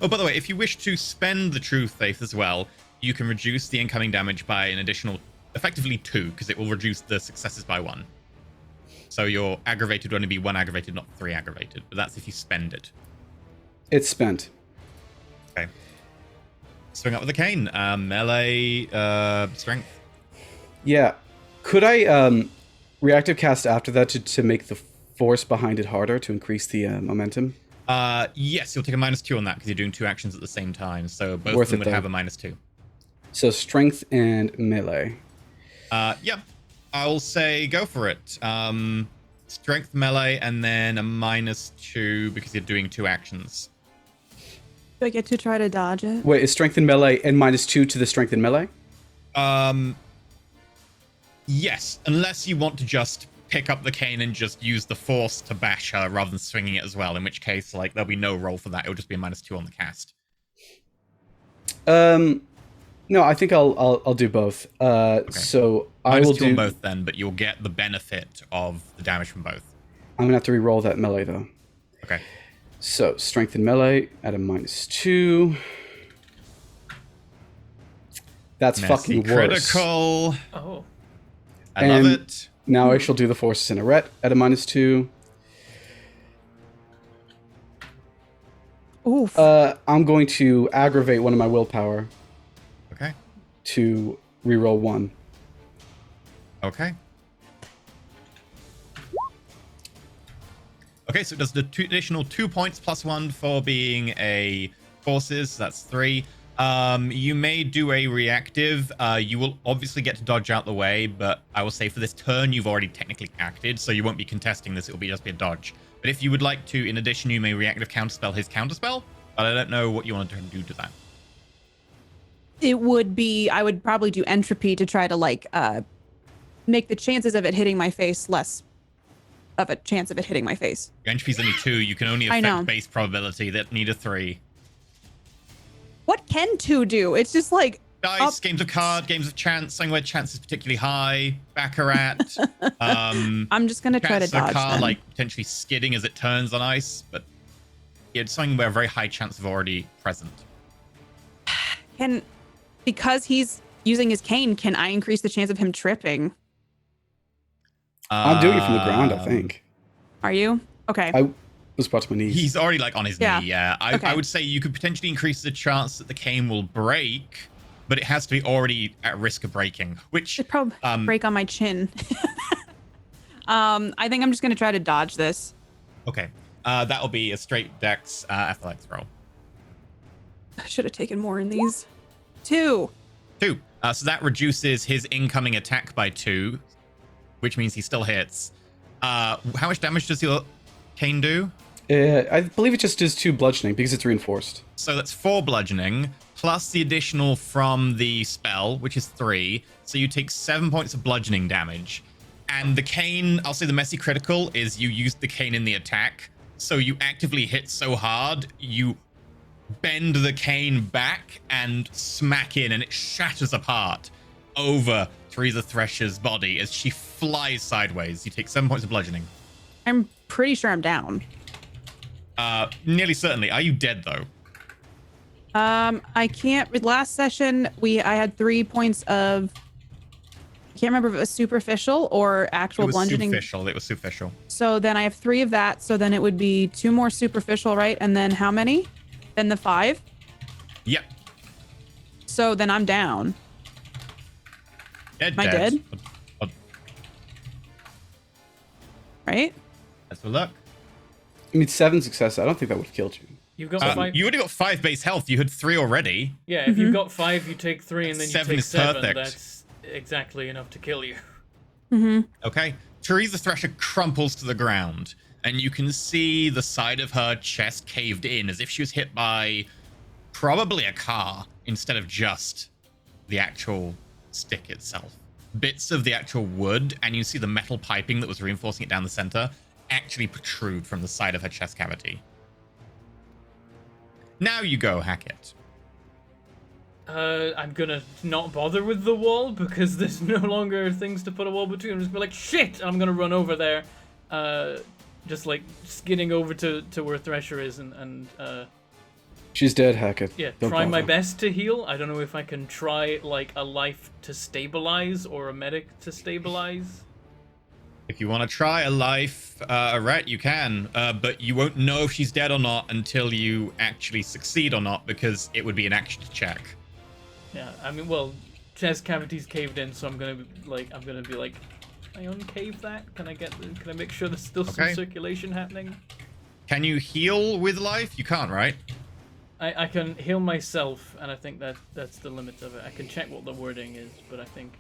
Oh, by the way, if you wish to spend the Truth Faith as well, you can reduce the incoming damage by an additional, effectively 2, because it will reduce the successes by 1. So your aggravated would only be 1 aggravated, not 3 aggravated. But that's if you spend it. It's spent. Okay. Swing up with the cane. Melee strength. Yeah. Could I reactive cast after that to make the force behind it harder to increase the momentum? Yes, you'll take a -2 on that because you're doing 2 actions at the same time. So both Worth of them it, would though. have a -2. So strength and melee. Yeah. I'll say go for it. Strength, melee, and then a -2 because you're doing 2 actions. Do I get to try to dodge it? Wait, is strength and melee and -2 to the strength and melee? Yes, unless you want to just pick up the cane and just use the force to bash her rather than swinging it as well, in which case, like, there'll be no roll for that. It'll just be a -2 on the cast. No, I think I'll do both. Okay. So I will -2 do on both then, but you'll get the benefit of the damage from both. I'm gonna have to re-roll that melee though. Okay. So strength and melee at a -2. That's Messy fucking worse. critical. Oh. I love And it. Now I shall do the forces in a ret at a -2. Oof. I'm going to aggravate one of my willpower Okay. to re-roll 1. Okay. Okay, so it does the additional 2 points plus 1 for being a forces. That's 3. You may do a reactive. You will obviously get to dodge out the way, but I will say for this turn, you've already technically acted, so you won't be contesting this. It will just be a dodge. But if you would like to, in addition, you may reactive counterspell his counterspell, but I don't know what you want to do to that. It would be, I would probably do entropy to try to like make the chances of it hitting my face less of a chance of it hitting my face. Your entropy's only 2. You can only I know. affect base probability. That need a 3. What can 2 do? It's just like Dice, games of card, games of chance, something where chance is particularly high. Baccarat. I'm just gonna try to chance of a dodge car then. like potentially skidding as it turns on ice, but it's something where a very high chance of already present. Because he's using his cane, can I increase the chance of him tripping? I'm doing it from the ground, I think. Are you? Okay. I was brought to my knees. He's already like on his Yeah. knee. Yeah, Okay. I would say you could potentially increase the chance that the cane will break, but it has to be already at risk of breaking. Which It'd probably break on my chin. I think I'm just gonna try to dodge this. okay, that'll be a straight dex athletics roll. I should have taken more in these. 2. 2. So that reduces his incoming attack by 2, which means he still hits. How much damage does your cane do? I believe it just does 2 bludgeoning because it's reinforced. So that's 4 bludgeoning, plus the additional from the spell, which is 3. So you take 7 points of bludgeoning damage. And the cane, I'll say the messy critical is you use the cane in the attack. So you actively hit so hard, you bend the cane back and smack in, and it shatters apart over Teresa Thresher's body as she flies sideways. You take 7 points of bludgeoning. I'm pretty sure I'm down. Nearly certainly. Are you dead though? I can't. Last session, I had 3 points of. I can't remember if it was superficial or actual It was bludgeoning. superficial. It was superficial. So then I have 3 of that. So then it would be 2 more superficial, right? And then how many? Then the 5. Yep. So then I'm down. Dead. Am I dead? Right? Let's have a look. I mean, 7 successes. I don't think that would have killed you. You've got 5. You already got 5 base health. You had 3 already. Yeah, if you've got 5, you take 3, and then you 7 take is 7. perfect. That's exactly enough to kill you. Okay. Teresa Thresher crumples to the ground, and you can see the side of her chest caved in as if she was hit by probably a car instead of just the actual stick itself. Bits of the actual wood, and you see the metal piping that was reinforcing it down the center actually protrude from the side of her chest cavity. Now you go, Hackett. I'm gonna not bother with the wall because there's no longer things to put a wall between. I'm just gonna be like, shit! And I'm gonna run over there, just like skidding over to where Thresher is and She's dead, Hackett. yeah, Don't try my bother. best to heal. I don't know if I can try like a life to stabilize or a medic to stabilize. If you want to try a life, Ret, you can, but you won't know if she's dead or not until you actually succeed or not, because it would be an action check. Yeah, I mean, well, chest cavity's caved in, so I'm gonna be like, can I uncave that? Can I make sure there's still some Okay. circulation happening? Can you heal with life? You can't, right? I can heal myself, and I think that's the limit of it. I can check what the wording is, but I think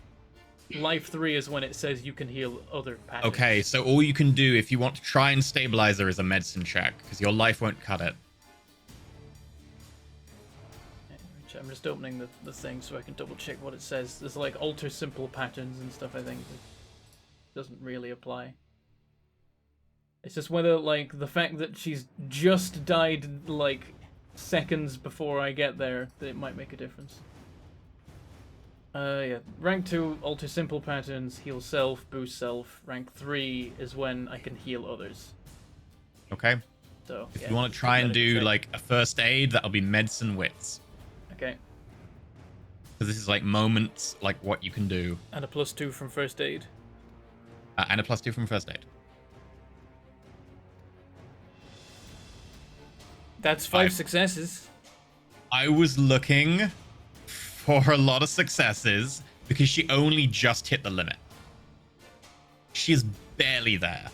life 3 is when it says you can heal other patterns. Okay, so all you can do if you want to try and stabilize her is a medicine check, because your life won't cut it. I'm just opening the thing so I can double check what it says. There's like alter simple patterns and stuff, I think. It doesn't really apply. It's just whether, like, the fact that she's just died, like, seconds before I get there, that it might make a difference. Yeah. Rank 2, alter simple patterns, heal self, boost self. Rank 3 is when I can heal others. Okay? So, If yeah, you want to try and medical do, check. like, a first aid, that'll be medicine wits. Okay. Because this is, like, moments, like, what you can do. And a +2 from first aid. And a +2 from first aid. That's 5 Five. successes. I was looking for a lot of successes because she only just hit the limit. She is barely there.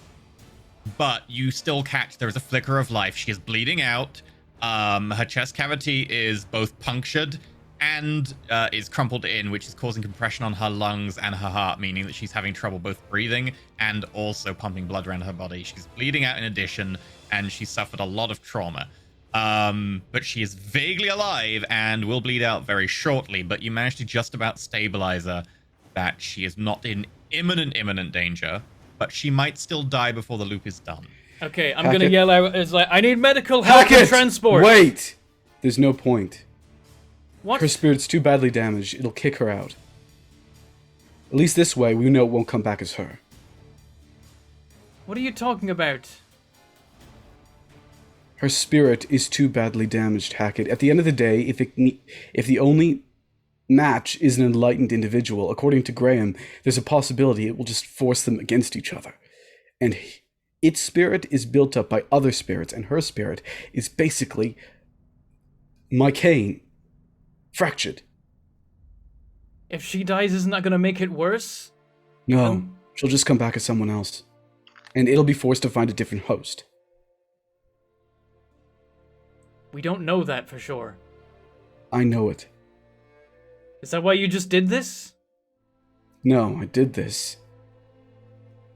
But you still catch there is a flicker of life. She is bleeding out. Her chest cavity is both punctured and is crumpled in, which is causing compression on her lungs and her heart, meaning that she's having trouble both breathing and also pumping blood around her body. She's bleeding out in addition, and she suffered a lot of trauma. But she is vaguely alive and will bleed out very shortly, but you managed to just about stabilize her, that she is not in imminent danger. but she might still die before the loop is done. Okay, I'm Hackett. gonna yell out. It's like, I need medical help and Hackett! transport. Wait! There's no point. What? Her spirit's too badly damaged. It'll kick her out. At least this way, we know it won't come back as her. What are you talking about? Her spirit is too badly damaged, Hackett. At the end of the day, if the only match is an enlightened individual, according to Graham, there's a possibility it will just force them against each other. And its spirit is built up by other spirits, and her spirit is basically my cane, fractured. If she dies, isn't that gonna make it worse? No, she'll just come back as someone else. And it'll be forced to find a different host. We don't know that for sure. I know it. Is that why you just did this? No, I did this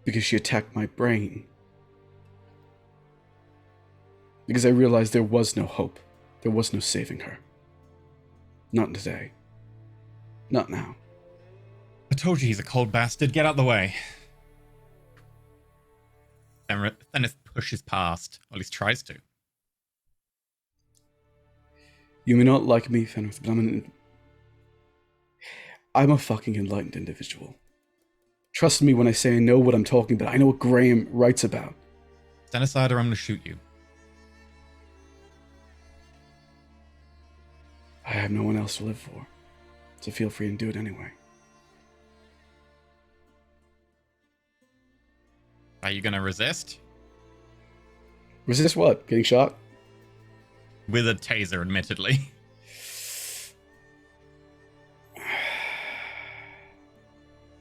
because she attacked my brain. Because I realized there was no hope. There was no saving her. Not today. Not now. I told you he's a cold bastard. Get out the way. Fenris pushes past, or at least tries to. You may not like me, Fenris, but I'm a fucking enlightened individual. Trust me when I say I know what I'm talking about. I know what Graham writes about. Stand aside or I'm gonna shoot you. I have no one else to live for, so feel free and do it anyway. Are you gonna resist? Resist what? Getting shot? With a taser, admittedly.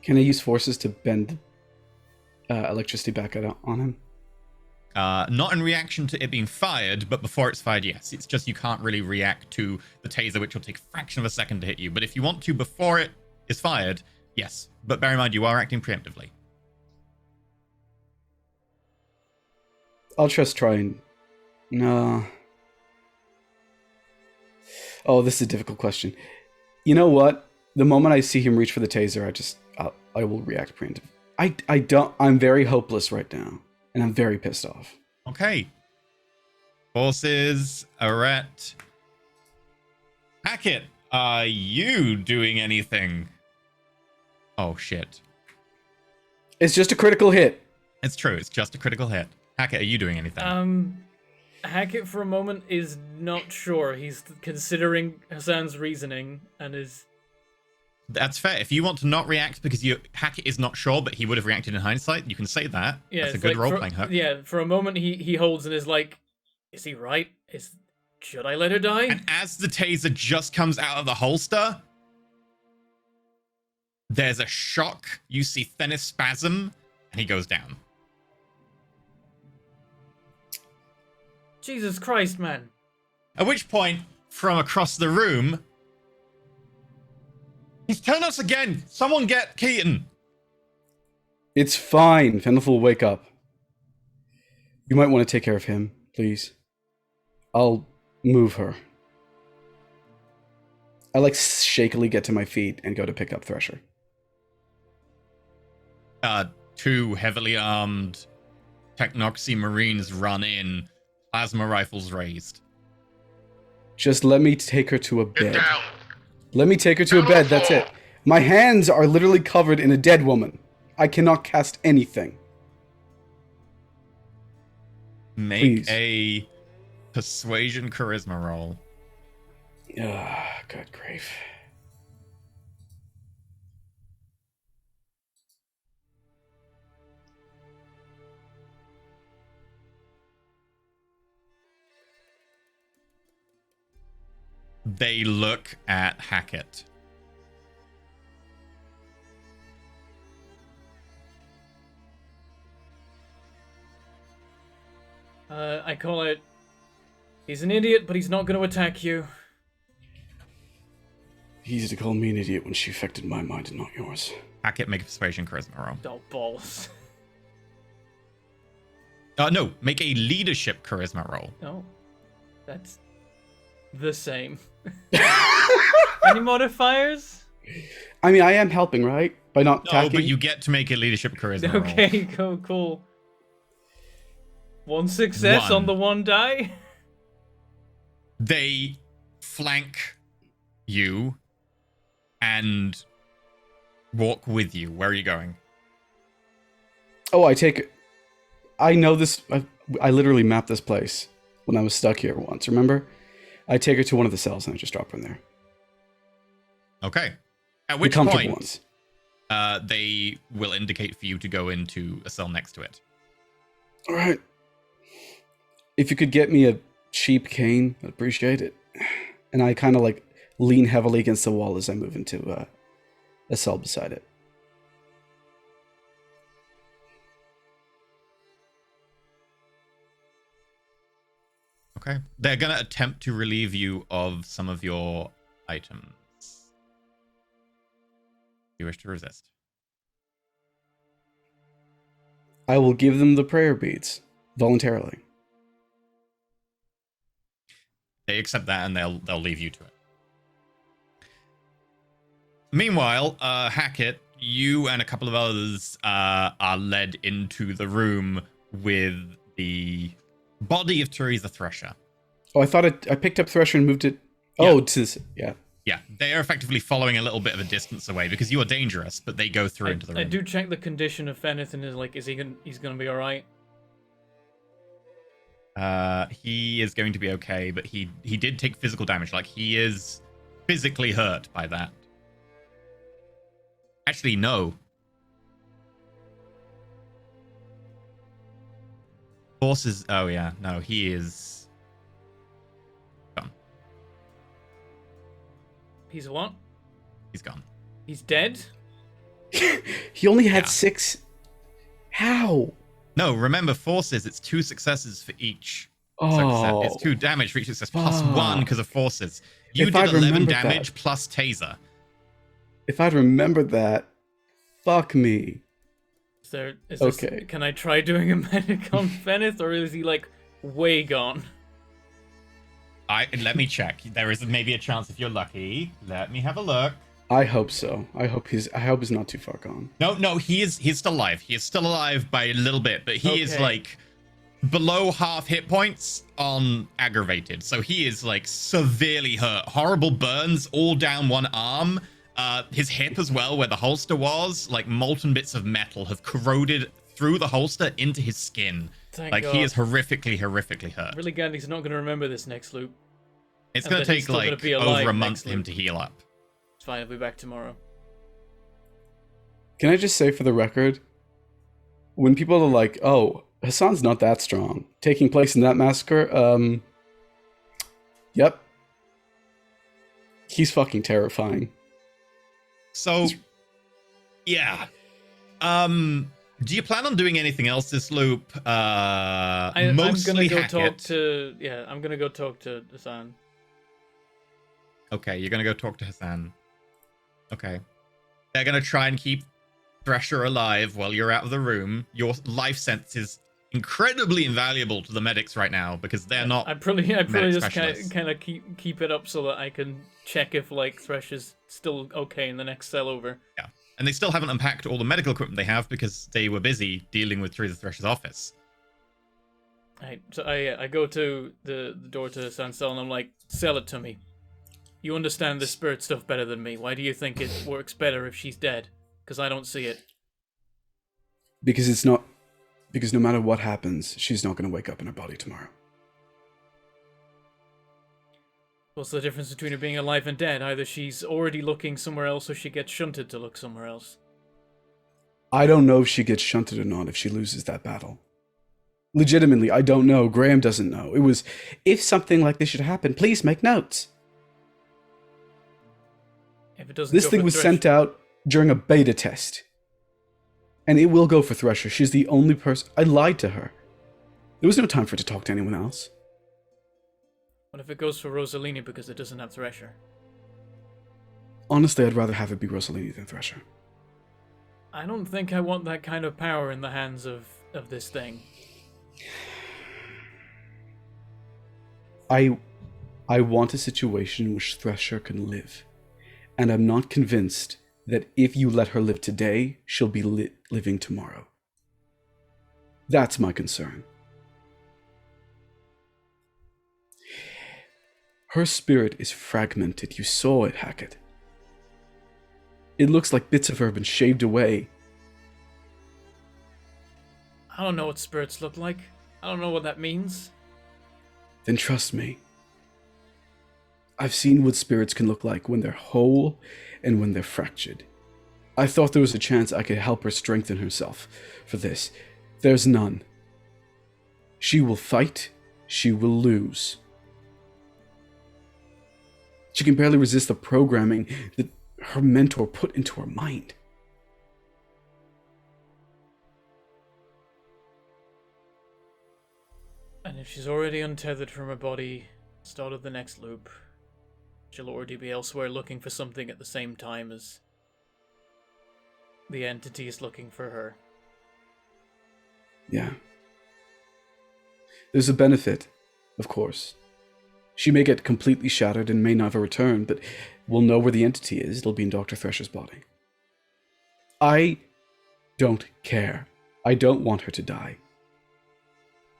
Can I use forces to bend electricity back on him? Not in reaction to it being fired, but before it's fired, yes. It's just you can't really react to the taser, which will take a fraction of a second to hit you. But if you want to before it is fired, yes. But bear in mind, you are acting preemptively. I'll just try and... No. Oh, this is a difficult question. You know what? The moment I see him reach for the taser, I will react preemptively. I'm very hopeless right now. And I'm very pissed off. Okay. Forces, Arret. Hackett, are you doing anything? Oh, shit. It's just a critical hit. It's true, it's just a critical hit. Hackett, are you doing anything? Hackett for a moment is not sure. He's considering Hassan's reasoning and is... That's fair. If you want to not react because Hackett is not sure, but he would have reacted in hindsight, you can say that. Yeah, that's a it's good like role-playing hook. Yeah, for a moment he holds and is like, is he right? Should I let her die? And as the taser just comes out of the holster, there's a shock. You see Fennis spasm, and he goes down. Jesus Christ, man. At which point, from across the room, he's turned us again. Someone get Keaton. It's fine. Fenith will wake up. You might want to take care of him, please. I'll move her. I shakily get to my feet and go to pick up Thresher. Two heavily armed Technoxy Marines run in, plasma rifles raised. Just let me take her to a Get bed. down. Let me take her to a bed, that's it. My hands are literally covered in a dead woman. I cannot cast anything. Make Please. a persuasion charisma roll. Good grief. They look at Hackett. I call it, he's an idiot, but he's not going to attack you. Easy to call me an idiot when she affected my mind and not yours. Hackett, make a persuasion charisma roll. Oh, balls. No, make a leadership charisma roll. No. That's the same. Any modifiers? I mean, I am helping, right? By not No, attacking. but you get to make a leadership charisma roll. Okay, cool. One success on One. the one die. They flank you and walk with you. Where are you going? Oh, I know this. I literally mapped this place when I was stuck here once. Remember? I take her to one of the cells and I just drop her in there. Okay. At The which comfortable point, ones. they will indicate for you to go into a cell next to it. All right. If you could get me a cheap cane, I'd appreciate it. And I kind of like lean heavily against the wall as I move into a cell beside it. Okay. They're going to attempt to relieve you of some of your items. You wish to resist. I will give them the prayer beads voluntarily. They accept that and they'll leave you to it. Meanwhile, Hackett, you and a couple of others are led into the room with the body of Teresa Thresher. Oh, I thought I picked up Thresher and moved it. Yeah. Oh, to this. Yeah. Yeah, they are effectively following a little bit of a distance away because you are dangerous, but they go through into the room. I do check the condition of Feneth and he's gonna be alright? He is going to be okay, but he did take physical damage. Like, he is physically hurt by that. Actually, no. Forces. Oh yeah, no, he is gone. He's what? He's gone. He's dead? He only had Yeah. 6. How? No, remember, forces. It's 2 successes for each. Oh. Success. It's 2 damage for each success plus Fuck. 1 because of forces. You If did I'd 11 remembered damage that. plus taser. If I'd remembered that, fuck me. Okay. Can I try doing a medic on Feneth, or is he like way gone? Let me check. There is maybe a chance if you're lucky. Let me have a look. I hope so. I hope he's not too far gone. No, he's still alive. He is still alive by a little bit, but he is Okay. like below half hit points on aggravated. So he is like severely hurt. Horrible burns all down one arm. His hip as well, where the holster was, like molten bits of metal have corroded through the holster into his skin. Thank Like, God. he is horrifically hurt. Really glad he's not going to remember this next loop. It's and going that to he's take still gonna like be alive over a next month for him loop. to heal up. It's fine, I'll be back tomorrow. Can I just say for the record, when people are like, "Oh, Hassan's not that strong," taking place in that massacre, yep, he's fucking terrifying. So, yeah. Do you plan on doing anything else this loop? I'm Mostly gonna go Hackett. I'm gonna go talk to Hassan. Okay, you're gonna go talk to Hassan. Okay. They're gonna try and keep Thresher alive while you're out of the room. Your life sense is incredibly invaluable to the medics right now because they're not. I probably medic just specialists. kind of keep it up so that I can check if like Thresh is still okay in the next cell over. Yeah. And they still haven't unpacked all the medical equipment they have because they were busy dealing with Teresa Thresher's office. Right, so I go to the door to Hassan's cell and I'm like, sell it to me. You understand the spirit stuff better than me. Why do you think it works better if she's dead? Because I don't see it. Because no matter what happens, she's not going to wake up in her body tomorrow. What's the difference between her being alive and dead? Either she's already looking somewhere else or she gets shunted to look somewhere else. I don't know if she gets shunted or not if she loses that battle. Legitimately, I don't know. Graham doesn't know. It was, if something like this should happen, please make notes. If it doesn't This go thing for was Thresh- sent out during a beta test. And it will go for Thresher. She's the only person. I lied to her. There was no time for her to talk to anyone else. What if it goes for Rossellini because it doesn't have Thresher? Honestly, I'd rather have it be Rossellini than Thresher. I don't think I want that kind of power in the hands of this thing. I want a situation in which Thresher can live. And I'm not convinced that if you let her live today, she'll be living tomorrow. That's my concern. Her spirit is fragmented. You saw it, Hackett. It looks like bits of her have been shaved away. I don't know what spirits look like. I don't know what that means. Then trust me. I've seen what spirits can look like when they're whole and when they're fractured. I thought there was a chance I could help her strengthen herself for this. There's none. She will fight. She will lose. She can barely resist the programming that her mentor put into her mind. And if she's already untethered from her body, start of the next loop, she'll already be elsewhere looking for something at the same time as the entity is looking for her. Yeah. There's a benefit, of course. She may get completely shattered and may never return, but we'll know where the entity is. It'll be in Dr. Thresher's body. I don't care. I don't want her to die.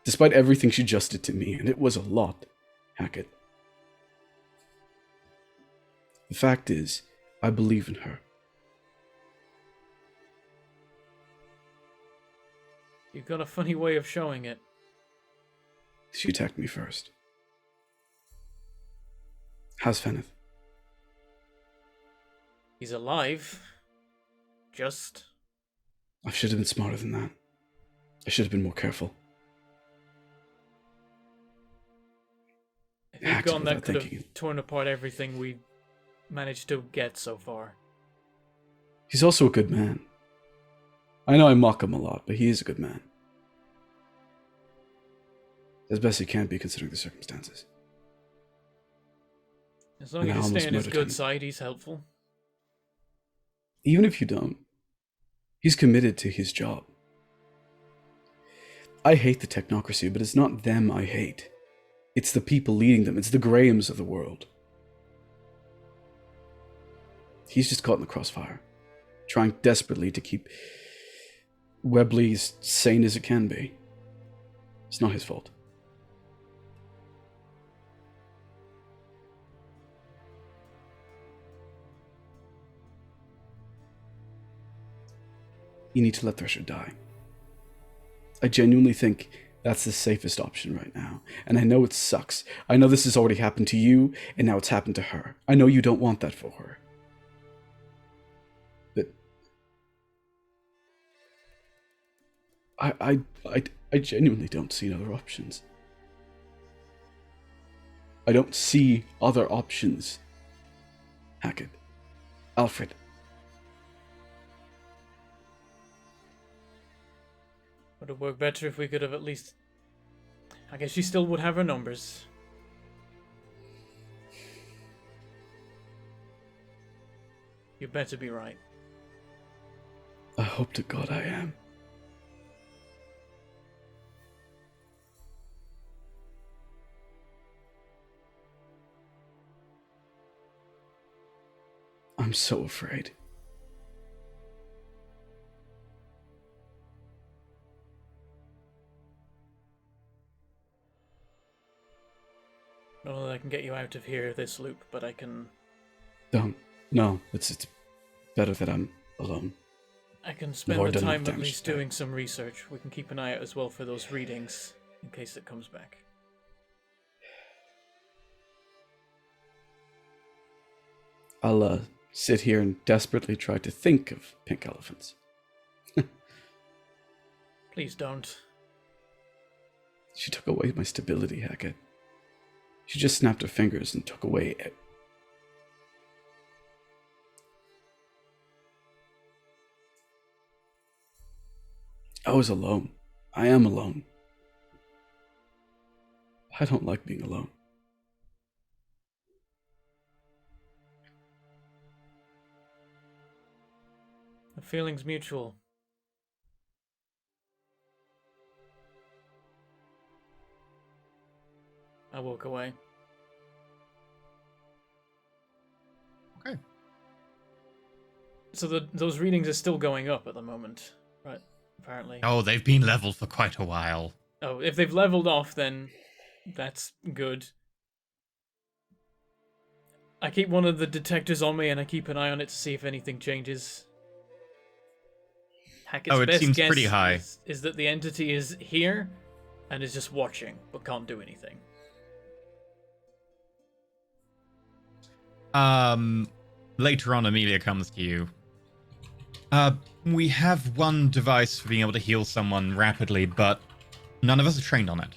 Despite everything she just did to me, and it was a lot, Hackett. The fact is, I believe in her. You've got a funny way of showing it. She attacked me first. How's Feneth? He's alive. Just... I should have been smarter than that. I should have been more careful. If he'd gone, that could have torn apart everything we managed to get so far. He's also a good man. I know I mock him a lot, but he is a good man. As best he can be considering the circumstances. As long as you stay on his good side, he's helpful. Even if you don't, he's committed to his job. I hate the technocracy, but it's not them I hate. It's the people leading them. It's the Grahams of the world. He's just caught in the crossfire, trying desperately to keep Webley as sane as it can be. It's not his fault. You need to let Thresher die. I genuinely think that's the safest option right now. And I know it sucks. I know this has already happened to you, and now it's happened to her. I know you don't want that for her. But I genuinely don't see other options. I don't see other options. Hackett. Alfred. Would have worked better if we could have at least... I guess she still would have her numbers. You better be right. I hope to God I am. I'm so afraid. Not that I can get you out of here this loop, but I can... Don't. No, it's better that I'm alone. I can spend the time at least doing some research. We can keep an eye out as well for those readings, in case it comes back. I'll sit here and desperately try to think of pink elephants. Please don't. She took away my stability, Hackett. She just snapped her fingers and took away it. I was alone. I am alone. I don't like being alone. The feeling's mutual. I walk away. Okay. So those readings are still going up at the moment, right? Apparently. Oh, they've been leveled for quite a while. Oh, if they've leveled off, then that's good. I keep one of the detectors on me, and I keep an eye on it to see if anything changes. Hackett's Oh, it best seems guess pretty high. is that the entity is here and is just watching, but can't do anything. Later on, Amelia comes to you. We have one device for being able to heal someone rapidly, but none of us are trained on it.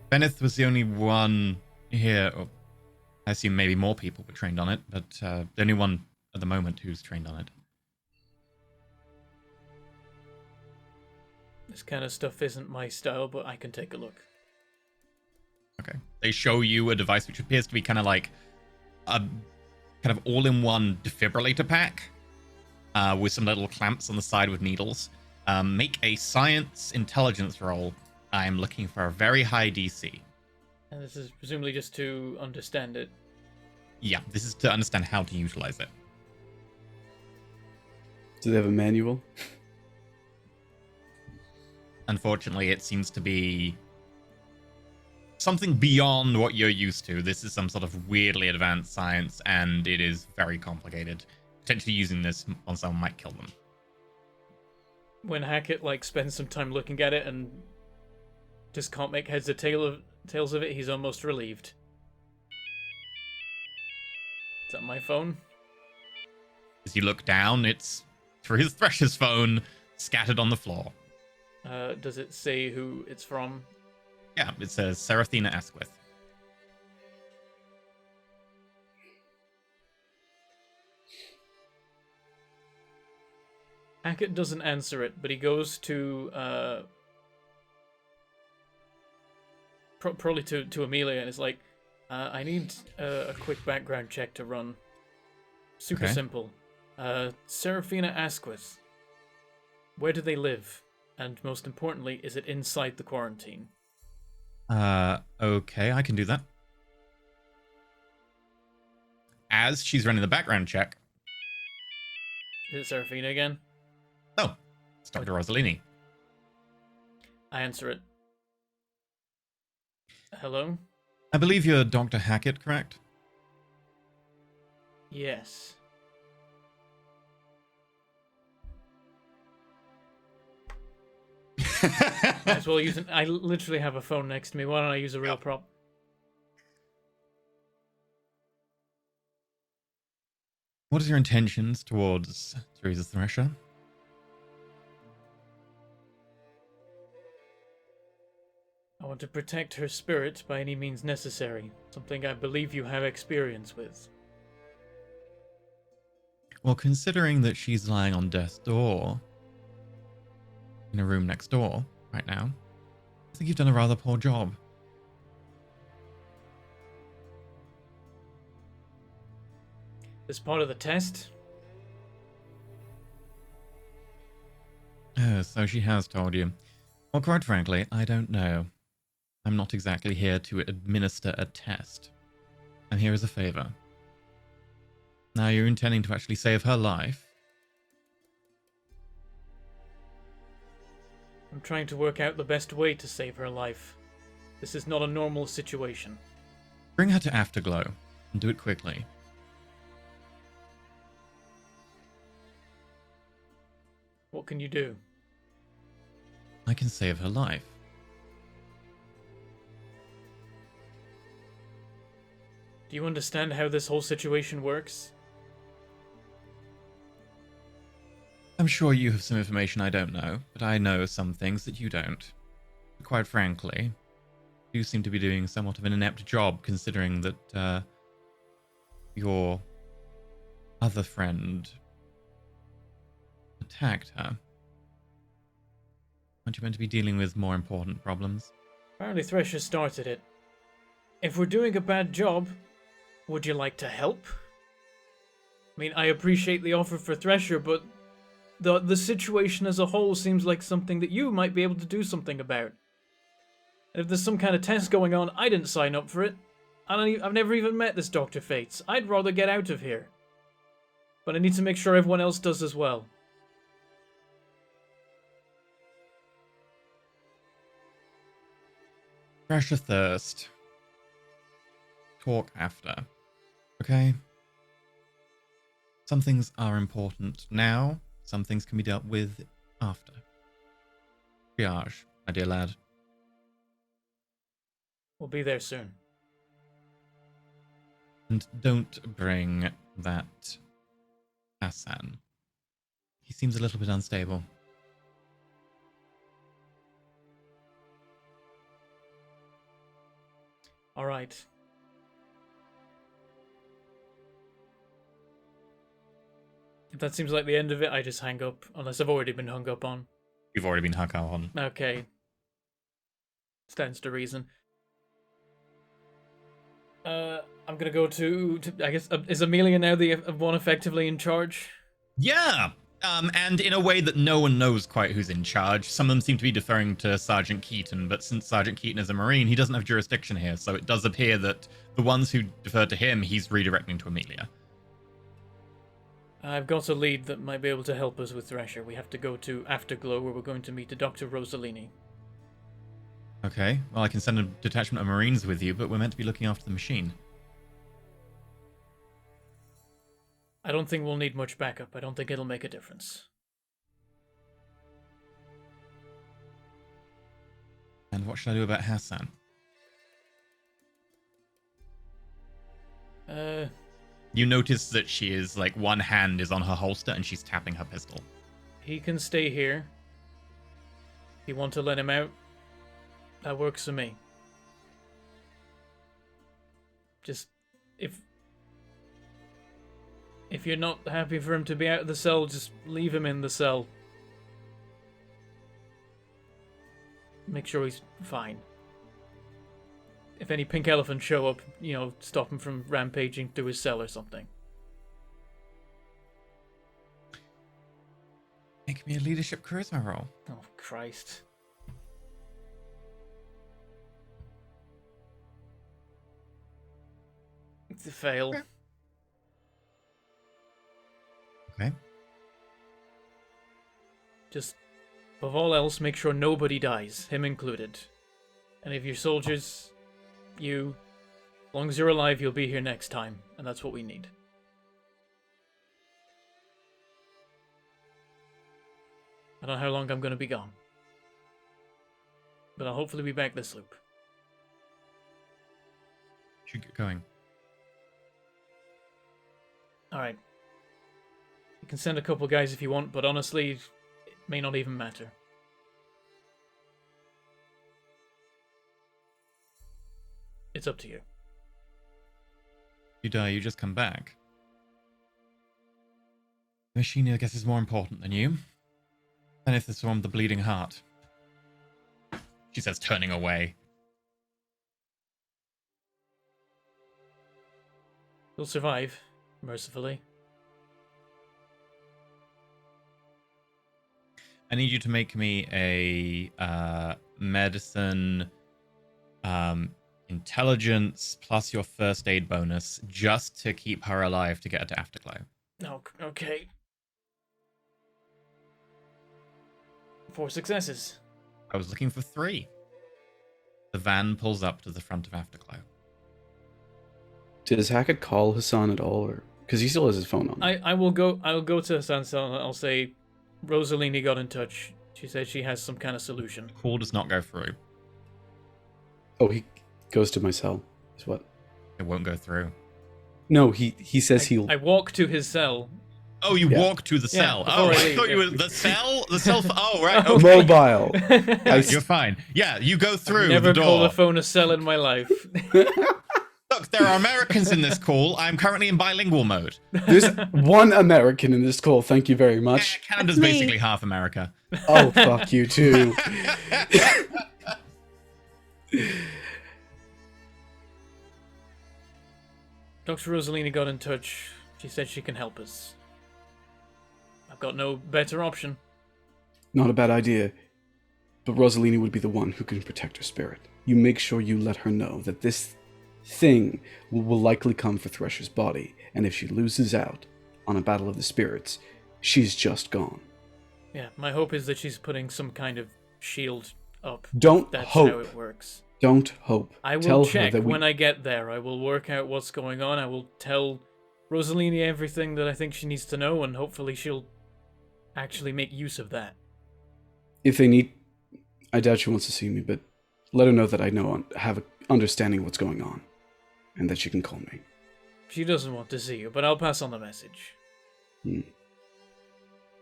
Benneth was the only one here, or I assume maybe more people were trained on it, but the only one at the moment who's trained on it. This kind of stuff isn't my style, but I can take a look. Okay. They show you a device which appears to be kind of like a kind of all-in-one defibrillator pack with some little clamps on the side with needles. Make a science intelligence roll. I'm looking for a very high DC. And this is presumably just to understand it. Yeah, this is to understand how to utilize it. Do they have a manual? Unfortunately, it seems to be something beyond what you're used to. This is some sort of weirdly advanced science, and it is very complicated. Potentially using this on someone might kill them. When Hackett spends some time looking at it and just can't make heads or tails of it, he's almost relieved. Is that my phone? As you look down, it's through his Thresher's phone scattered on the floor. Does it say who it's from? Yeah, it says Seraphina Asquith. Hackett doesn't answer it, but he goes to probably to Amelia and is like, I need a quick background check to run. Super Okay. simple. Seraphina Asquith. Where do they live? And most importantly, is it inside the quarantine? Okay, I can do that. As she's running the background check. Is it Seraphina again? Oh, it's Dr. Rossellini. I answer it. Hello? I believe you're Dr. Hackett, correct? Yes. Might as well use it. I literally have a phone next to me. Why don't I use a real prop? What is your intentions towards Teresa Thresher? I want to protect her spirit by any means necessary. Something I believe you have experience with. Well, considering that she's lying on death's door, in a room next door right now, I think you've done a rather poor job. This part of the test? Oh, so she has told you. Well, quite frankly, I don't know. I'm not exactly here to administer a test. I'm here as a favor. Now, you're intending to actually save her life? I'm trying to work out the best way to save her life. This is not a normal situation. Bring her to Afterglow, and do it quickly. What can you do? I can save her life. Do you understand how this whole situation works? I'm sure you have some information I don't know, but I know some things that you don't. Quite frankly, you seem to be doing somewhat of an inept job, considering that your other friend attacked her. Aren't you meant to be dealing with more important problems? Apparently Thresher started it. If we're doing a bad job, would you like to help? I mean, I appreciate the offer for Thresher, but the situation as a whole seems like something that you might be able to do something about. And if there's some kind of test going on, I didn't sign up for it. I've never even met this Dr. Fates. I'd rather get out of here. But I need to make sure everyone else does as well. Crash of thirst. Talk after. Okay? Some things are important now. Some things can be dealt with after. Triage, my dear lad. We'll be there soon. And don't bring that Hassan. He seems a little bit unstable. All right. If that seems like the end of it, I just hang up. Unless I've already been hung up on. You've already been hung up on. Okay. Stands to reason. I'm gonna go to I guess, is Amelia now the one effectively in charge? Yeah! And in a way that no one knows quite who's in charge. Some of them seem to be deferring to Sergeant Keaton, but since Sergeant Keaton is a Marine, he doesn't have jurisdiction here, so it does appear that the ones who defer to him, he's redirecting to Amelia. I've got a lead that might be able to help us with Thresher. We have to go to Afterglow, where we're going to meet Dr. Rossellini. Okay, well, I can send a detachment of Marines with you, but we're meant to be looking after the machine. I don't think we'll need much backup. I don't think it'll make a difference. And what should I do about Hassan? You notice that she is, like, one hand is on her holster and she's tapping her pistol. He can stay here. If you want to let him out, that works for me. Just, if you're not happy for him to be out of the cell, just leave him in the cell. Make sure he's fine. If any pink elephants show up, stop him from rampaging through his cell or something. Make me a leadership charisma roll. Oh, Christ. It's a fail. Okay. Just, above all else, make sure nobody dies, him included. And if your soldiers, as long as you're alive, you'll be here next time, and that's what we need. I don't know how long I'm going to be gone, but I'll hopefully be back this loop. Should get going. Alright. You can send a couple guys if you want, but honestly, it may not even matter. It's up to you. You die, you just come back. The machine, I guess, is more important than you. And if this one, the bleeding heart. She says, turning away. You'll survive, mercifully. I need you to make me a medicine intelligence plus your first aid bonus just to keep her alive to get her to Afterglow. Oh, okay. 4 successes. I was looking for 3. The van pulls up to the front of Afterglow. Does Hackett call Hassan at all, or because he still has his phone on? I'll go to Hassan's cell and I'll say Rossellini got in touch. She said she has some kind of solution. Call does not go through. Oh, he goes to my cell. Is what? It won't go through. No, he says he'll. I walk to his cell. Oh, you walk to the cell. before Oh, I I leave, thought you yeah. were the cell. The cell. Oh, right. Okay. Mobile. You're fine. Yeah, you go through Never the door. called a phone a cell in my life. Look, there are Americans in this call. I'm currently in bilingual mode. There's one American in this call. Thank you very much. Canada's That's me. basically half America. Oh, fuck you too. Dr. Rossellini got in touch. She said she can help us. I've got no better option. Not a bad idea. But Rossellini would be the one who can protect her spirit. You make sure you let her know that this thing will likely come for Thresher's body, and if she loses out on a battle of the spirits, she's just gone. Yeah, my hope is that she's putting some kind of shield up. Don't That's hope. how it works. Don't hope. I will Tell check her that when I get there. I will work out what's going on. I will tell Rossellini everything that I think she needs to know, and hopefully she'll actually make use of that. if they need, I doubt she wants to see me, but let her know that I have an understanding of what's going on, and that she can call me. She doesn't want to see you, but I'll pass on the message. And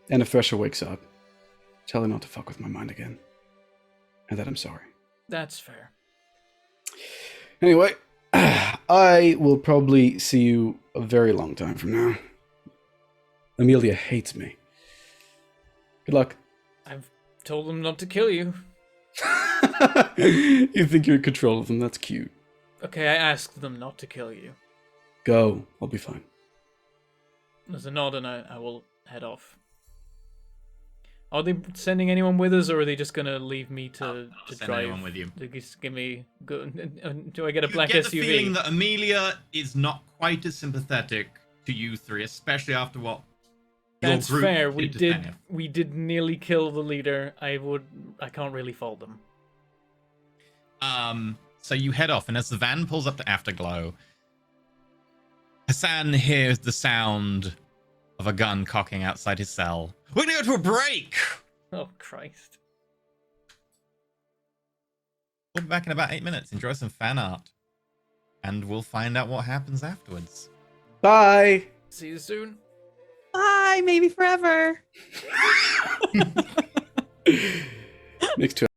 if Thresher wakes up, tell her not to fuck with my mind again, and that I'm sorry. That's fair. Anyway, I will probably see you a very long time from now. Amelia hates me. Good luck. I've told them not to kill you. You think you're in control of them? That's cute. Okay, I asked them not to kill you. Go. I'll be fine. There's a nod and I will head off. Are they sending anyone with us, or are they just gonna leave me to send drive? anyone with you. They just give me. Do I get a black you get SUV? the feeling that Amelia is not quite as sympathetic to you three, especially after what your That's group fair. did to Tanya. We did nearly kill the leader. I can't really fault them. So you head off, and as the van pulls up to Afterglow, Hassan hears the sound of a gun cocking outside his cell. We're gonna go to a break! Oh, Christ. We'll be back in about 8 minutes. Enjoy some fan art. And we'll find out what happens afterwards. Bye. See you soon. Bye, maybe forever. Next 2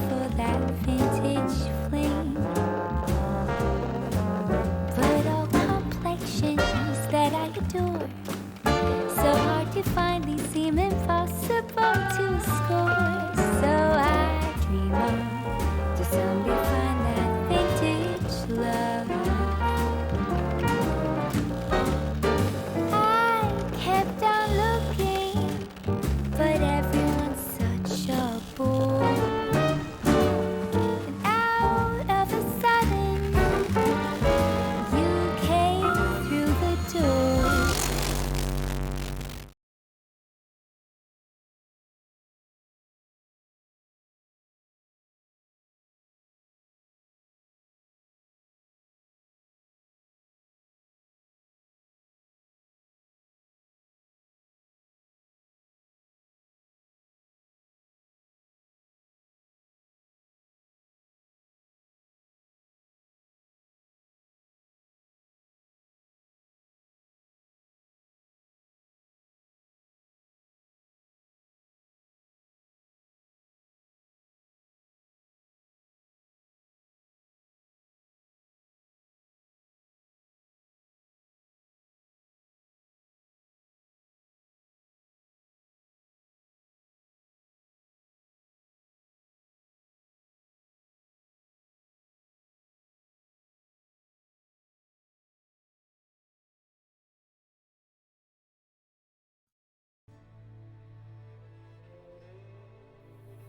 for that vintage fling. But all complexions that I adore, so hard to find, these seem impossible to score. So I dream on to someday find that vintage love. I kept on looking, but everyone's such a bore. And out of a sudden, you came through the door.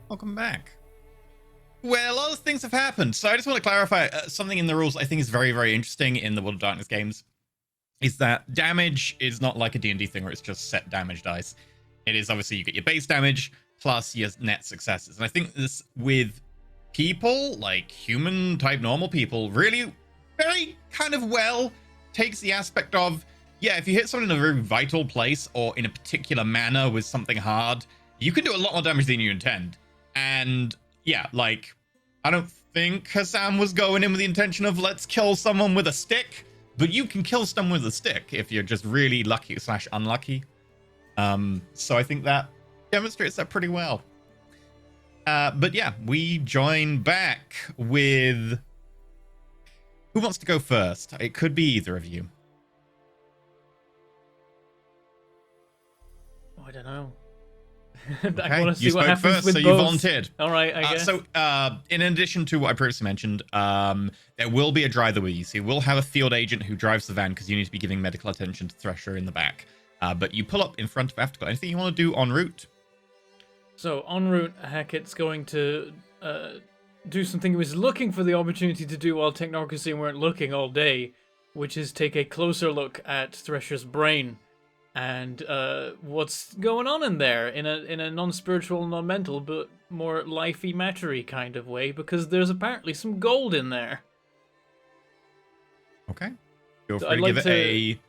Welcome back. Well, a lot of things have happened, so I just want to clarify something in the rules I think is very, very interesting in the World of Darkness games, is that damage is not like a D&D thing where it's just set damage dice. It is obviously you get your base damage plus your net successes. And I think this with people, like human type normal people, really very kind of well takes the aspect of, yeah, if you hit someone in a very vital place or in a particular manner with something hard, you can do a lot more damage than you intend. And yeah, like, I don't think Hassan was going in with the intention of let's kill someone with a stick, but you can kill someone with a stick if you're just really lucky / unlucky. So I think that demonstrates that pretty well. But yeah, we join back with... Who wants to go first? It could be either of you. Oh, I don't know. Okay, I want to see you what spoke happens first, with so both. you volunteered. All right, I guess. So, in addition to what I previously mentioned, there will be a driver with you. So you will have a field agent who drives the van because you need to be giving medical attention to Thresher in the back. But you pull up in front of Afterglow. Anything you want to do en route? So en route, Hackett's going to do something he was looking for the opportunity to do while Technocracy weren't looking all day, which is take a closer look at Thresher's brain and what's going on in there in a non-spiritual, non-mental, but more lifey, mattery kind of way, because there's apparently some gold in there. Okay. Feel So free I'd to like give it to- a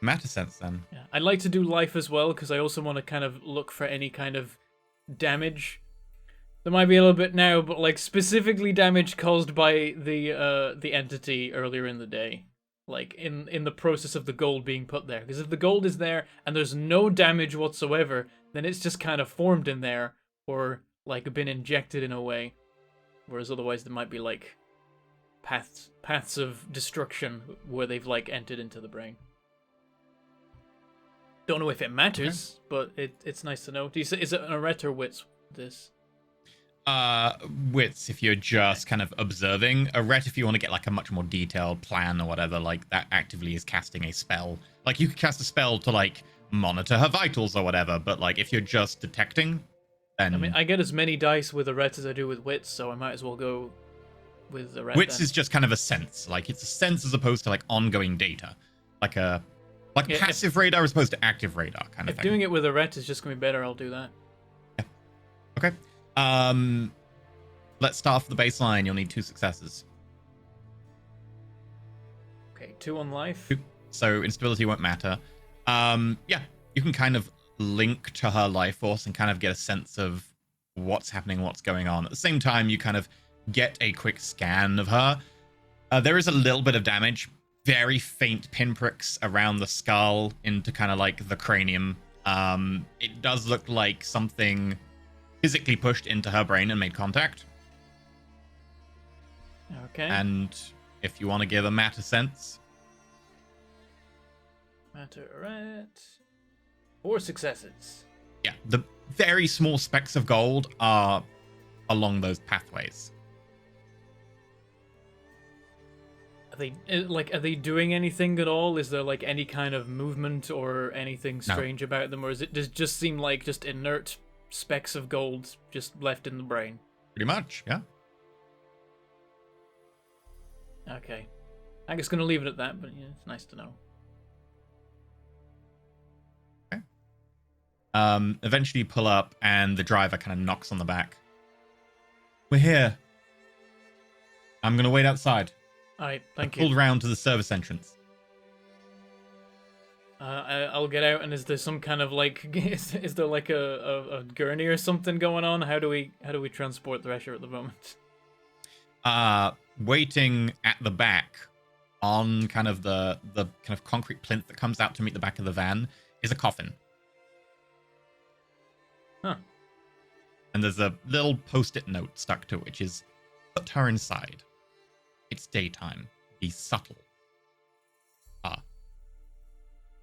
matter sense then. Yeah. I'd like to do life as well, because I also want to kind of look for any kind of damage. There might be a little bit now, but like specifically damage caused by the entity earlier in the day. Like in the process of the gold being put there. Because if the gold is there and there's no damage whatsoever, then it's just kind of formed in there or like been injected in a way. Whereas otherwise there might be like paths of destruction where they've like entered into the brain. Don't know if it matters, but it's nice to know. Do you say, is it an Arret or Wits, this? Wits if you're just kind of observing. A ret if you want to get like a much more detailed plan or whatever, like that actively is casting a spell. Like you could cast a spell to like monitor her vitals or whatever, but like if you're just detecting, then... I mean, I get as many dice with Arret as I do with Wits, so I might as well go with Arret. Wits is just kind of a sense. Like it's a sense as opposed to like ongoing data. Like a passive radar as opposed to active radar kind of If thing. doing it with Arret is just going to be better, I'll do that. Yeah. Okay. Let's start off the baseline. You'll need 2 successes. Okay, 2 on life. So instability won't matter. Yeah, you can kind of link to her life force and kind of get a sense of what's happening, what's going on. At the same time, you kind of get a quick scan of her. There is a little bit of damage, very faint pinpricks around the skull into kind of like the cranium. It does look like something physically pushed into her brain and made contact. Okay. And if you want to give a matter sense, Matter at 4 successes. yeah, the very small specks of gold are along those pathways. Are they doing anything at all? Is there like any kind of movement or anything No. strange about them, or does it just seem like just inert specks of gold just left in the brain? Pretty much, yeah. Okay, I'm just gonna leave it at that. But yeah, it's nice to know. Eventually you pull up and the driver kind of knocks on the back. We're here. I'm going to wait outside. Alright, I thank pulled you. around to the service entrance. I'll get out, and is there some kind of like is there like a gurney or something going on? How do we transport Thresher at the moment? Waiting at the back on kind of the kind of concrete plinth that comes out to meet the back of the van is a coffin. Huh. And there's a little post-it note stuck to it, which is, put her inside. It's daytime. Be subtle.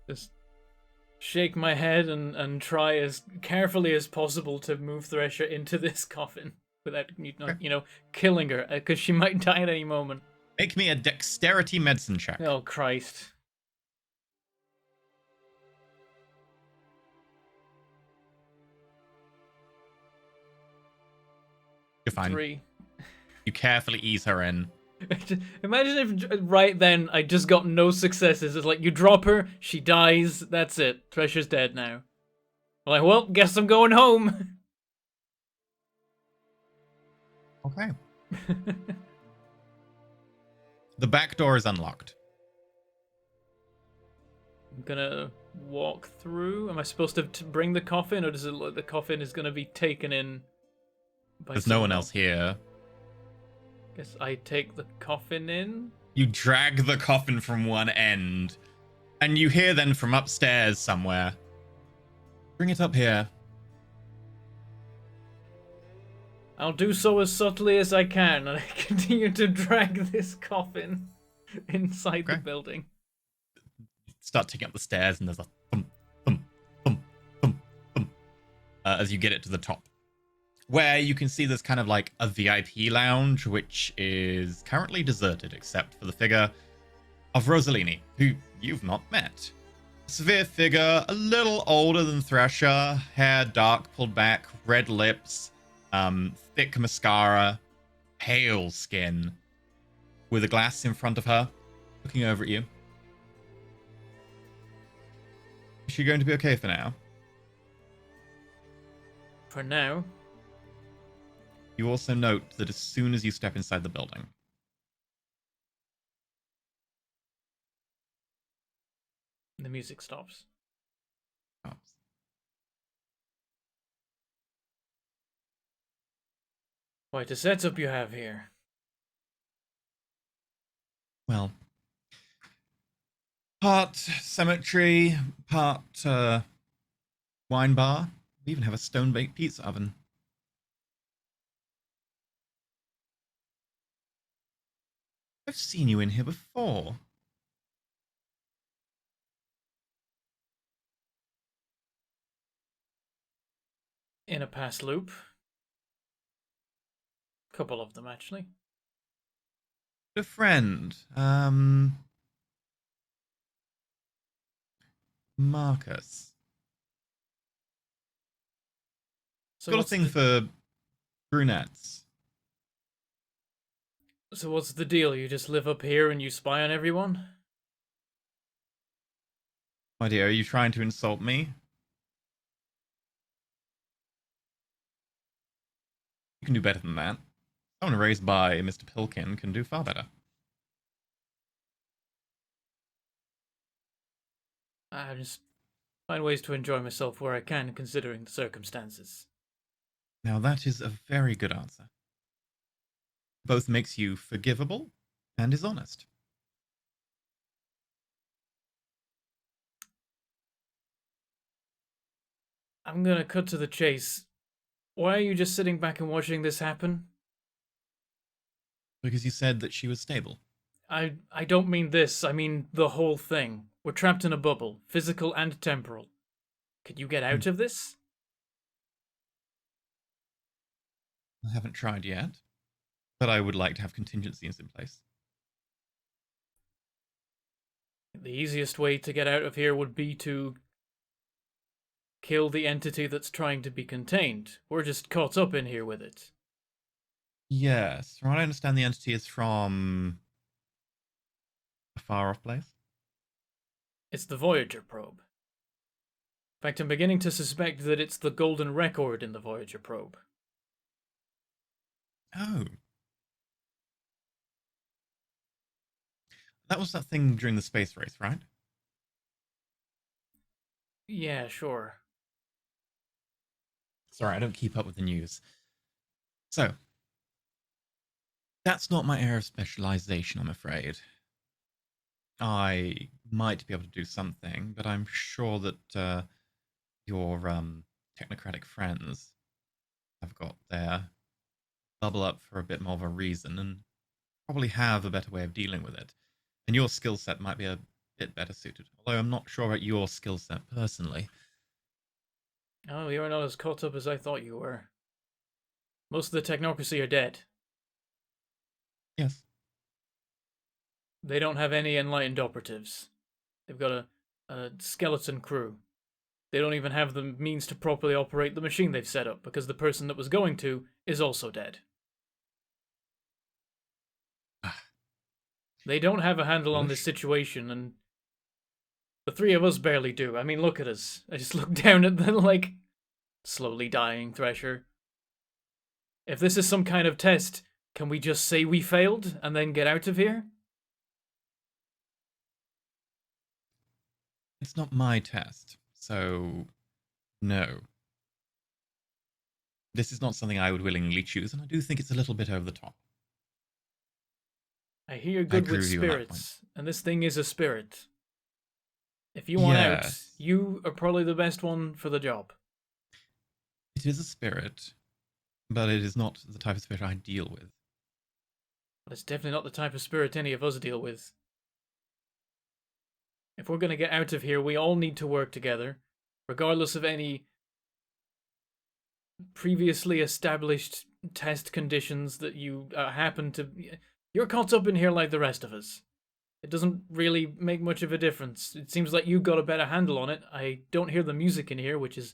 Just shake my head and try as carefully as possible to move Thresher into this coffin without killing her, because she might die at any moment. Make me a dexterity medicine check. Oh Christ. You're fine. 3. You carefully ease her in. Imagine if right then I just got no successes. It's like you drop her, she dies, that's it. Thresher's dead now. I'm like, well, guess I'm going home. Okay. The back door is unlocked. I'm gonna walk through. Am I supposed to bring the coffin, or does it look the coffin is gonna be taken in by There's no one someone else here. Guess I take the coffin in. You drag the coffin from one end, and you hear then from upstairs somewhere, bring it up here. I'll do so as subtly as I can, and I continue to drag this coffin inside the Okay. building. Start taking up the stairs, and there's a thump, thump, thump, thump, thump, as you get it to the top, where you can see there's kind of like a VIP lounge, which is currently deserted except for the figure of Rossellini, who you've not met. Severe figure, a little older than Thresher, hair dark, pulled back, red lips, thick mascara, pale skin, with a glass in front of her, looking over at you. Is she going to be okay for now? For now. You also note that as soon as you step inside the building, The music stops. Quite a setup you have here. well, part cemetery, part wine bar. We even have a stone-baked pizza oven. I've seen you in here before. In a past loop. Couple of them, actually. A friend, Marcus. So Got a what's thing for brunettes. So what's the deal? You just live up here and you spy on everyone? My dear, are you trying to insult me? You can do better than that. Someone raised by Mr. Pilkin can do far better. I just find ways to enjoy myself where I can, considering the circumstances. Now that is a very good answer. Both makes you forgivable and is honest. I'm gonna cut to the chase. Why are you just sitting back and watching this happen? Because you said that she was stable. I don't mean this, I mean the whole thing. We're trapped in a bubble, physical and temporal. Could you get out of this? I haven't tried yet, but I would like to have contingencies in place. The easiest way to get out of here would be to kill the entity that's trying to be contained. We're just caught up in here with it. Yes, from what I understand, the entity is from a far-off place. It's the Voyager probe. In fact, I'm beginning to suspect that it's the golden record in the Voyager probe. Oh. That was that thing during the space race, right? Yeah, sure. Sorry, I don't keep up with the news. So, that's not my area of specialization, I'm afraid. I might be able to do something, but I'm sure that your technocratic friends have got their bubble up for a bit more of a reason and probably have a better way of dealing with it. And your skill set might be a bit better suited, although I'm not sure about your skill set personally. Oh, you're not as caught up as I thought you were. Most of the technocracy are dead. Yes. They don't have any enlightened operatives. They've got a skeleton crew. They don't even have the means to properly operate the machine they've set up, because the person that was going to is also dead. They don't have a handle on this situation, and the three of us barely do. I mean, look at us. I just look down at the, like, slowly dying Thresher. If this is some kind of test, can we just say we failed and then get out of here? It's not my test, so no. This is not something I would willingly choose, and I do think it's a little bit over the top. I hear you're good agree with with you on that spirits, and this thing is a spirit. If you want out, Yes. you are probably the best one for the job. It is a spirit, but it is not the type of spirit I deal with. But it's definitely not the type of spirit any of us deal with. If we're going to get out of here, we all need to work together, regardless of any previously established test conditions that you happen to... You're caught up in here like the rest of us. It doesn't really make much of a difference. It seems like you got a better handle on it. I don't hear the music in here, which is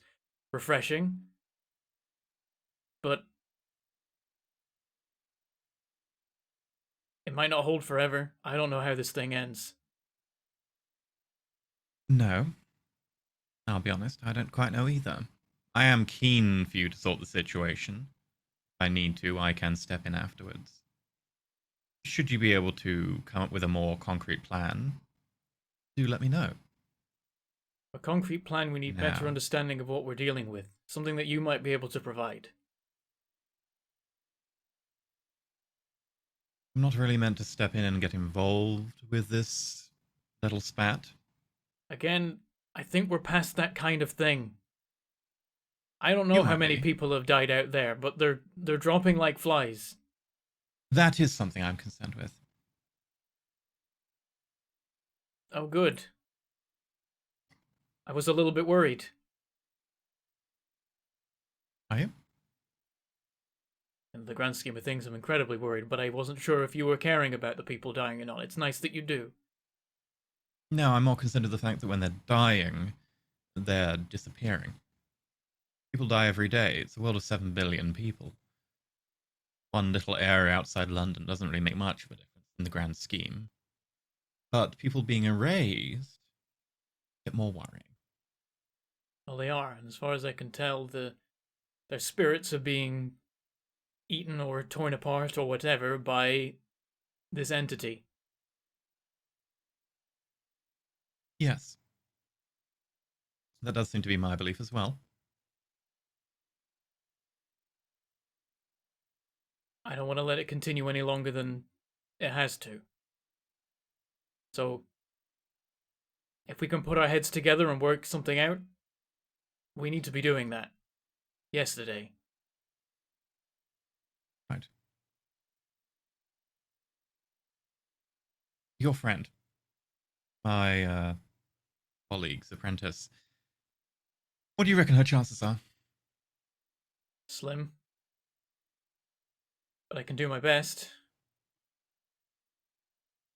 refreshing. But it might not hold forever. I don't know how this thing ends. No. I'll be honest, I don't quite know either. I am keen for you to sort the situation. If I need to, I can step in afterwards. Should you be able to come up with a more concrete plan, do let me know. A concrete plan, we need better Now. understanding of what we're dealing with. Something that you might be able to provide. I'm not really meant to step in and get involved with this little spat. Again, I think we're past that kind of thing. I don't know You how might many be. people have died out there, but they're dropping like flies. That is something I'm concerned with. Oh, good. I was a little bit worried. Are you? In the grand scheme of things, I'm incredibly worried, but I wasn't sure if you were caring about the people dying or not. It's nice that you do. No, I'm more concerned with the fact that when they're dying, they're disappearing. People die every day. It's a world of 7 billion people. One little area outside London doesn't really make much of a difference in the grand scheme. But people being erased, a bit more worrying. Well, they are, and as far as I can tell, their spirits are being eaten or torn apart or whatever by this entity. Yes. That does seem to be my belief as well. I don't want to let it continue any longer than it has to. So, if we can put our heads together and work something out, we need to be doing that. Yesterday. Right. Your friend, my colleague's apprentice. What do you reckon her chances are? Slim. But I can do my best.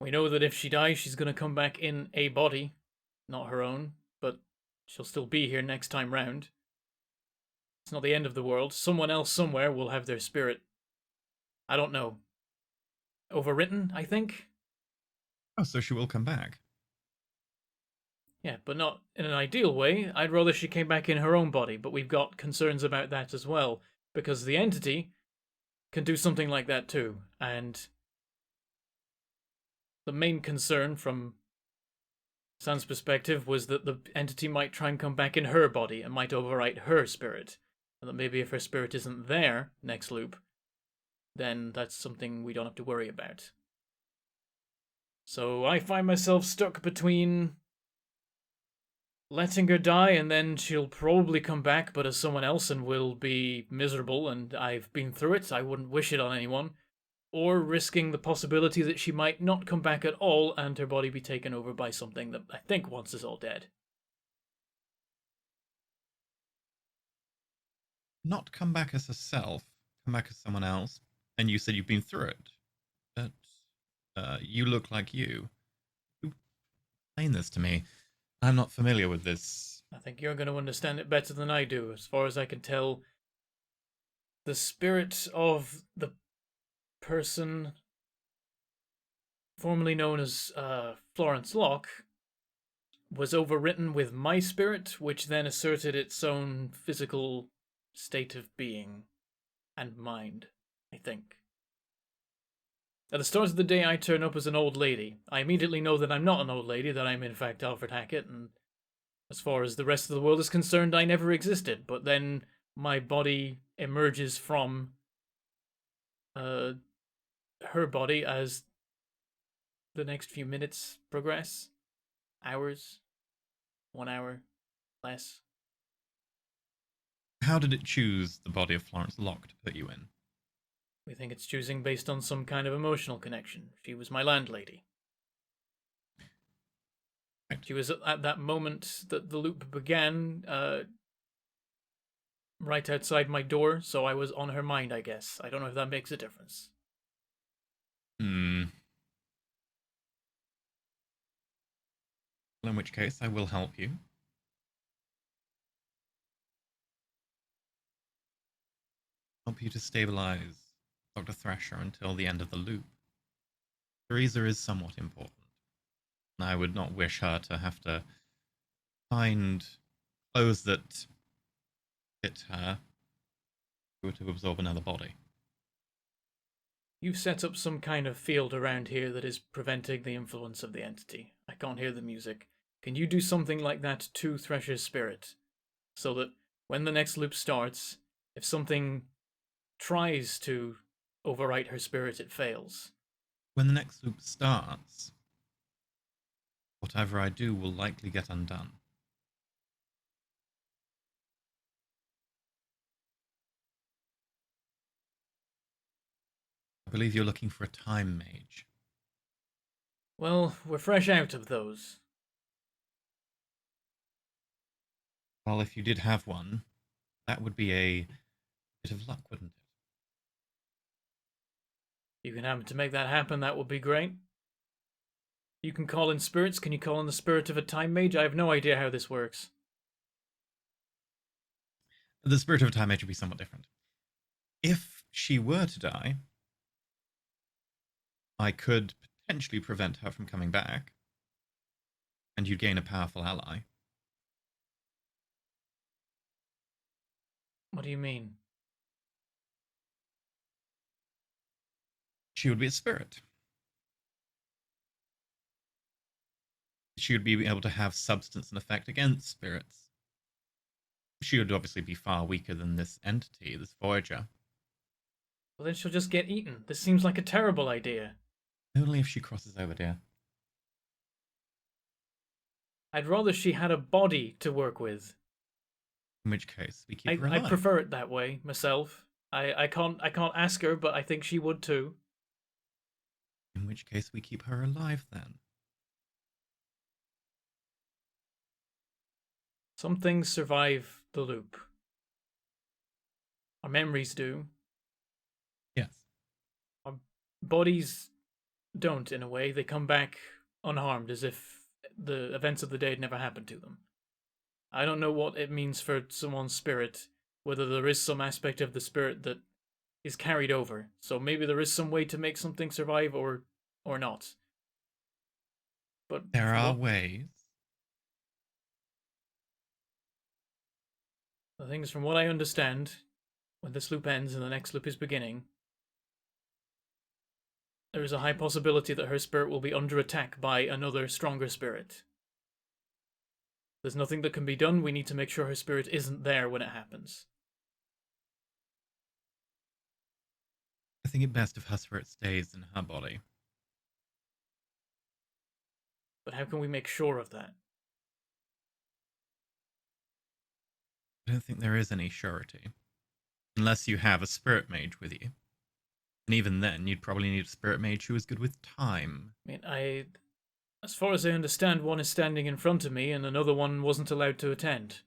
We know that if she dies, she's gonna come back in a body. Not her own, but she'll still be here next time round. It's not the end of the world. Someone else somewhere will have their spirit. I don't know. Overwritten, I think? Oh, so she will come back. Yeah, but not in an ideal way. I'd rather she came back in her own body, but we've got concerns about that as well. Because the entity can do something like that too. And the main concern from San's perspective was that the entity might try and come back in her body and might overwrite her spirit. And that maybe if her spirit isn't there next loop, then that's something we don't have to worry about. So I find myself stuck between letting her die and then she'll probably come back but as someone else and will be miserable, and I've been through it, I wouldn't wish it on anyone, or risking the possibility that she might not come back at all and her body be taken over by something that I think wants us all dead. Not come back as herself, come back as someone else. And you said you've been through it. But you look like you. You explain this to me. I'm not familiar with this. I think you're going to understand it better than I do. As far as I can tell, the spirit of the person formerly known as Florence Locke was overwritten with my spirit, which then asserted its own physical state of being and mind, I think. At the start of the day, I turn up as an old lady. I immediately know that I'm not an old lady, that I'm in fact Alfred Hackett, and as far as the rest of the world is concerned, I never existed. But then my body emerges from her body as the next few minutes progress. Hours. 1 hour. Less. How did it choose the body of Florence Locke to put you in? We think it's choosing based on some kind of emotional connection. She was my landlady. Right. She was at that moment that the loop began, right outside my door, so I was on her mind, I guess. I don't know if that makes a difference. Well, in which case, I will help you. Help you to stabilize Dr. Thrasher until the end of the loop. Teresa is somewhat important. And I would not wish her to have to find clothes that fit her to absorb another body. You've set up some kind of field around here that is preventing the influence of the entity. I can't hear the music. Can you do something like that to Thresher's spirit? So that when the next loop starts, if something tries to overwrite her spirit, it fails. When the next loop starts, whatever I do will likely get undone. I believe you're looking for a time mage. Well, we're fresh out of those. Well, if you did have one, that would be a bit of luck, wouldn't it? You can happen to make that happen, that would be great. You can call in spirits. Can you call in the spirit of a time mage? I have no idea how this works. The spirit of a time mage would be somewhat different. If she were to die, I could potentially prevent her from coming back, and you'd gain a powerful ally. What do you mean? She would be a spirit. She would be able to have substance and effect against spirits. She would obviously be far weaker than this entity, this Voyager. Well, then she'll just get eaten. This seems like a terrible idea. Only if she crosses over, dear. I'd rather she had a body to work with. In which case, we keep her I alive. prefer it that way, myself. I can't ask her, but I think she would too. In which case we keep her alive then. Some things survive the loop. Our memories do. Yes. Our bodies don't, in a way. They come back unharmed, as if the events of the day had never happened to them. I don't know what it means for someone's spirit, whether there is some aspect of the spirit that is carried over. So maybe there is some way to make something survive or not. But There are ways. The thing is, from what I understand, when this loop ends and the next loop is beginning, there is a high possibility that her spirit will be under attack by another stronger spirit. There's nothing that can be done. We need to make sure her spirit isn't there when it happens. I think it best if her spirit stays in her body. But how can we make sure of that? I don't think there is any surety. Unless you have a spirit mage with you. And even then, you'd probably need a spirit mage who is good with time. I mean, as far as I understand, one is standing in front of me and another one wasn't allowed to attend.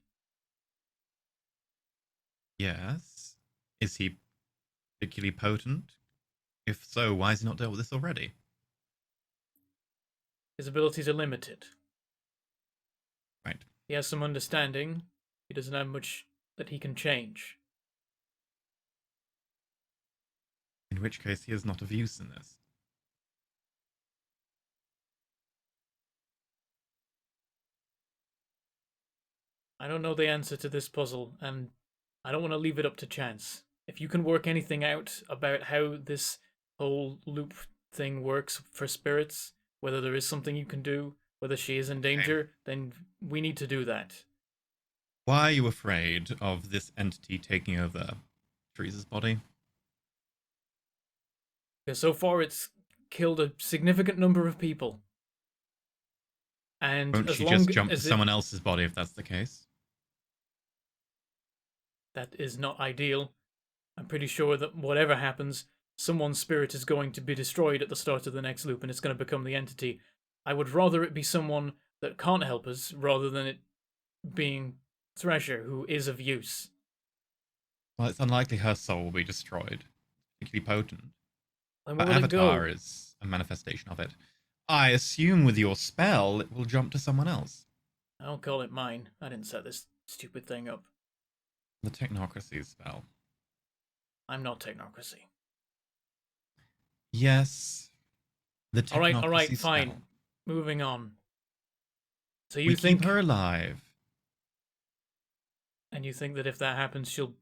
Yes. Is he particularly potent? If so, why has he not dealt with this already? His abilities are limited. Right. He has some understanding. He doesn't have much that he can change. In which case, he is not of use in this. I don't know the answer to this puzzle, and I don't want to leave it up to chance. If you can work anything out about how this whole loop thing works for spirits, whether there is something you can do, whether she is in danger, then we need to do that. Why are you afraid of this entity taking over Teresa's body? Because so far it's killed a significant number of people. And Won't as she long just jump to as someone else's body if that's the case? that is not ideal. I'm pretty sure that whatever happens, someone's spirit is going to be destroyed at the start of the next loop and it's going to become the entity. I would rather it be someone that can't help us rather than it being Thresher, who is of use. Well, it's unlikely her soul will be destroyed. Particularly potent. And Her where will it go? avatar is a manifestation of it. I assume with your spell, it will jump to someone else. I'll call it mine. I didn't set this stupid thing up. The technocracy spell. I'm not technocracy. Yes. The technocracy All right, spell. fine. Moving on. So you We think keep her alive. And you think that if that happens, she'll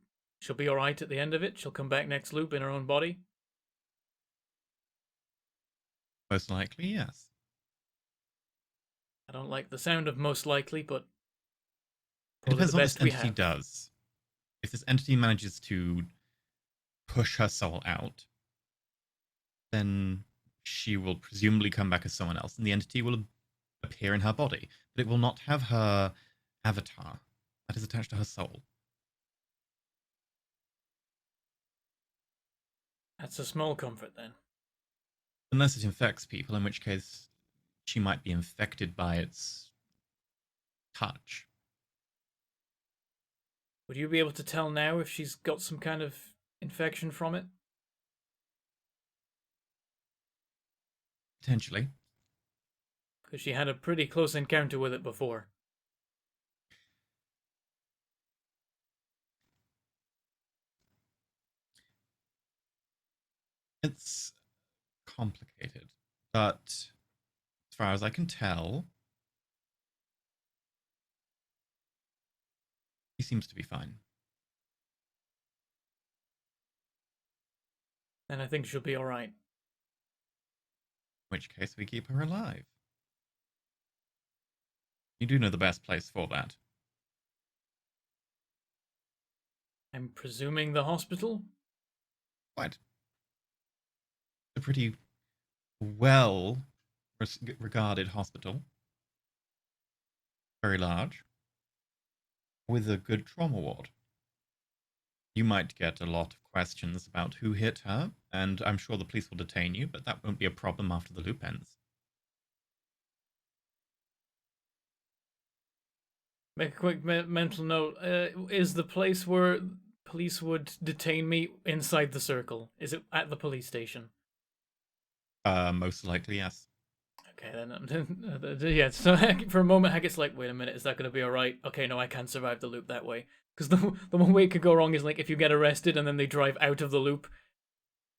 be all right at the end of it? She'll come back next loop in her own body? Most likely, yes. I don't like the sound of most likely, but It probably depends the what best this we entity have. does. If this entity manages to push her soul out, then she will presumably come back as someone else, and the entity will appear in her body. But it will not have her avatar that is attached to her soul. That's a small comfort then. Unless it infects people, in which case she might be infected by its touch. Would you be able to tell now if she's got some kind of infection from it? Potentially. Because she had a pretty close encounter with it before. It's complicated, but as far as I can tell, he seems to be fine. And I think she'll be alright. In which case we keep her alive. You do know the best place for that. I'm presuming the hospital? Quite. A pretty well regarded hospital. Very large. With a good trauma ward. You might get a lot of questions about who hit her, and I'm sure the police will detain you, but that won't be a problem after the loop ends. Make a quick mental note. Is the place where police would detain me inside the circle? Is it at the police station? Most likely, yes. Okay, then yeah. So for a moment, Hackett's like, "Wait a minute, is that going to be all right?" Okay, no, I can't survive the loop that way. Because the one way it could go wrong is like if you get arrested and then they drive out of the loop.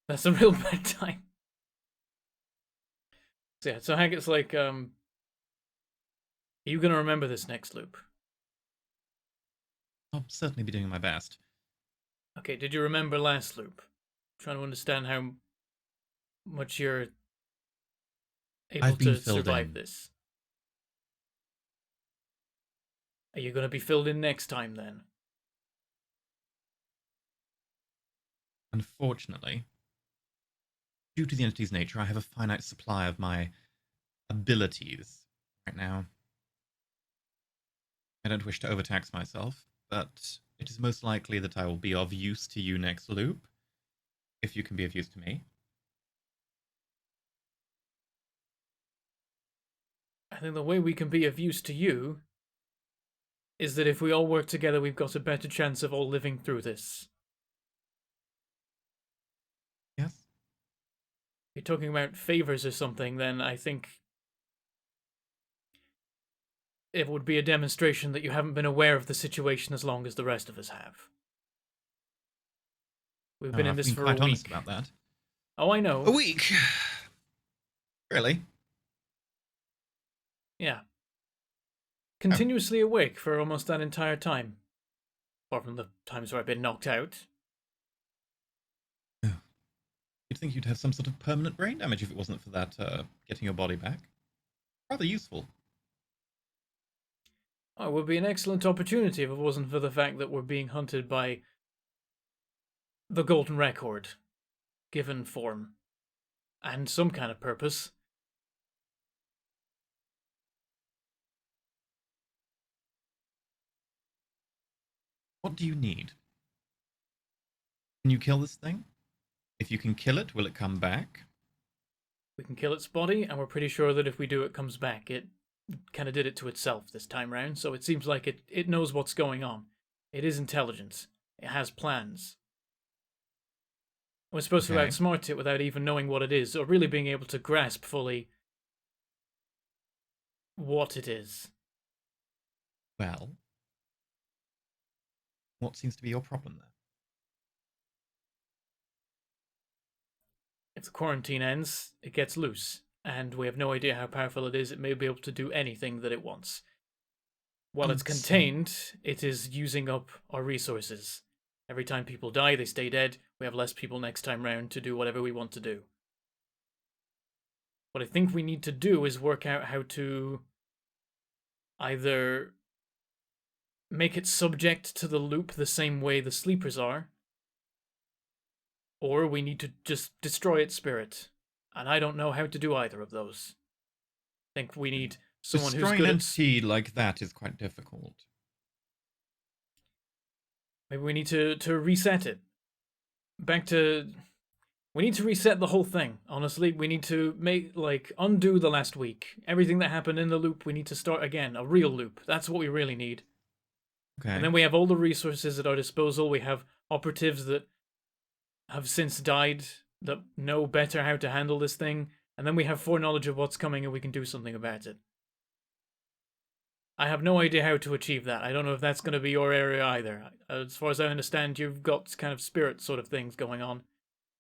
That's a real bad time. So yeah, so Hackett's like, "Are you gonna remember this next loop?" I'll certainly be doing my best. Okay, did you remember last loop? Trying to understand how much you're able I've been to filled survive in. this. Are you gonna be filled in next time then? Unfortunately, due to the entity's nature, I have a finite supply of my abilities right now. I don't wish to overtax myself, but it is most likely that I will be of use to you next loop, if you can be of use to me. I think the way we can be of use to you is that if we all work together, we've got a better chance of all living through this. Yes? If you're talking about favors or something, then I think it would be a demonstration that you haven't been aware of the situation as long as the rest of us have. We've been in I've this been for a quite honest week. about that. Oh, I know. A week? Really? Yeah. Continuously awake for almost that entire time. Apart from the times where I've been knocked out. You'd think you'd have some sort of permanent brain damage if it wasn't for that getting your body back. Rather useful. Oh, it would be an excellent opportunity if it wasn't for the fact that we're being hunted by the Golden Record, given form, and some kind of purpose. What do you need? Can you kill this thing? If you can kill it, will it come back? We can kill its body, and we're pretty sure that if we do, it comes back. It kind of did it to itself this time round, so it seems like it knows what's going on. It is intelligent. It has plans. We're supposed to Okay. outsmart it without even knowing what it is, or really being able to grasp fully what it is. Well, what seems to be your problem there? If the quarantine ends, it gets loose, and we have no idea how powerful it is. It may be able to do anything that it wants. While it's contained, it is using up our resources. Every time people die, they stay dead. We have less people next time round to do whatever we want to do. What I think we need to do is work out how to either make it subject to the loop the same way the sleepers are, or we need to just destroy its spirit. And I don't know how to do either of those. I think we need someone who's Destroying good an at... entity like that is quite difficult. Maybe we need to reset it. Back to... We need to reset the whole thing, honestly. We need to undo the last week. Everything that happened in the loop, we need to start again. A real loop. That's what we really need. Okay. And then we have all the resources at our disposal. We have operatives that have since died, that know better how to handle this thing. And then we have foreknowledge of what's coming and we can do something about it. I have no idea how to achieve that. I don't know if that's going to be your area either. As far as I understand, you've got kind of spirit sort of things going on.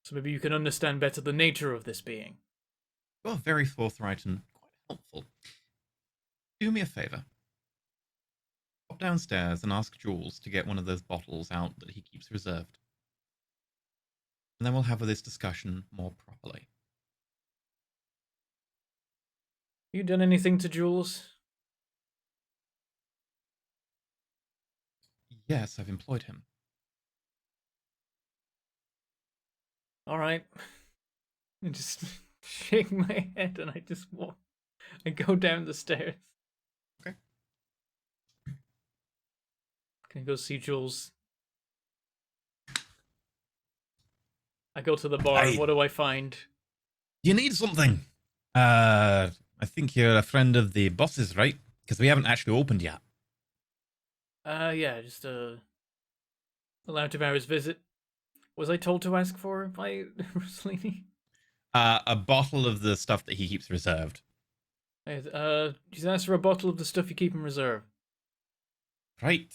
So maybe you can understand better the nature of this being. You're very forthright and quite helpful. Do me a favor. Pop downstairs and ask Jules to get one of those bottles out that he keeps reserved. And then we'll have this discussion more properly. You done anything to Jules? Yes, I've employed him. All right. I just shake my head and I just walk. I go down the stairs. Okay. Can I go see Jules? I go to the bar. Hey. What do I find? You need something. I think you're a friend of the boss's, right? Because we haven't actually opened yet. Yeah, just allowed to Mara's visit. Was I told to ask for by Rossellini? A bottle of the stuff that he keeps reserved. She's asked for a bottle of the stuff you keep in reserve. Right.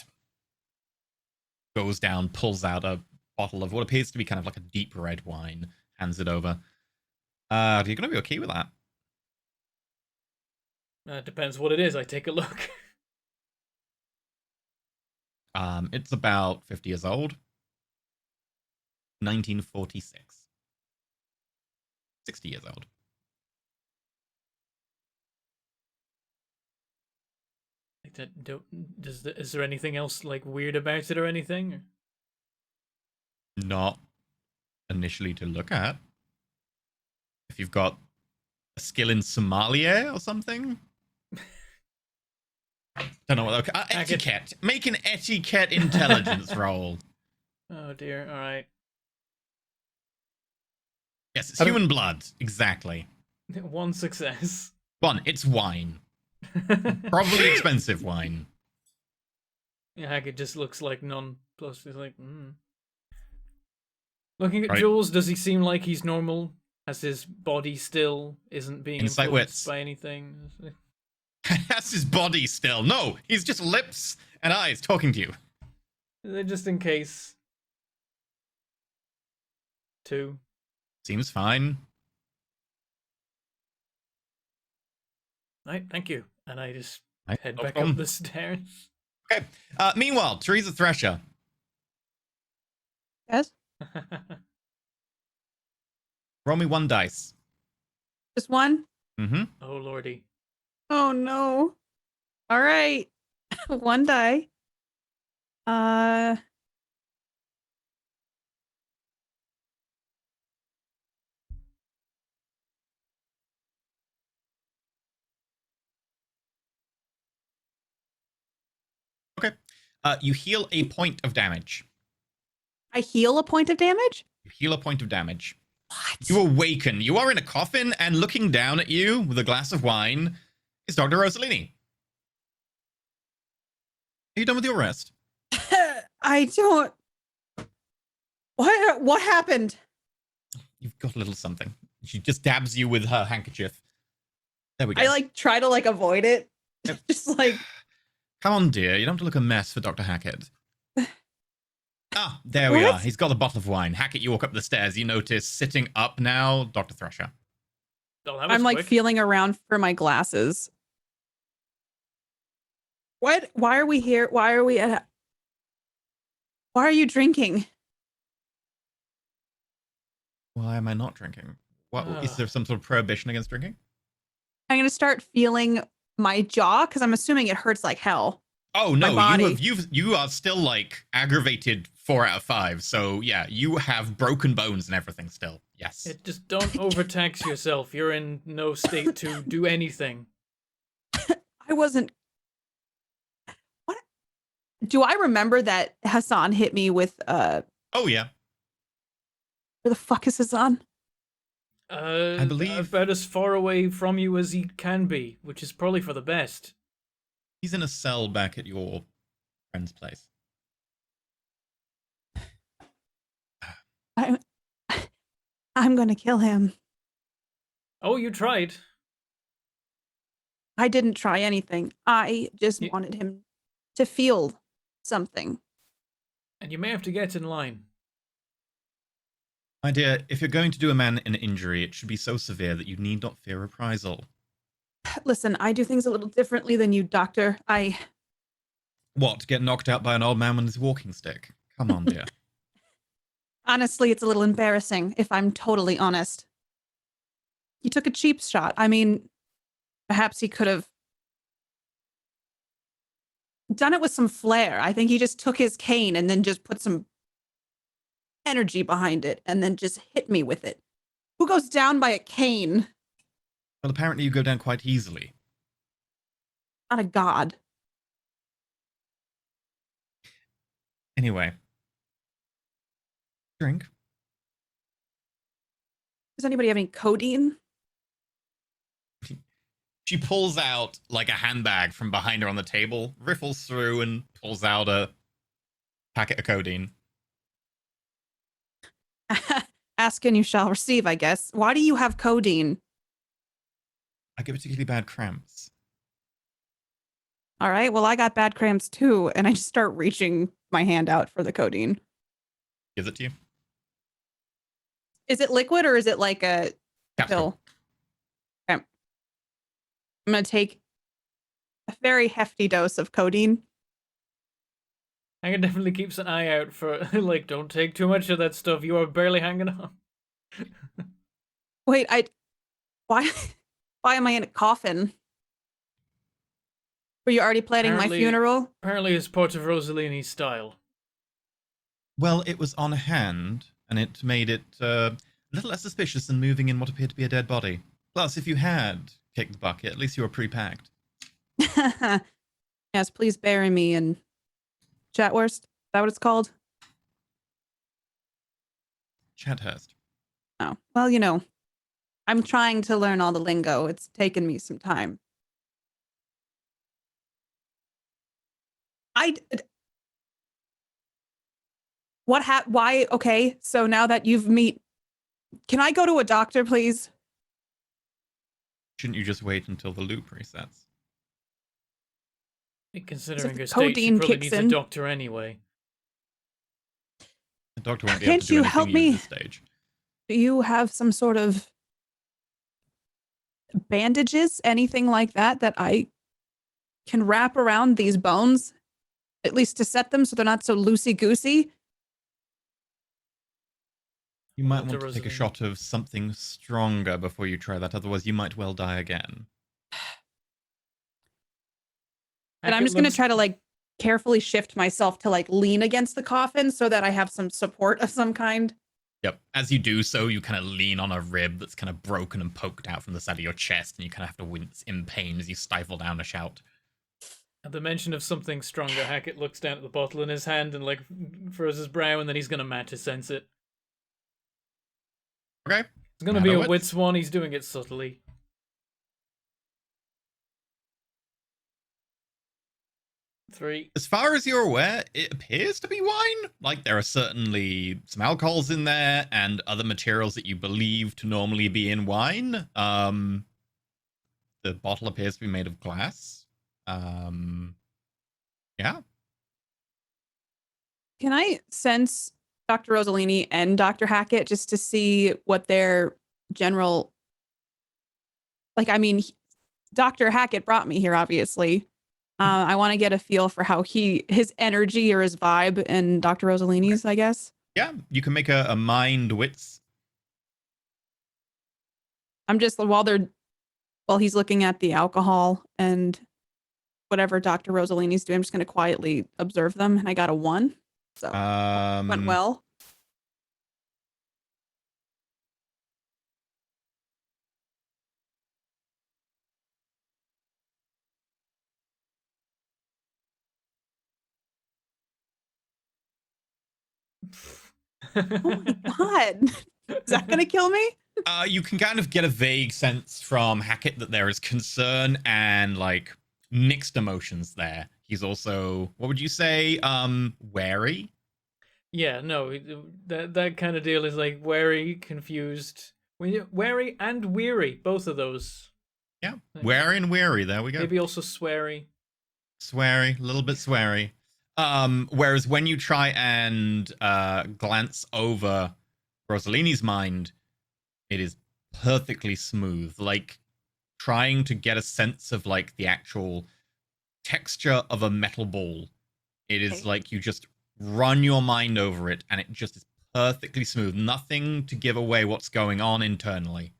Goes down, pulls out a bottle of what appears to be kind of like a deep red wine, hands it over. Are you going to be okay with that? Depends what it is. I take a look. It's about 50 years old. 1946. 60 years old. Is there anything else like weird about it or anything? Not initially to look at. If you've got a skill in sommelier or something. Don't know what. Okay. Etiquette. Make an etiquette intelligence roll. Oh dear. All right. Yes, it's human blood. Exactly. 1 success. 1. It's wine. Probably expensive wine. Yeah, Hackett just looks like non-plus. He's like, Looking at Right. Jules, does he seem like he's normal? As his body still isn't being Insight influenced wits. by anything? That's his body still. No, he's just lips and eyes talking to you. Just in case. 2. Seems fine. Right, thank you. And I just head No back problem. up the stairs. Okay. Meanwhile, Teresa Thresher. Yes? Roll me 1 dice. Just one? Mm-hmm. Oh lordy. Oh no. All right. 1 die. Okay. You heal a point of damage. I heal a point of damage? You heal a point of damage. What? You awaken. You are in a coffin, and looking down at you with a glass of wine is Dr. Rossellini. Are you done with your rest? I don't. What happened? You've got a little something. She just dabs you with her handkerchief. There we go. I try to avoid it. Yep. Just like, Come on, dear. You don't have to look a mess for Dr. Hackett. There we What? are. He's got a bottle of wine. Hackett, you walk up the stairs. You notice sitting up now, Dr. Thresher. Oh, that was I'm quick. feeling around for my glasses. What? Why are we here? Why are we at? Why are you drinking? Why am I not drinking? What is there some sort of prohibition against drinking? I'm gonna start feeling my jaw because I'm assuming it hurts like hell. Oh no, My body. you are still aggravated 4 out of 5. So yeah, you have broken bones and everything still. Yes. Just don't overtax yourself. You're in no state to do anything. I wasn't. What? Do I remember that Hassan hit me with Oh yeah. Where the fuck is Hassan? I believe about as far away from you as he can be, which is probably for the best. he's in a cell back at your friend's place. I'm gonna kill him. Oh, you tried. I didn't try anything. I just wanted him to feel something. And you may have to get in line. My dear, if you're going to do a man an injury, it should be so severe that you need not fear reprisal. Listen, I do things a little differently than you, Doctor. What, get knocked out by an old man with his walking stick? Come on, dear. Honestly, it's a little embarrassing, if I'm totally honest. He took a cheap shot. I mean, perhaps he could have done it with some flair. I think he just took his cane and then just put some energy behind it and then just hit me with it. Who goes down by a cane? Well, apparently you go down quite easily. Not a god. Anyway. Drink. Does anybody have any codeine? She pulls out like a handbag from behind her on the table, riffles through, and pulls out a packet of codeine. Ask and you shall receive, I guess. Why do you have codeine? I get particularly bad cramps. All right, well, I got bad cramps too, and I just start reaching my hand out for the codeine. Gives it to you. Is it liquid or is it like a Capsule. pill? Okay. I'm going to take a very hefty dose of codeine. Haggett definitely keeps an eye out for, like, don't take too much of that stuff. You are barely hanging on. Wait, why am I in a coffin? Were you already planning my funeral? Apparently it's part of Rossellini's style. Well, it was on hand, and it made it a little less suspicious than moving in what appeared to be a dead body. Plus, if you had kicked the bucket, at least you were pre-packed. Yes, please bury me in Chatwurst. Is that what it's called? Chathurst. Oh, well, I'm trying to learn all the lingo. It's taken me some time. Why? Okay, so now that you've can I go to a doctor, please? Shouldn't you just wait until the loop resets? Considering the her state, she codeine probably kicks needs a in. doctor anyway. The doctor won't be able Can't to do you anything help at me? this stage. Do you have some sort of bandages, anything like that I can wrap around these bones, at least to set them so they're not so loosey-goosey? You might Dr. want to take a Rossellini. shot of something stronger before you try that, otherwise you might well die again. And I'm just going to try to like carefully shift myself to like lean against the coffin so that I have some support of some kind. Yep. As you do so, you kind of lean on a rib that's kind of broken and poked out from the side of your chest, and you kind of have to wince in pain as you stifle down a shout. At the mention of something stronger, Hackett looks down at the bottle in his hand and like furrows his brow, and then he's gonna match his sense it. Okay. It's gonna be a Matter wits one. He's doing it subtly. Three. As far as you're aware, it appears to be wine. Like, there are certainly some alcohols in there and other materials that you believe to normally be in wine. The bottle appears to be made of glass. Yeah. Can I sense Dr. Rossellini and Dr. Hackett just to see what their general... Dr. Hackett brought me here, obviously. I want to get a feel for how his energy or his vibe and Dr. Rossellini's, I guess. Yeah, you can make a mind wits. I'm just, while he's looking at the alcohol and whatever Dr. Rossellini's doing, I'm just going to quietly observe them. And I got a 1. So went well. Oh my god. Is that gonna kill me? You can kind of get a vague sense from Hackett that there is concern and like mixed emotions there. He's also, what would you say, wary? Yeah, no, that kind of deal is like wary, confused, wary and weary. Both of those. Yeah, wary and weary. There we go. Maybe also sweary. Sweary, a little bit sweary. Whereas when you try and glance over Rossellini's mind, it is perfectly smooth. Like trying to get a sense of like the actual texture of a metal ball. It is like you just run your mind over it and it just is perfectly smooth. Nothing to give away what's going on internally.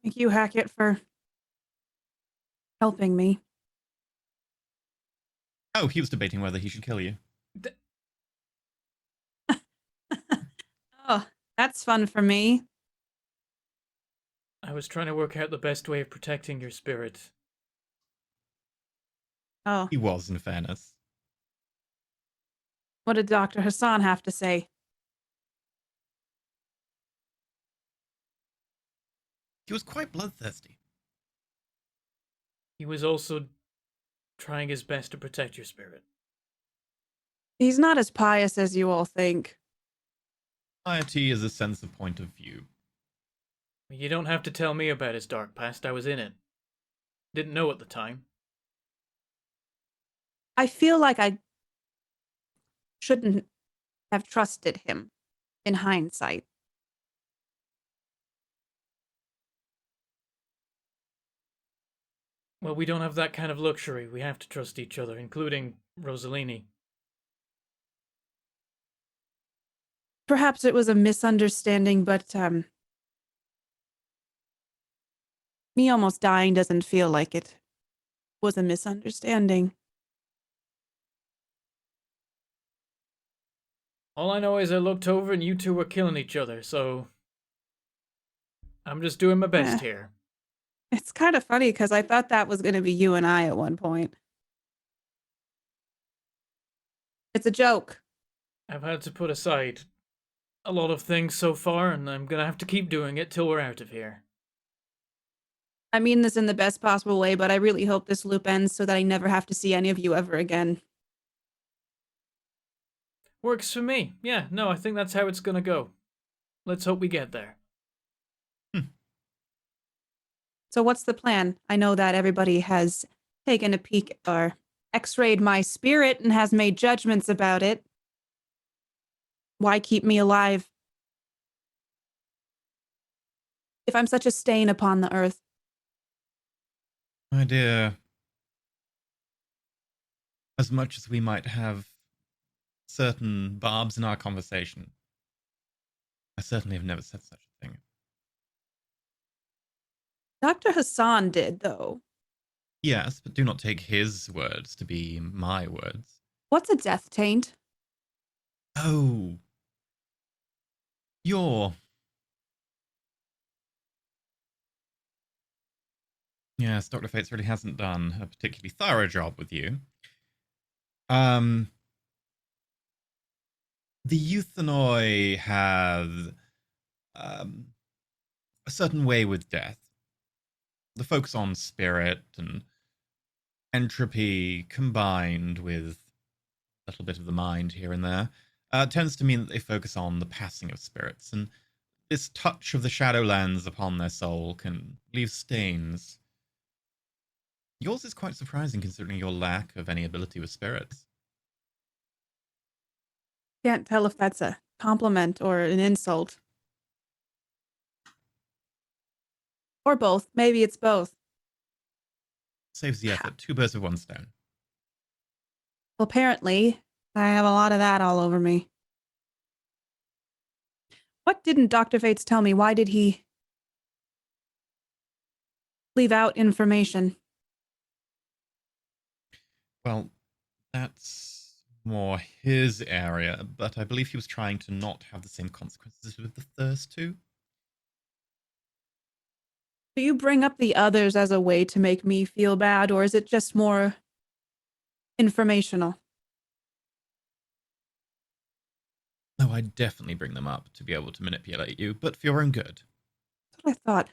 Thank you, Hackett, for helping me. Oh, he was debating whether he should kill you. Oh, that's fun for me. I was trying to work out the best way of protecting your spirit. Oh, He was, in fairness. what did Dr. Hassan have to say? He was quite bloodthirsty. He was also trying his best to protect your spirit. He's not as pious as you all think. Piety is a sense of point of view. You don't have to tell me about his dark past. I was in it. Didn't know at the time. I feel like I shouldn't have trusted him in hindsight. Well, we don't have that kind of luxury. We have to trust each other, including Rossellini. Perhaps it was a misunderstanding, but me almost dying doesn't feel like it was a misunderstanding. All I know is I looked over and you two were killing each other, so I'm just doing my best here. It's kind of funny because I thought that was going to be you and I at one point. It's a joke. I've had to put aside a lot of things so far, and I'm gonna have to keep doing it till we're out of here. I mean this in the best possible way, but I really hope this loop ends so that I never have to see any of you ever again. Works for me. Yeah, no, I think that's how it's gonna go. Let's hope we get there. So what's the plan? I know that everybody has taken a peek or x-rayed my spirit and has made judgments about it. Why keep me alive if I'm such a stain upon the earth? My dear, as much as we might have certain barbs in our conversation, I certainly have never said such a thing. Dr. Hassan did, though. Yes, but do not take his words to be my words. What's a death taint? Oh. You're... Yes, Dr. Fates really hasn't done a particularly thorough job with you. The Euthanoi have a certain way with death. The focus on spirit and entropy combined with a little bit of the mind here and there tends to mean that they focus on the passing of spirits, and this touch of the Shadowlands upon their soul can leave stains. Yours is quite surprising considering your lack of any ability with spirits. Can't tell if that's a compliment or an insult. Or both. Maybe it's both. Saves the effort. 2 birds with 1 stone. Well, apparently, I have a lot of that all over me. What didn't Dr. Fates tell me? Why did he leave out information? Well, that's more his area, but I believe he was trying to not have the same consequences with the first 2. Do you bring up the others as a way to make me feel bad, or is it just more informational? No, I definitely bring them up to be able to manipulate you, but for your own good. That's what I thought.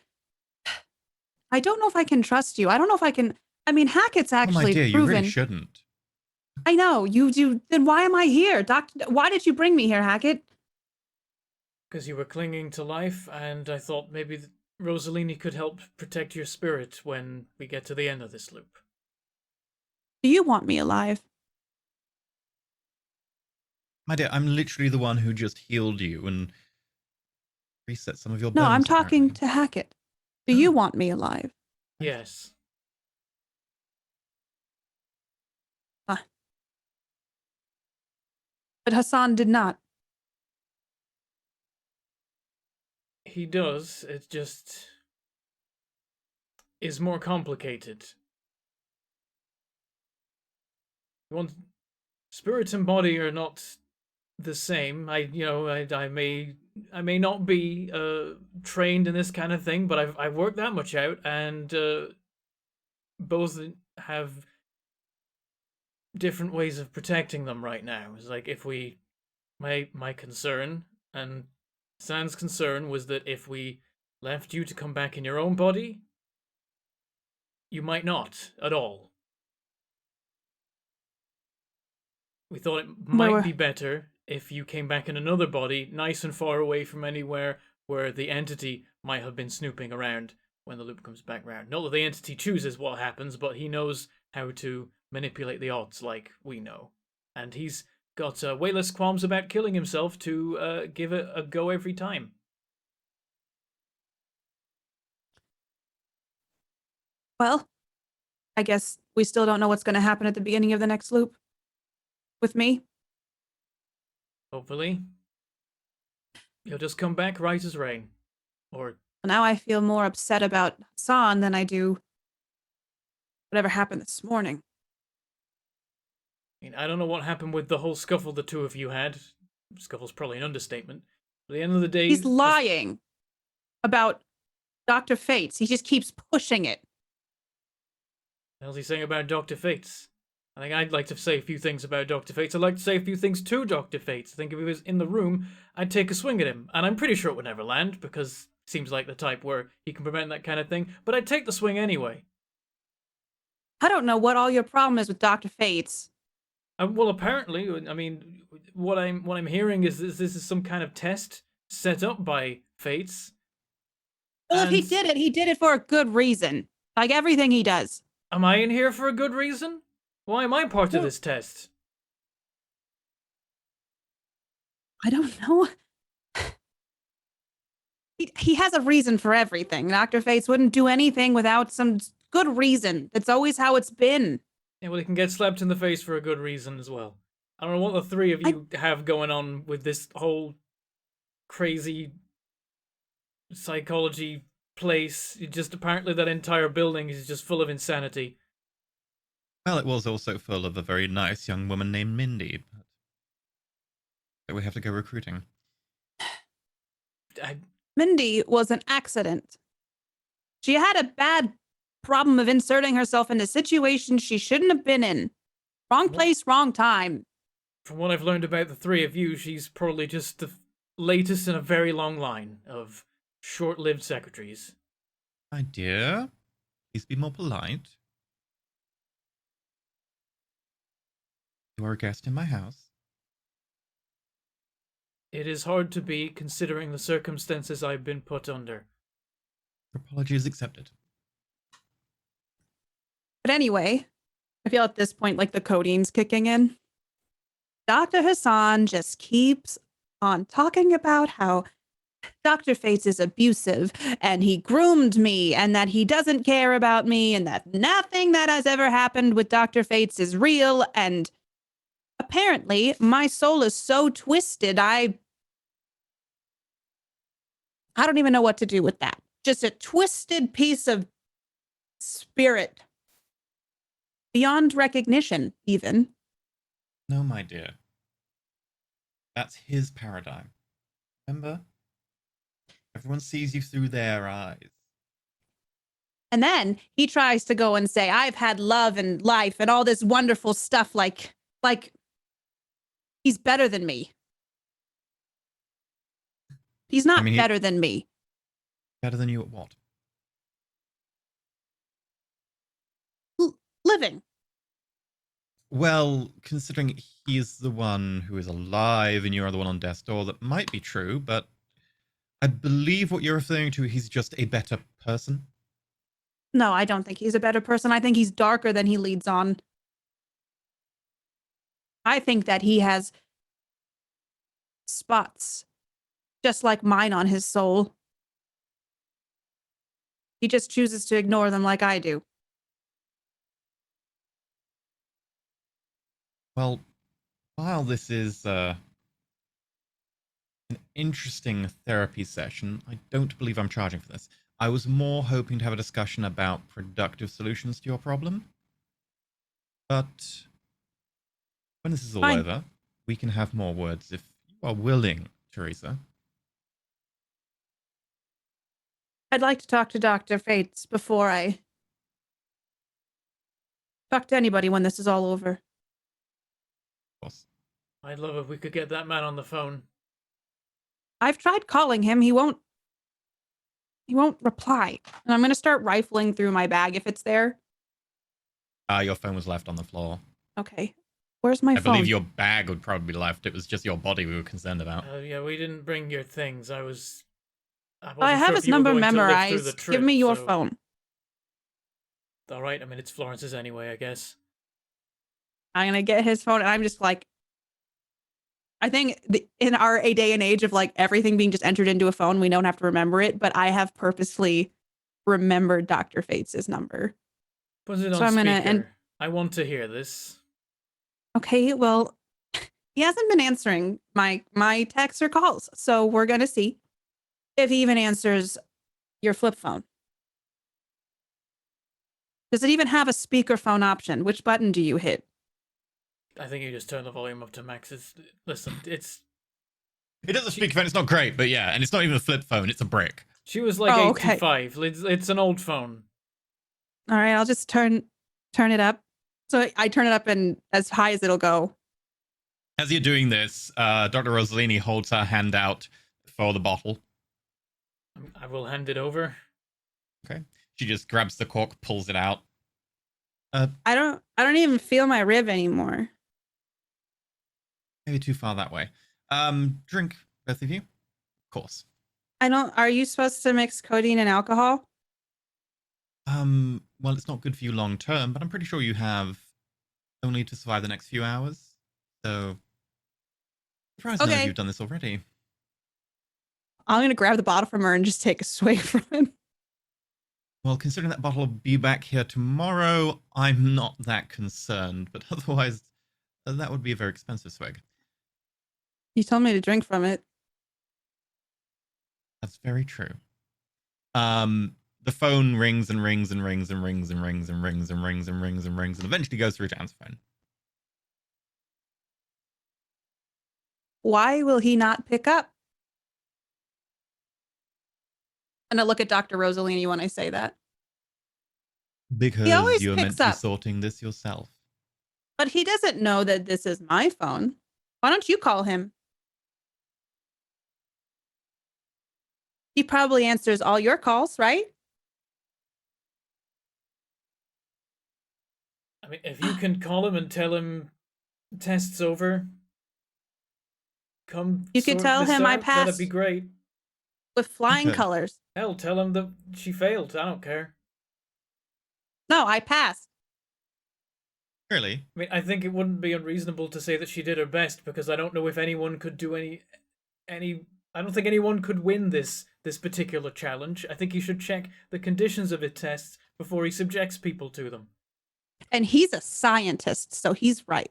I don't know if I can trust you. I don't know if I can. I mean, Hackett's actually oh, my dear, proven. You really shouldn't. I know you do. Then why am I here, Doctor? Why did you bring me here, Hackett? Because you were clinging to life, and I thought maybe Rossellini could help protect your spirit when we get to the end of this loop. Do you want me alive? My dear, I'm literally the one who just healed you and reset some of your No, bones. I'm talking apparently. to Hackett. Do you want me alive? Yes. But Hassan did not. He does. It just is more complicated. Spirit and body are not the same. I may not be trained in this kind of thing, but I've worked that much out, and both have different ways of protecting them right now. It's like if my concern and San's concern was that if we left you to come back in your own body, you might not at all. We thought it might be better if you came back in another body, nice and far away from anywhere where the entity might have been snooping around when the loop comes back round. Not that the entity chooses what happens, but he knows how to manipulate the odds like we know. And he's got way less qualms about killing himself to give it a go every time. Well, I guess we still don't know what's going to happen at the beginning of the next loop. With me? Hopefully, he'll just come back right as rain. Or Now I feel more upset about Hassan than I do whatever happened this morning. I mean, I don't know what happened with the whole scuffle the two of you had. Scuffle's probably an understatement. But at the end of the day, He's lying about Dr. Fates. He just keeps pushing it. What the hell's he saying about Dr. Fates? I think I'd like to say a few things about Dr. Fates. I'd like to say a few things to Dr. Fates. I think if he was in the room, I'd take a swing at him. And I'm pretty sure it would never land, because he seems like the type where he can prevent that kind of thing. But I'd take the swing anyway. I don't know what all your problem is with Dr. Fates. Well, apparently, I mean, what I'm hearing is this is some kind of test set up by Fates. Well, if he did it for a good reason. Like everything he does. Am I in here for a good reason? Why am I part of this test? I don't know. He has a reason for everything. Dr. Fates wouldn't do anything without some good reason. That's always how it's been. Yeah, well, he can get slapped in the face for a good reason as well. I don't know what the three of you have going on with this whole crazy psychology place. Just apparently that entire building is just full of insanity. Well, it was also full of a very nice young woman named Mindy. So we have to go recruiting. Mindy was an accident. She had a bad problem of inserting herself into situations she shouldn't have been in. Wrong place, wrong time. From what I've learned about the three of you, she's probably just the latest in a very long line of short-lived secretaries. My dear, please be more polite. You are a guest in my house. It is hard to be, considering the circumstances I've been put under. Your apology is accepted. But anyway, I feel at this point like the codeine's kicking in. Dr. Hassan just keeps on talking about how Dr. Fates is abusive and he groomed me and that he doesn't care about me and that nothing that has ever happened with Dr. Fates is real. And apparently my soul is so twisted. I don't even know what to do with that. Just a twisted piece of spirit. Beyond recognition, even. No, my dear. That's his paradigm. Remember? Everyone sees you through their eyes. And then he tries to go and say, I've had love and life and all this wonderful stuff like he's better than me. He's not better than me. Better than you at what? Living. Well, considering he's the one who is alive and you're the one on death's door, that might be true, but I believe what you're referring to, he's just a better person. No, I don't think he's a better person. I think he's darker than he leads on. I think that he has spots just like mine on his soul. He just chooses to ignore them like I do. Well, while this is an interesting therapy session, I don't believe I'm charging for this. I was more hoping to have a discussion about productive solutions to your problem. But when this is all over, we can have more words if you are willing, Teresa. I'd like to talk to Dr. Fates before I talk to anybody when this is all over. Of course. I'd love if we could get that man on the phone. I've tried calling him. He won't He won't reply. And I'm gonna start rifling through my bag if it's there. Your phone was left on the floor. Okay. Where's my I phone? believe your bag would probably be left. It was just your body we were concerned about. Yeah, we didn't bring your things. I wasn't I have sure his if you were number going to live through the memorized. trip. Give me your so... phone. All right. I mean, it's Florence's anyway, I guess. I'm gonna get his phone, and I'm just like, I think in our day and age of like everything being just entered into a phone, we don't have to remember it. But I have purposefully remembered Dr. Fates' number. Put it So on I'm gonna speaker. I want to hear this. Okay, well, he hasn't been answering my texts or calls, so we're gonna see if he even answers your flip phone. Does it even have a speakerphone option? Which button do you hit? I think you just turn the volume up to max. Listen, it's... It is a speakerphone. It's not great, but yeah, and it's not even a flip phone. It's a brick. She was like Oh, okay. 85. It's an old phone. All right, I'll just turn it up. So I turn it up and as high as it'll go. As you're doing this, Dr. Rossellini holds her hand out for the bottle. I will hand it over. Okay. She just grabs the cork, pulls it out. I don't even feel my rib anymore. Maybe too far that way. Drink, both of you. Of course. Are you supposed to mix codeine and alcohol? Well, it's not good for you long term, but I'm pretty sure you have only to survive the next few hours. So, surprised none of you have done this already. I'm gonna grab the bottle from her and just take a swig from it. Well, considering that bottle will be back here tomorrow, I'm not that concerned. But otherwise, that would be a very expensive swig. You told me to drink from it. That's very true. The phone rings and rings and rings and rings and rings and rings and rings and rings and rings and eventually goes through Jan's phone. Why will he not pick up? I'm gonna look at Dr. Rossellini when I say that. Because you're meant to be sorting this yourself. But he doesn't know that this is my phone. Why don't you call him? He probably answers all your calls, right? I mean, if you can call him and tell him test's over, you could tell him I passed. That'd be great. With flying colors. Hell, tell him that she failed. I don't care. No, I passed. Really? I mean, I think it wouldn't be unreasonable to say that she did her best, because I don't know if anyone could do any. I don't think anyone could win this particular challenge. I think he should check the conditions of his tests before he subjects people to them. And he's a scientist, so he's right.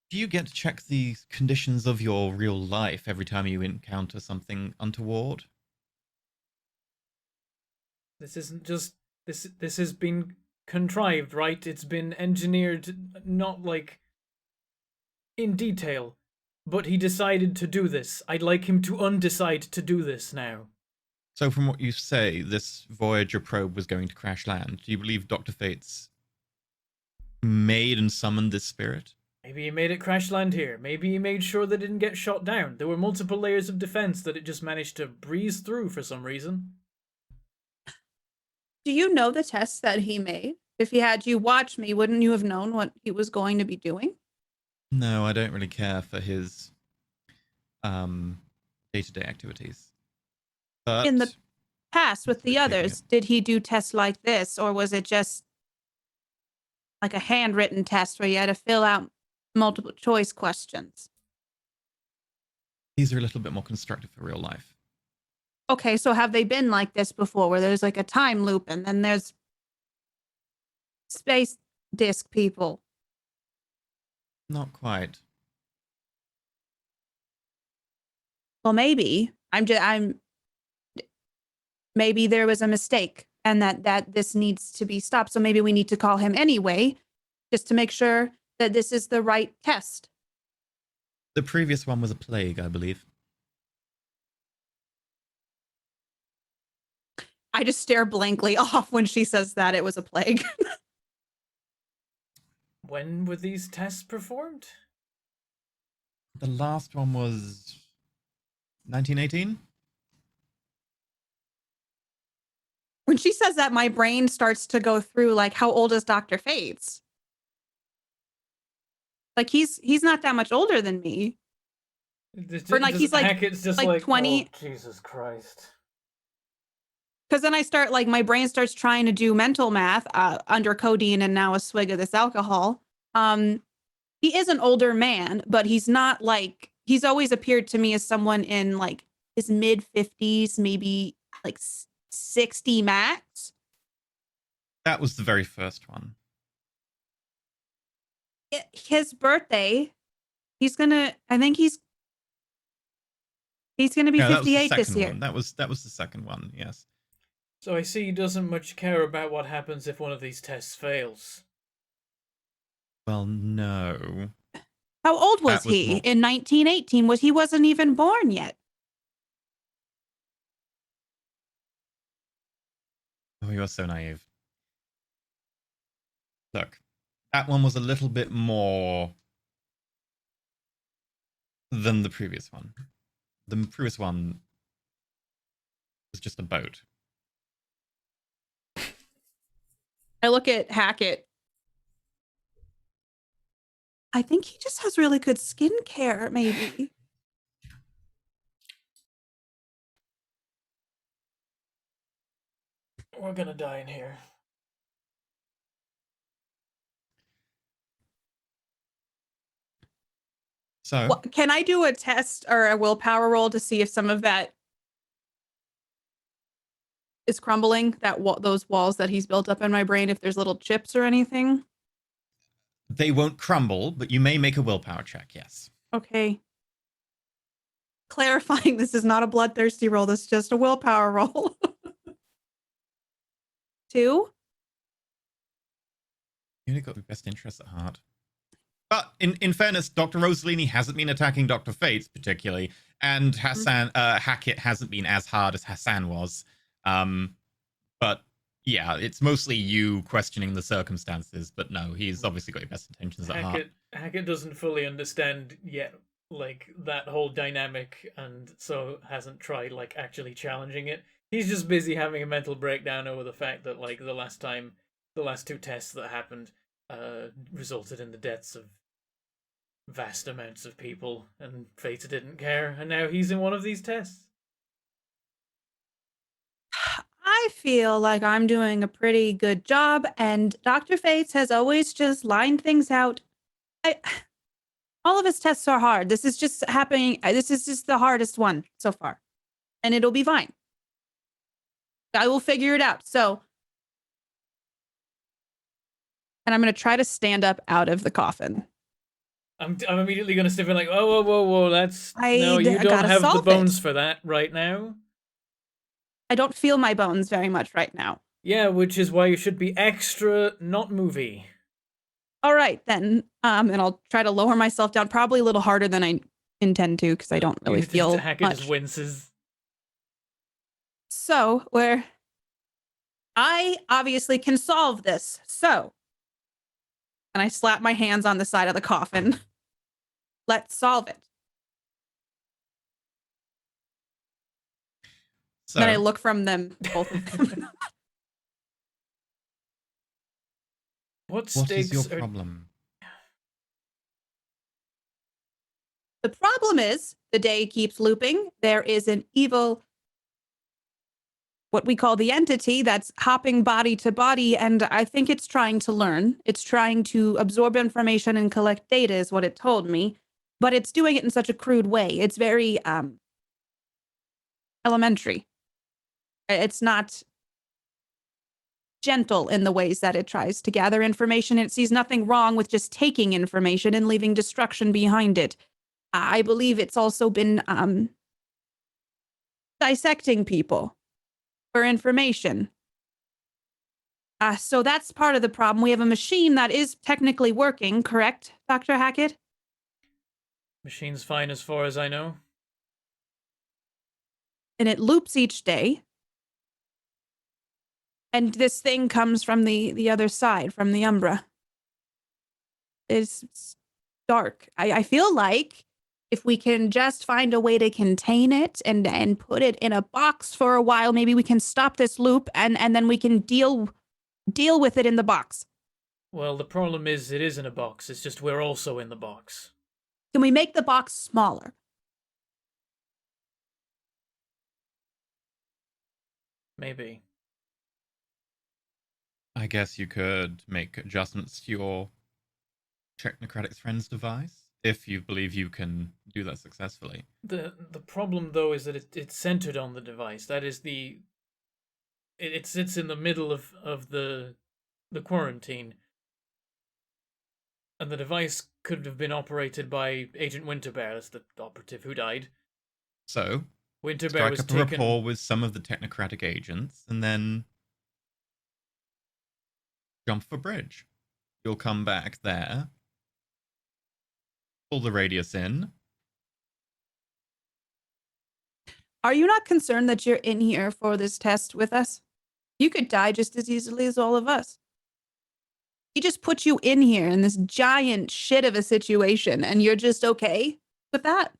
Do you get to check the conditions of your real life every time you encounter something untoward? This isn't just... This has been contrived, right? It's been engineered, not like in detail, but he decided to do this. I'd like him to undecide to do this now. So from what you say, this Voyager probe was going to crash land. Do you believe Dr. Fates made and summoned this spirit? Maybe he made it crash land here. Maybe he made sure that it didn't get shot down. There were multiple layers of defense that it just managed to breeze through for some reason. Do you know the tests that he made? If he had you watch me, wouldn't you have known what he was going to be doing? No, I don't really care for his day-to-day activities. But in the past with the others, did he do tests like this, or was it just like a handwritten test where you had to fill out multiple choice questions? These are a little bit more constructive for real life. Okay, so have they been like this before, where there's like a time loop and then there's space disc people? Not quite. Well, maybe maybe there was a mistake and that this needs to be stopped. So maybe we need to call him anyway, just to make sure that this is the right test. The previous one was a plague, I believe. I just stare blankly off when she says that it was a plague. When were these tests performed? The last one was 1918? When she says that, my brain starts to go through like, how old is Dr. Fates? Like he's not that much older than me. Or like he's like Hackett's just like 20. Oh, Jesus Christ. Because then I start like my brain starts trying to do mental math under codeine and now a swig of this alcohol. He is an older man, but he's not like, he's always appeared to me as someone in like his mid 50s, maybe like 60 max. That was the very first one. His birthday, I think he's gonna be Yeah, that was the 58 this second year. one. That was the second one. Yes. So I see he doesn't much care about what happens if one of these tests fails. Well, no. How old was That was he more- in 1918? He wasn't even born yet. Oh, you are so naive. Look, that one was a little bit more than the previous one. The previous one was just a boat. I look at Hackett. I think he just has really good skincare, maybe. We're gonna die in here. So, Well, can I do a test or a willpower roll to see if some of that is crumbling? Those walls that he's built up in my brain, if there's little chips or anything? they won't crumble, but you may make a willpower check, yes. Okay. Clarifying, this is not a bloodthirsty roll. This is just a willpower roll. 2? You only got the best interests at heart. But in fairness, Dr. Rossellini hasn't been attacking Dr. Fates particularly, and Hackett hasn't been as hard as Hassan was. But yeah, it's mostly you questioning the circumstances. But no, he's obviously got your best intentions at heart. Hackett doesn't fully understand yet, like, that whole dynamic, and so hasn't tried, like, actually challenging it. He's just busy having a mental breakdown over the fact that, like, the last 2 tests that happened resulted in the deaths of vast amounts of people, and Fates didn't care, and now he's in one of these tests. I feel like I'm doing a pretty good job, and Dr. Fates has always just lined things out. All of his tests are hard. This is just happening. This is just the hardest one so far, and it'll be fine. I will figure it out. So, and I'm going to try to stand up out of the coffin. I'm immediately going to step in like, whoa, no, you don't gotta have the solve bones it. for that right now. I don't feel my bones very much right now. Yeah, which is why you should be extra not movie. All right, then. And I'll try to lower myself down, probably a little harder than I intend to, because I don't really feel Hackett much. just winces. So, I obviously can solve this. So, and I slap my hands on the side of the coffin. Let's solve it. So, Then I look from them, both of them. What what stakes is your are... problem? The problem is the day keeps looping. There is an evil, what we call the entity, that's hopping body to body, and I think it's trying to learn. It's trying to absorb information and collect data, is what it told me, but it's doing it in such a crude way. It's very elementary. It's not gentle in the ways that it tries to gather information. It sees nothing wrong with just taking information and leaving destruction behind it. I believe it's also been dissecting people for information. So that's part of the problem. We have a machine that is technically working, correct, Dr. Hackett? Machine's fine as far as I know. And it loops each day. And this thing comes from the other side, from the Umbra. It's dark. I feel like If we can just find a way to contain it and put it in a box for a while, maybe we can stop this loop and then we can deal with it in the box. Well, the problem is it is in a box. It's just we're also in the box. Can we make the box smaller? Maybe. I guess you could make adjustments to your technocratic friend's device if you believe you can do that successfully. The problem though is that it's centered on the device. That is it sits in the middle of the quarantine. And the device could have been operated by Agent Winterbear, that's the operative who died. So, Winterbear strike was up a taken. rapport with some of the technocratic agents, and then jump for bridge. You'll come back there, pull the radius in. Are you not concerned that you're in here for this test with us? You could die just as easily as all of us. He just put you in here in this giant shit of a situation, and you're just okay with that?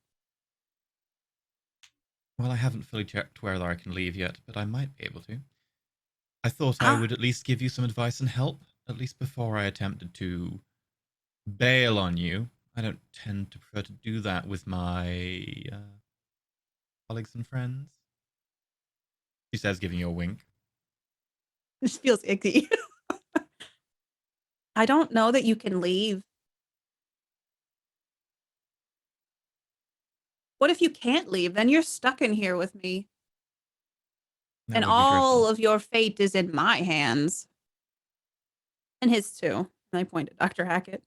Well, I haven't fully checked whether I can leave yet, but I might be able to. I thought I would at least give you some advice and help, at least before I attempted to bail on you. I don't tend to prefer to do that with my colleagues and friends. She says, giving you a wink. This feels icky. I don't know that you can leave. What if you can't leave? Then you're stuck in here with me. That And would be all dreadful. of your fate is in my hands. And his too. And I point at Dr. Hackett.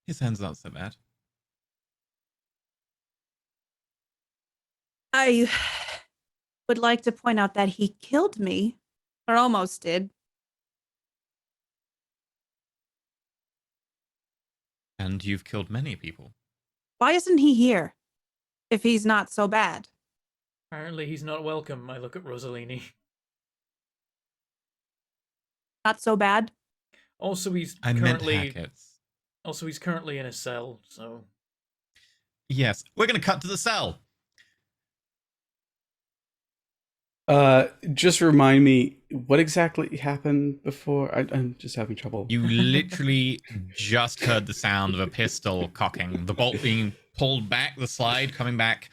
His hand's not so bad. I would like to point out that he killed me. Or almost did. And you've killed many people. Why isn't he here? If he's not so bad. Apparently he's not welcome, I look at Rossellini. Not so bad? Also he's I meant currently Hackett's. Also he's currently in a cell, so Yes, we're going to cut to the cell. Just remind me what exactly happened before. I'm just having trouble. You literally just heard the sound of a pistol cocking, the bolt being pulled back, the slide coming back,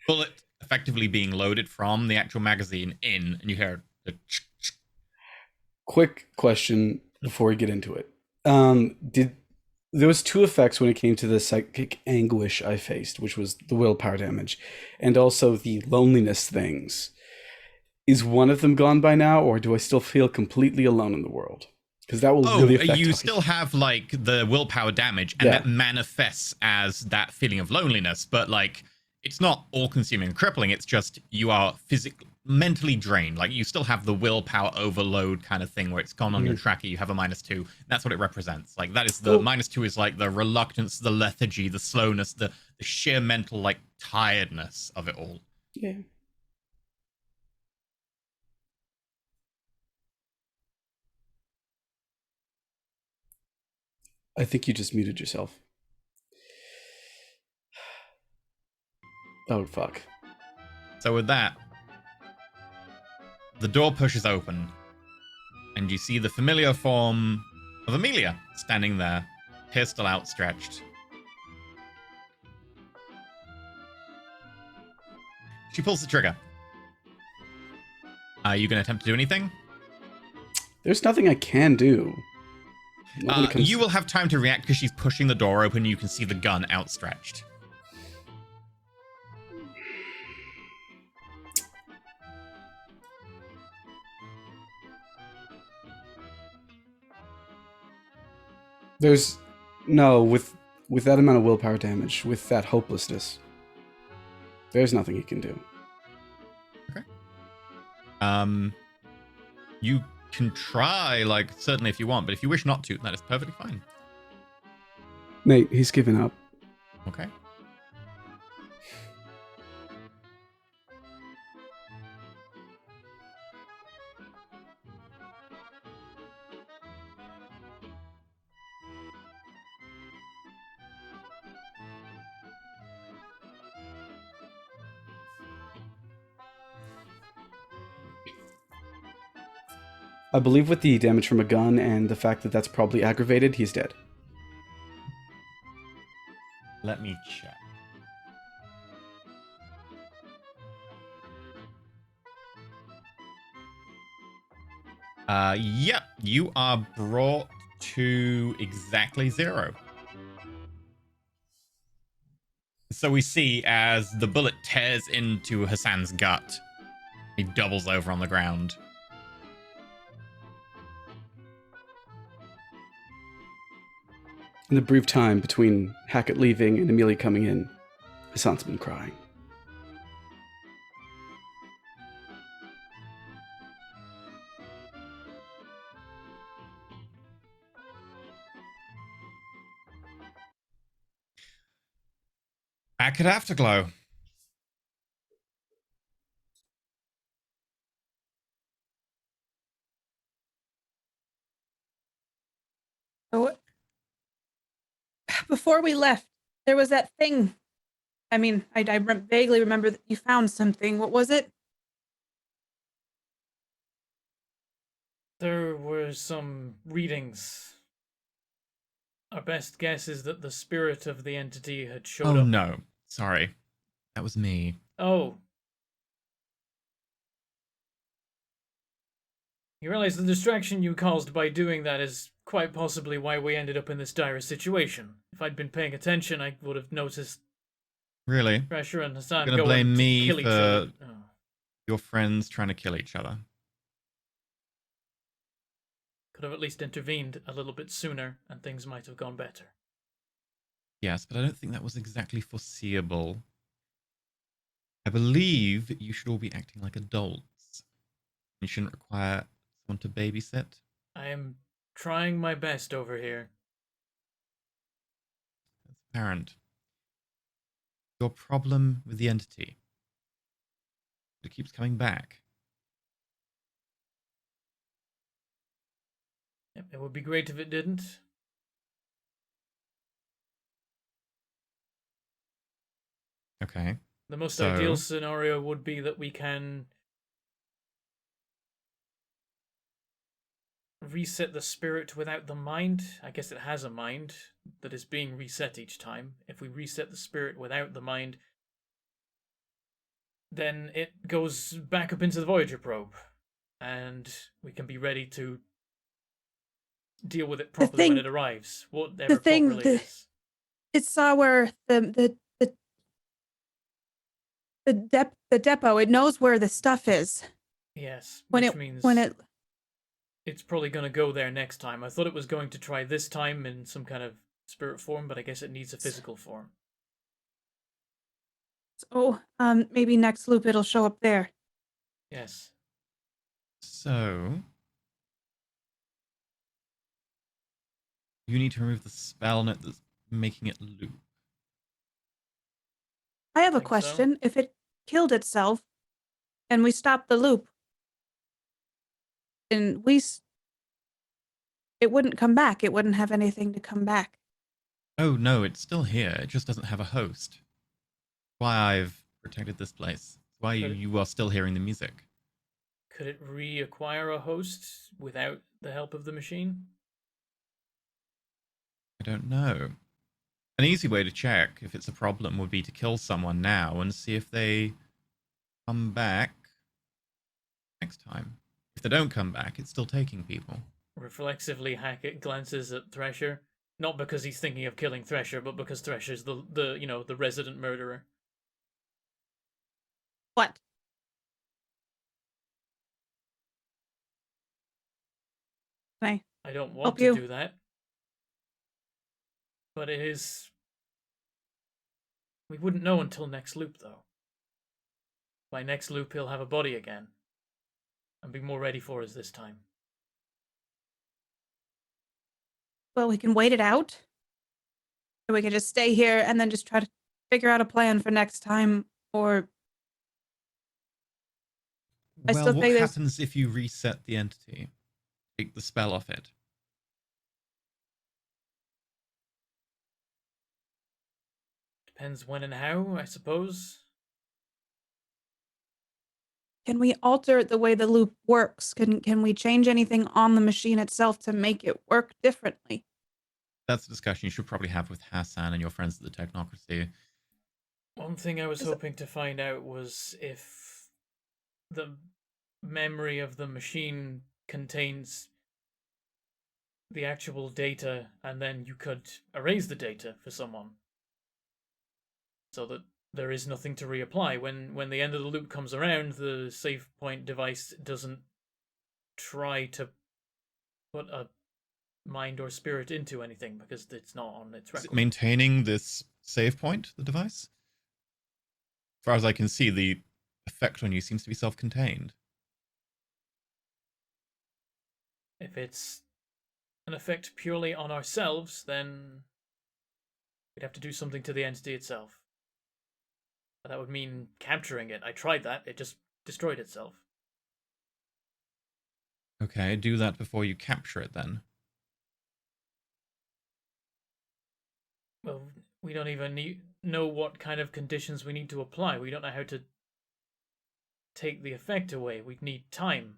bullet effectively being loaded from the actual magazine in, and you hear the Quick question before we get into it. There was two effects when it came to the psychic anguish I faced, which was the willpower damage, and also the loneliness things. Is one of them gone by now, or do I still feel completely alone in the world? Because that will really affect you how still have like the willpower damage, and that manifests as that feeling of loneliness, but like it's not all-consuming and crippling. It's just you are physically, mentally drained. Like you still have the willpower overload kind of thing where it's gone on your tracker. You have a -2. That's what it represents. Like that is the -2 is like the reluctance, the lethargy, the slowness, the sheer mental like tiredness of it all. Yeah. I think you just muted yourself. Oh, fuck. So with that, the door pushes open, and you see the familiar form of Amelia standing there, pistol outstretched. She pulls the trigger. Are you going to attempt to do anything? There's nothing I can do. You will have time to react because she's pushing the door open and you can see the gun outstretched. There's no with that amount of willpower damage, with that hopelessness. There's nothing he can do. Okay. You can try, like, certainly if you want, but if you wish not to, that is perfectly fine. Mate, he's given up. Okay. I believe with the damage from a gun and the fact that that's probably aggravated, he's dead. Let me check. Yep, you are brought to exactly 0. So we see as the bullet tears into Hassan's gut, he doubles over on the ground. In the brief time between Hackett leaving and Amelia coming in, Hassan's been crying. Hackett Afterglow. So before we left, there was that thing. I mean, I vaguely remember that you found something. What was it? There were some readings. Our best guess is that the spirit of the entity had showed Oh up. no, sorry. That was me. Oh. You realize the distraction you caused by doing that is quite possibly why we ended up in this dire situation. If I'd been paying attention, I would have noticed Really? Thrasher and Hassan Gonna going blame to me kill each for other. Oh. your friends trying to kill each other. Could have at least intervened a little bit sooner, and things might have gone better. Yes, but I don't think that was exactly foreseeable. I believe you should all be acting like adults. You shouldn't require someone to babysit. I am trying my best over here. That's apparent. Your problem with the entity. It keeps coming back. It would be great if it didn't. Okay. The most So- ideal scenario would be that we can reset the spirit without the mind. I guess it has a mind that is being reset each time. If we reset the spirit without the mind, then it goes back up into the Voyager probe, and we can be ready to deal with it properly when it arrives, whatever properly is. It saw where the depot. It knows where the stuff is. Yes, When which it means when it it's probably going to go there next time. I thought it was going to try this time in some kind of spirit form, but I guess it needs a physical form. maybe next loop it'll show up there. Yes. So you need to remove the spell net that's making it loop. I have a Think so. question. If it killed itself and we stopped the loop and it wouldn't come back. It wouldn't have anything to come back. Oh no, it's still here. It just doesn't have a host. Why I've protected this place. Why you are still hearing the music. Could it reacquire a host without the help of the machine? I don't know. An easy way to check if it's a problem would be to kill someone now and see if they come back next time. If they don't come back, it's still taking people. Reflexively, Hackett glances at Thresher, not because he's thinking of killing Thresher, but because Thresher's the resident murderer. What? Can I don't want help to you? do that, but it is. We wouldn't know until next loop, though. By next loop, he'll have a body again, and be more ready for us this time. Well, we can wait it out. Or we can just stay here and then just try to figure out a plan for next time. Or I Well, still what think there's- happens if you reset the entity? Take the spell off it. Depends when and how, I suppose. Can we alter the way the loop works? Can we change anything on the machine itself to make it work differently? That's a discussion you should probably have with Hassan and your friends at the Technocracy. One thing I was hoping to find out was if the memory of the machine contains the actual data, and then you could erase the data for someone, so that there is nothing to reapply. When the end of the loop comes around, the save point device doesn't try to put a mind or spirit into anything because it's not on its Is record. it maintaining this save point, the device? As far as I can see, the effect on you seems to be self-contained. If it's an effect purely on ourselves, then we'd have to do something to the entity itself. But that would mean capturing it. I tried that, it just destroyed itself. Okay, do that before you capture it then. Well, we don't even know what kind of conditions we need to apply. We don't know how to take the effect away. We'd need time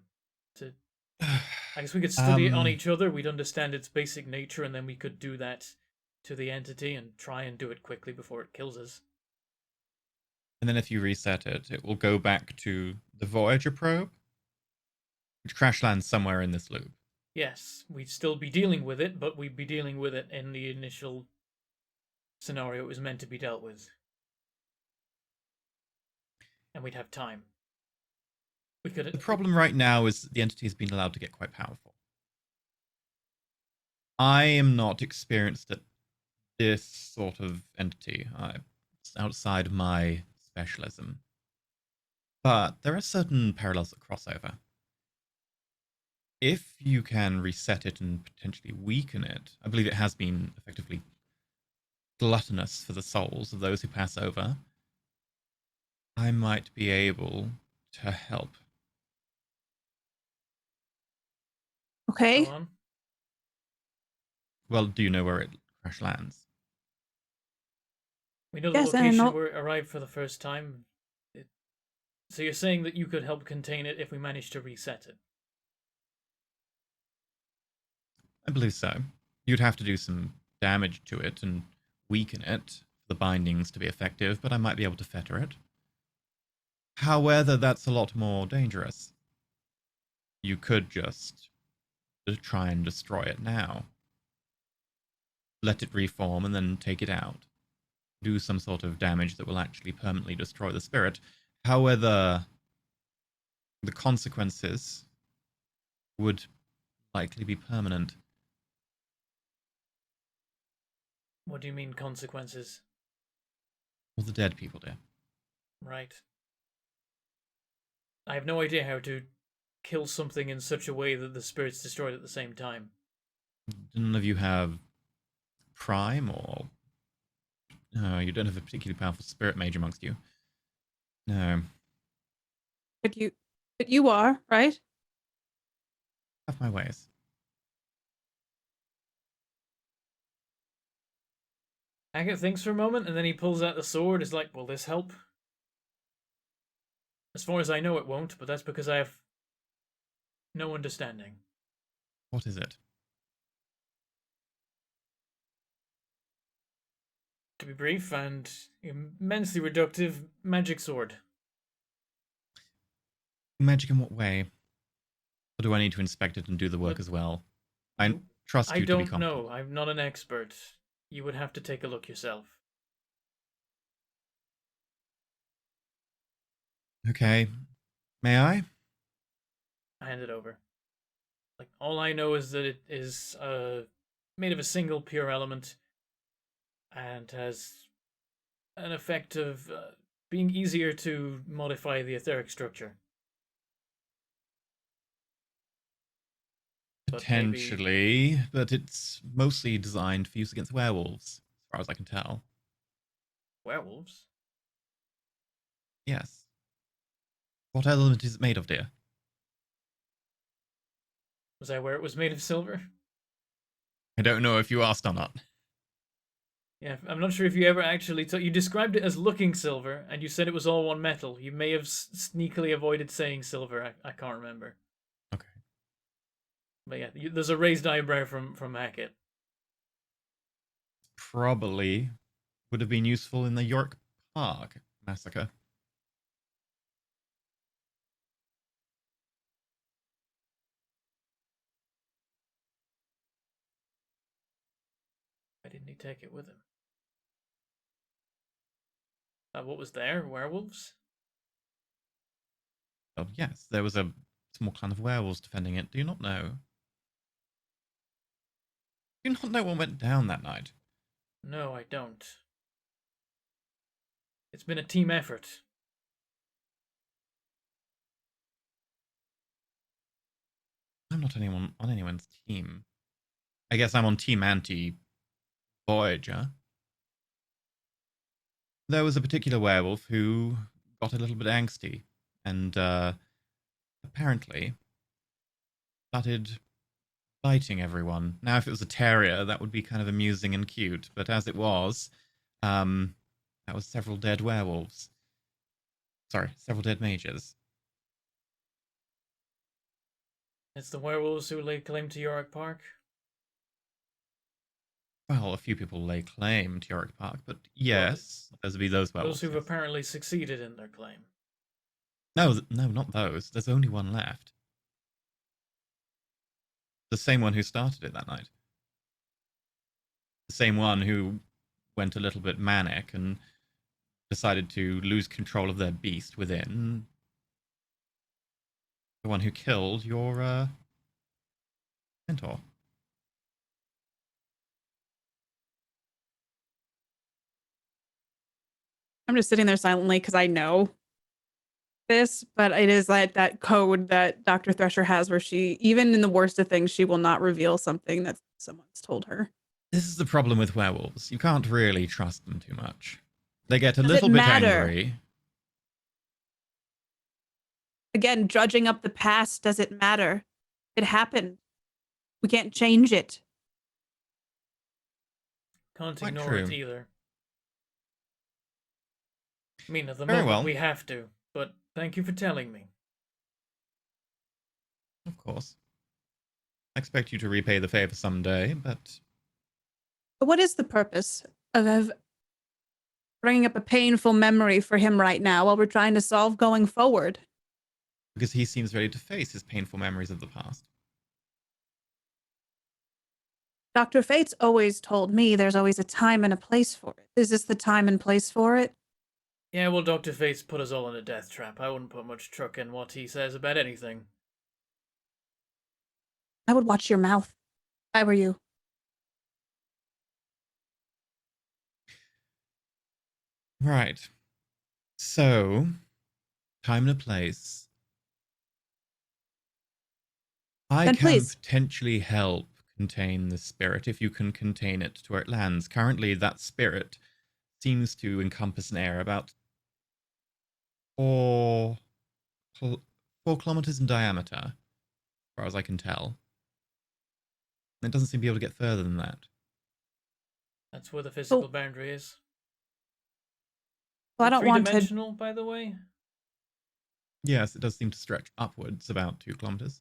to. I guess we could study it on each other. We'd understand its basic nature, and then we could do that to the entity and try and do it quickly before it kills us. And then if you reset it, it will go back to the Voyager probe, which crash lands somewhere in this loop. Yes, we'd still be dealing with it, but we'd be dealing with it in the initial scenario it was meant to be dealt with. And we'd have time. We could. The problem right now is that the entity has been allowed to get quite powerful. I am not experienced at this sort of entity. It's outside of my specialism. But there are certain parallels that cross over. If you can reset it and potentially weaken it, I believe it has been effectively gluttonous for the souls of those who pass over, I might be able to help. Okay. Go on. Well, do you know where it crash lands? We know the Yes, and I location know- where it arrived for the first time. So you're saying that you could help contain it if we managed to reset it? I believe so. You'd have to do some damage to it and weaken it for the bindings to be effective, but I might be able to fetter it. However, that's a lot more dangerous. You could just try and destroy it now. Let it reform and then take it out. Do some sort of damage that will actually permanently destroy the spirit. However, the consequences would likely be permanent. What do you mean consequences? All the dead people do. Right. I have no idea how to kill something in such a way that the spirit's destroyed at the same time. None of you have Prime, or you don't have a particularly powerful spirit mage amongst you. No. But you are, right? Have my ways. Hackett thinks for a moment, and then he pulls out the sword. Is like, will this help? As far as I know, it won't, but that's because I have no understanding. What is it? To be brief and immensely reductive, magic sword. Magic in what way? Or do I need to inspect it and do the work But as well? I trust I you to be don't competent. know. I'm not an expert. You would have to take a look yourself. Okay. May I? I hand it over. Like, all I know is that it is made of a single pure element and has an effect of being easier to modify the etheric structure. But maybe Potentially, but it's mostly designed for use against werewolves, as far as I can tell. werewolves? Yes. What element is it made of, dear? Was I where it was made of silver? I don't know if you asked or not. Yeah, I'm not sure if you ever actually you described it as looking silver, and you said it was all one metal. You may have sneakily avoided saying silver. I can't remember. Okay. But yeah, there's a raised eyebrow from Hackett. Probably would have been useful in the York Park massacre. Why didn't he take it with him? What was there? Werewolves? Oh, yes, there was a small clan of werewolves defending it. Do you not know? Do you not know what went down that night? No, I don't. It's been a team effort. I'm not anyone on anyone's team. I guess I'm on Team Anti-Voyager. There was a particular werewolf who got a little bit angsty and apparently started biting everyone. Now, if it was a terrier, that would be kind of amusing and cute, but as it was, that was several dead werewolves. Sorry, several dead mages. It's the werewolves who lay claim to York Park. Well, a few people lay claim to York Park, but yes, those would be those werewolves. Those who've Yes. apparently succeeded in their claim. No, not those. There's only one left. The same one who started it that night. The same one who went a little bit manic and decided to lose control of their beast within. The one who killed your mentor. I'm just sitting there silently because I know this, but it is like that code that Dr. Thresher has where she, even in the worst of things, she will not reveal something that someone's told her. This is the problem with werewolves. You can't really trust them too much. They get a Does it little bit matter? angry. Again, judging up the past, does it matter? It happened. We can't change it. Can't Quite ignore it true. either. I mean, at the Very moment well. we have to, but thank you for telling me. Of course. I expect you to repay the favor someday, but But what is the purpose of bringing up a painful memory for him right now while we're trying to solve going forward? because he seems ready to face his painful memories of the past. Dr. Fate's always told me there's always a time and a place for it. Is this the time and place for it? Yeah, well, Dr. Fate's put us all in a death trap. I wouldn't put much truck in what he says about anything. I would watch your mouth if I were you. Right. So, time and a place. I Then can please. potentially help contain the spirit if you can contain it to where it lands. Currently, that spirit seems to encompass an area about 4 kilometers in diameter, as far as I can tell. It doesn't seem to be able to get further than that. That's where the physical Well, boundary is. I don't want to. Three-dimensional, by the way? Yes, it does seem to stretch upwards about 2 kilometers.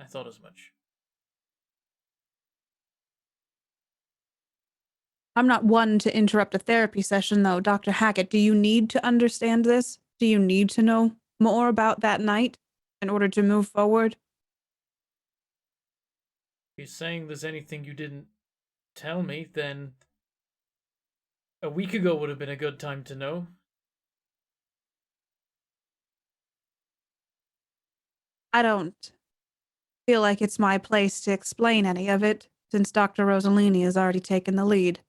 I thought as much. I'm not one to interrupt a therapy session, though. Dr. Hackett, do you need to understand this? Do you need to know more about that night in order to move forward? If you're saying there's anything you didn't tell me, then a week ago would have been a good time to know. I don't feel like it's my place to explain any of it, since Dr. Rossellini has already taken the lead.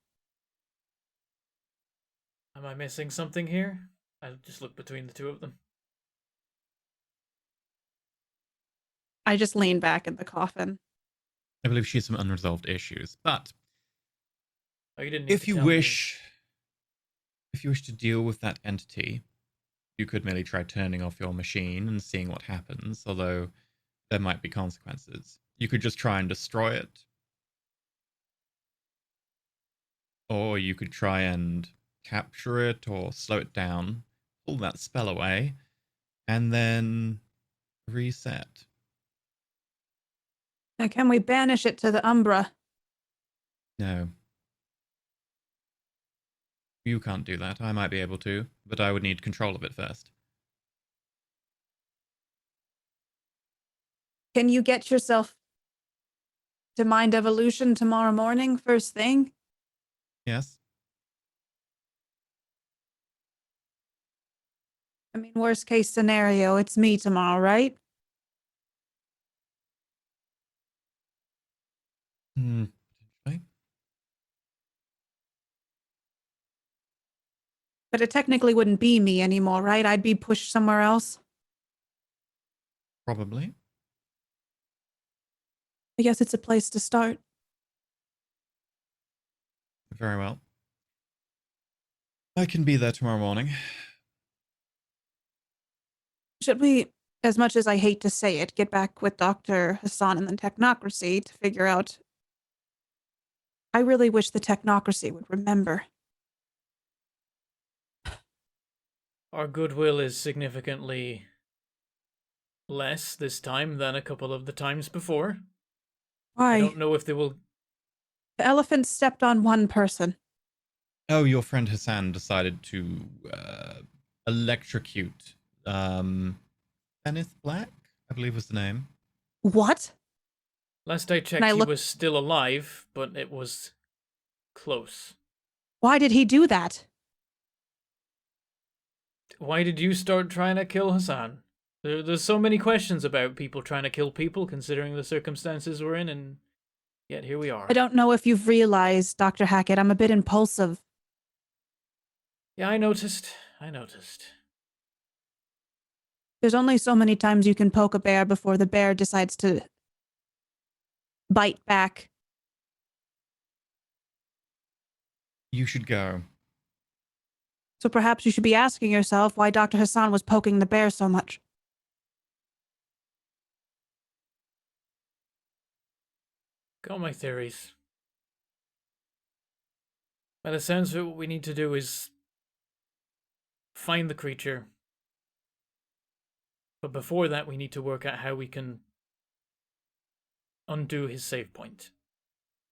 Am I missing something here? I just look between the two of them. I just lean back in the coffin. I believe she has some unresolved issues, but Oh, you didn't need if to you tell me. if you wish to deal with that entity, you could merely try turning off your machine and seeing what happens, although there might be consequences. You could just try and destroy it. Or you could try and capture it or slow it down, pull that spell away, and then reset. Now, can we banish it to the Umbra? No. You can't do that. I might be able to, but I would need control of it first. Can you get yourself to mind evolution tomorrow morning, first thing? Yes? I mean, worst case scenario, it's me tomorrow, right? Hmm. Potentially. But it technically wouldn't be me anymore, right? I'd be pushed somewhere else. Probably. I guess it's a place to start. Very well. I can be there tomorrow morning. Should we, as much as I hate to say it, get back with Dr. Hassan and the technocracy to figure out? I really wish the technocracy would remember. Our goodwill is significantly less this time than a couple of the times before. Why? I don't know if they will. The elephant stepped on one person. Oh, your friend Hassan decided to electrocute Kenneth Black, I believe was the name. What? Last I checked, I he look- was still alive, but it was close. Why did he do that? Why did you start trying to kill Hassan? There's so many questions about people trying to kill people, considering the circumstances we're in, and yet here we are. I don't know if you've realized, Dr. Hackett, I'm a bit impulsive. Yeah, I noticed. There's only so many times you can poke a bear before the bear decides to bite back. You should go. So perhaps you should be asking yourself why Dr. Hassan was poking the bear so much. Got my theories. By the sounds of it, what we need to do is find the creature. But before that, we need to work out how we can undo his save point.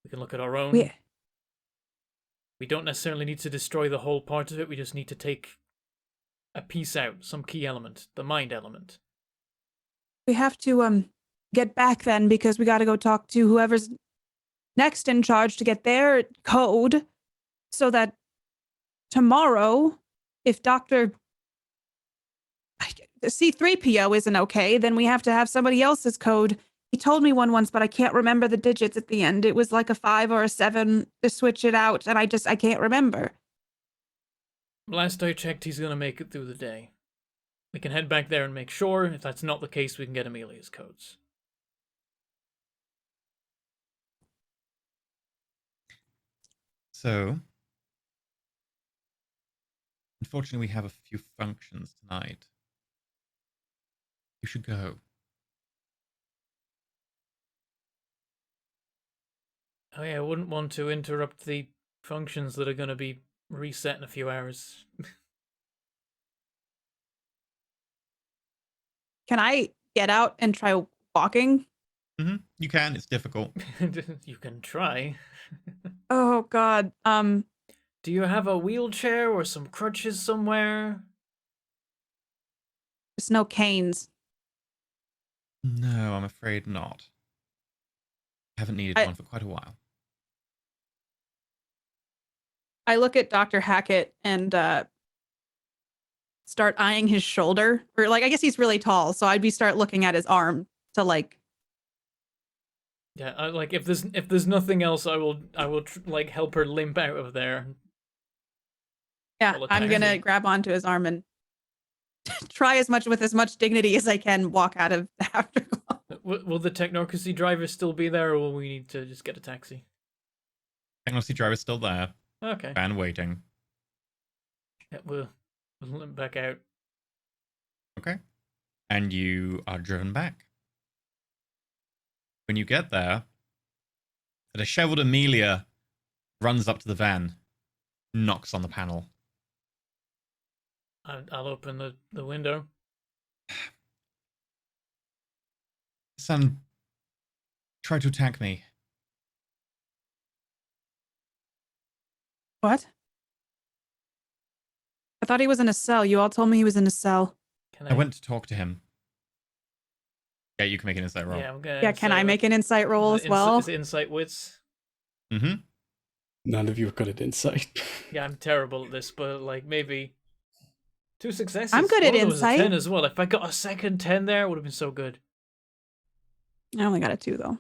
We can look at our own. We don't necessarily need to destroy the whole part of it. We just need to take a piece out, some key element, the mind element. We have to get back then because we got to go talk to whoever's next in charge to get their code so that tomorrow, if Dr. C3PO isn't okay, then we have to have somebody else's code. He told me one once, but I can't remember the digits at the end. It was like a 5 or a 7 to switch it out, and I can't remember. Last I checked, he's going to make it through the day. We can head back there and make sure. If that's not the case, we can get Amelia's codes. So, unfortunately, we have a few functions tonight. You should go. Oh yeah, I wouldn't want to interrupt the functions that are going to be reset in a few hours. Can I get out and try walking? You can. It's difficult. You can try. Oh God. Do you have a wheelchair or some crutches somewhere? There's no canes. No, I'm afraid not. Haven't needed one for quite a while. I look at Dr. Hackett and start eyeing his shoulder. Or like, I guess he's really tall, so I'd start looking at his arm to like. Yeah, like if there's nothing else, I will like help her limp out of there. Yeah, I'm gonna grab onto his arm and try with as much dignity as I can walk out of the afterglow. Will the technocracy driver still be there, or will we need to just get a taxi? Technocracy driver's still there. Okay. Van waiting. Yeah, we'll limp back out. Okay. And you are driven back. When you get there, a disheveled Amelia runs up to the van knocks on the panel. I'll open the window. Son, try to attack me. What? I thought he was in a cell. You all told me he was in a cell. Can I went to talk to him. Yeah, you can make an insight roll. Yeah, I'm gonna. Yeah, can I make an insight roll as well? Is it insight wits? Mm-hmm. None of you are good at insight. Yeah, I'm terrible at this, but like maybe 2 successes. I'm good One at of them was a insight. 10 as well. If I got a second 10 there, it would have been so good. I only got a 2 though.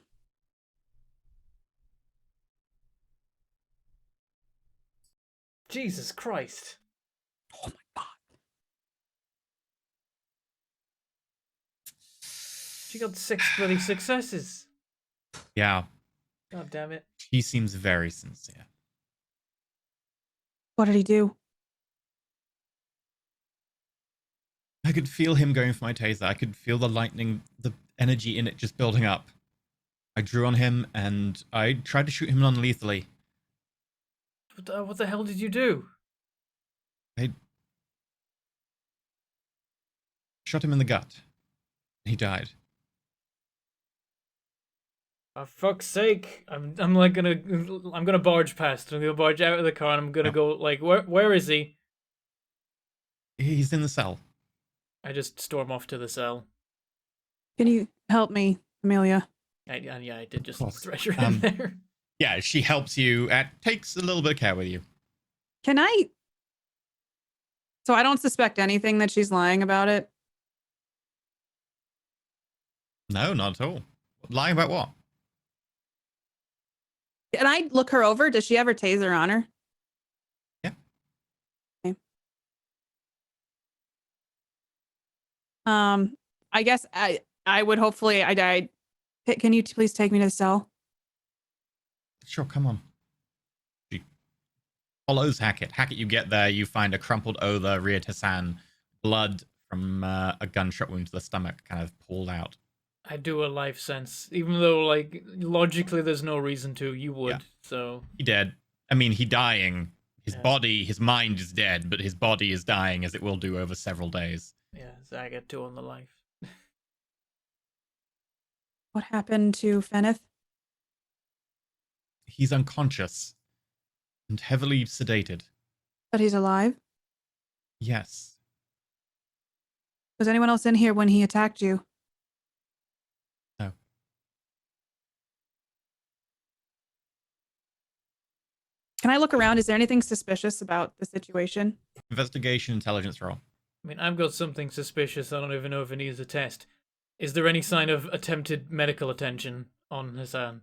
Jesus Christ. Oh my god. She got 6 bloody successes. Yeah, God damn it. he seems very sincere. What did he do? I could feel him going for my taser. I could feel the lightning, the energy in it just building up. I drew on him and I tried to shoot him non-lethally. What the hell did you do? I shot him in the gut. He died. For fuck's sake! I'm gonna barge past. I'm gonna barge out of the car and I'm gonna go like, where is he? He's in the cell. I just storm off to the cell. Can you help me, Amelia? Yeah, I did just course. thresh her in there. Yeah, she helps you. Takes a little bit of care with you. Can I? So I don't suspect anything that she's lying about it. No, not at all. Lying about what? Can I look her over? Does she have her taser on her? Yeah. Okay. I guess I would hopefully I died. Can you please take me to the cell? Sure, come on. She follows Hackett. Hackett, you get there, you find a crumpled Other, Ria Tassan, blood from a gunshot wound to the stomach kind of pulled out. I do a life sense, even though like logically there's no reason to. You would, Yeah. so He dead. I mean, he dying. His Yeah. body, his mind is dead, but his body is dying as it will do over several days. yeah, so I get 2 on the life. What happened to Feneth? He's unconscious and heavily sedated. But he's alive. Yes. Was anyone else in here when he attacked you? No. Can I look around? Is there anything suspicious about the situation? Investigation, intelligence roll. I mean, I've got something suspicious. I don't even know if it needs a test. Is there any sign of attempted medical attention on Hassan?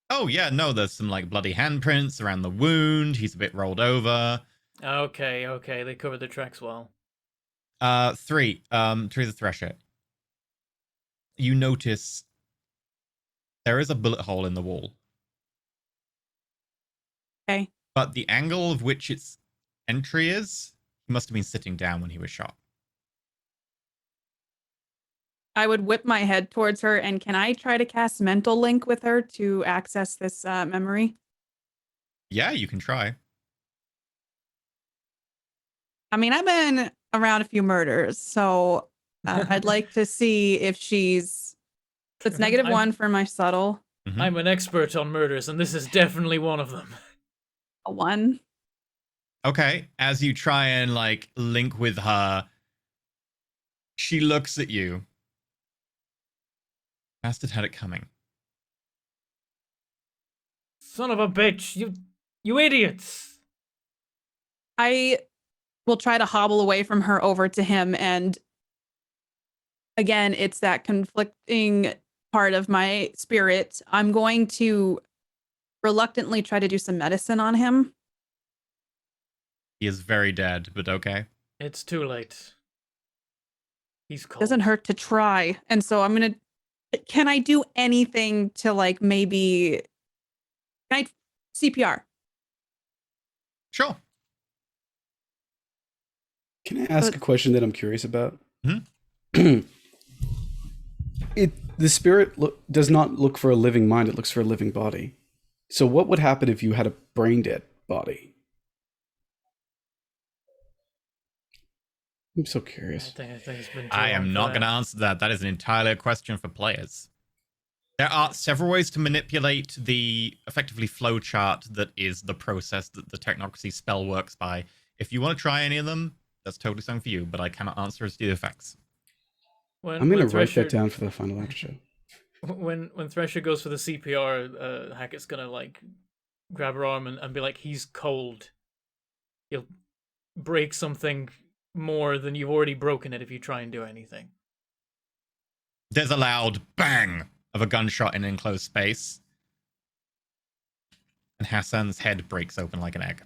Oh, yeah, no, there's some, like, bloody handprints around the wound. He's a bit rolled over. Okay, they covered the tracks well. 3, through the thresher. You notice there is a bullet hole in the wall. Okay. But the angle of which its entry is, he must have been sitting down when he was shot. I would whip my head towards her, and can I try to cast mental link with her to access this memory? Yeah, you can try. I mean, I've been around a few murders, so I'd like to see if she's. It's -1 for my subtle. Mhm. I'm an expert on murders, and this is definitely one of them. A 1. Okay, as you try and, like, link with her, she looks at you. Bastard had it coming. Son of a bitch! You idiots! I will try to hobble away from her over to him, and again, it's that conflicting part of my spirit. I'm going to reluctantly try to do some medicine on him. He is very dead, but okay. It's too late. He's cold. Doesn't hurt to try. And so I'm going to. Can I do anything to, like, maybe. Can I CPR? Sure. Can I ask a question that I'm curious about? Hmm? The spirit does not look for a living mind, it looks for a living body. So what would happen if you had a brain dead body? I'm so I curious. think it's been too I long am for not that. going to answer that. That is entirely a question for players. There are several ways to manipulate the effectively flowchart that is the process that the technocracy spell works by. If you want to try any of them, that's totally something for you, but I cannot answer as to the effects. I'm going to write that down for the final after show. When Thresher goes for the CPR, Hackett's gonna like grab her arm and be like, "He's cold. You'll break something more than you've already broken it if you try and do anything." There's a loud bang of a gunshot in an enclosed space, and Hassan's head breaks open like an egg.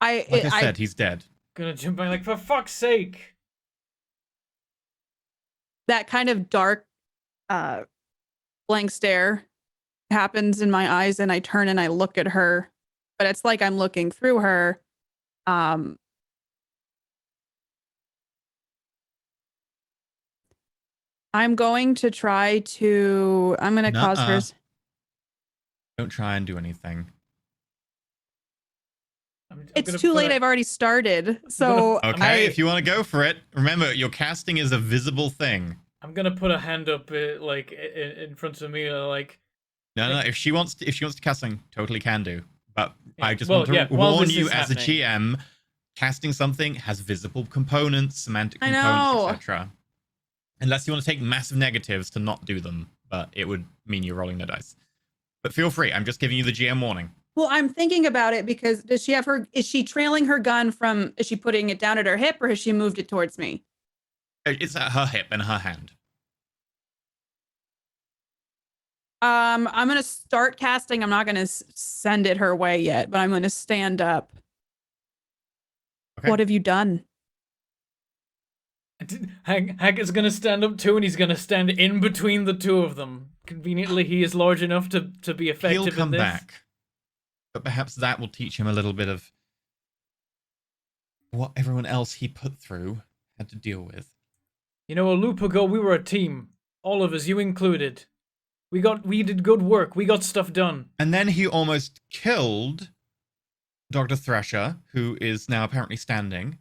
Like I said, he's dead. Gonna jump back like, "For fuck's sake!" That kind of dark, blank stare happens in my eyes, and I turn and I look at her, but it's like I'm looking through her. I'm going to try to. I'm going to cause her. Don't try and do anything. It's too late. I've already started. So okay, if you want to go for it, remember your casting is a visible thing. I'm gonna put a hand up, like in front of me, like. No. If she wants to cast something, totally can do. But Yeah, I just want to while warn this you is as happening. a GM, casting something has visible components, semantic I know. components, etc. Unless you want to take massive negatives to not do them, but it would mean you're rolling the dice. But feel free. I'm just giving you the GM warning. Well, I'm thinking about it because does she have her? Is she trailing her gun from? Is she putting it down at her hip, or has she moved it towards me? It's at her hip and her hand. I'm gonna start casting. I'm not gonna send it her way yet, but I'm gonna stand up. Okay. What have you done? Hackett's gonna stand up too, and he's gonna stand in between the two of them. Conveniently, he is large enough to be effective He'll come in this. back. But perhaps that will teach him a little bit of what everyone else he put through had to deal with. You know, a loop ago, we were a team. All of us, you included. We did good work. We got stuff done. And then he almost killed Dr. Thrasher, who is now apparently standing.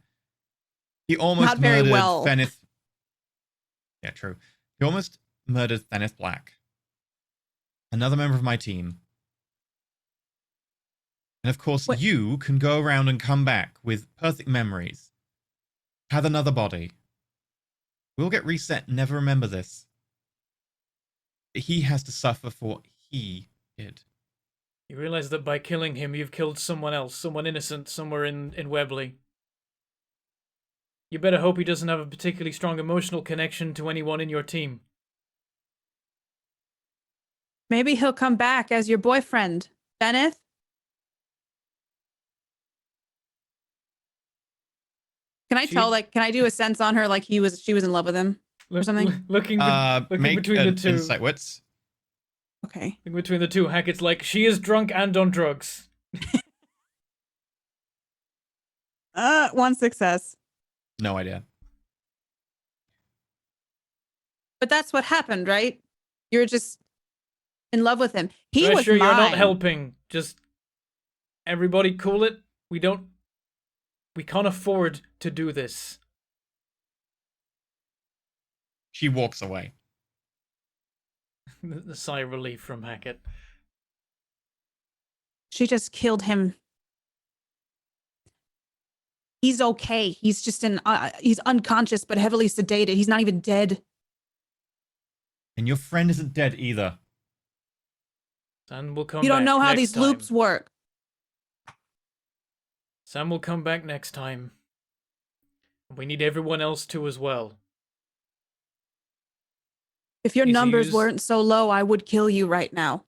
He almost Not very murdered well. Fenith. Yeah, true. He almost murdered Fenith Black. Another member of my team. And of course, What? you can go around and come back with perfect memories. Have another body. We'll get reset, never remember this. He has to suffer for what he did. You realize that by killing him, you've killed someone else, someone innocent, somewhere in Webley. You better hope he doesn't have a particularly strong emotional connection to anyone in your team. Maybe he'll come back as your boyfriend, Benneth. Can I tell? Like, can I do a sense on her? Like she was in love with him or something? Looking Make between the two. insight wits. Okay. Looking between the two, Hackett's like, she is drunk and on drugs. One success. No idea. But that's what happened, right? You're just in love with him. He was sure mine. you're not helping. Just everybody cool it. We can't afford to do this. She walks away. The sigh of relief from Hackett. She just killed him. He's okay. He's just he's unconscious but heavily sedated. He's not even dead. And your friend isn't dead either. Sam will come You don't back know how next these time. loops work. Sam will come back next time. We need everyone else to as well. If your Easy numbers use. weren't so low, I would kill you right now.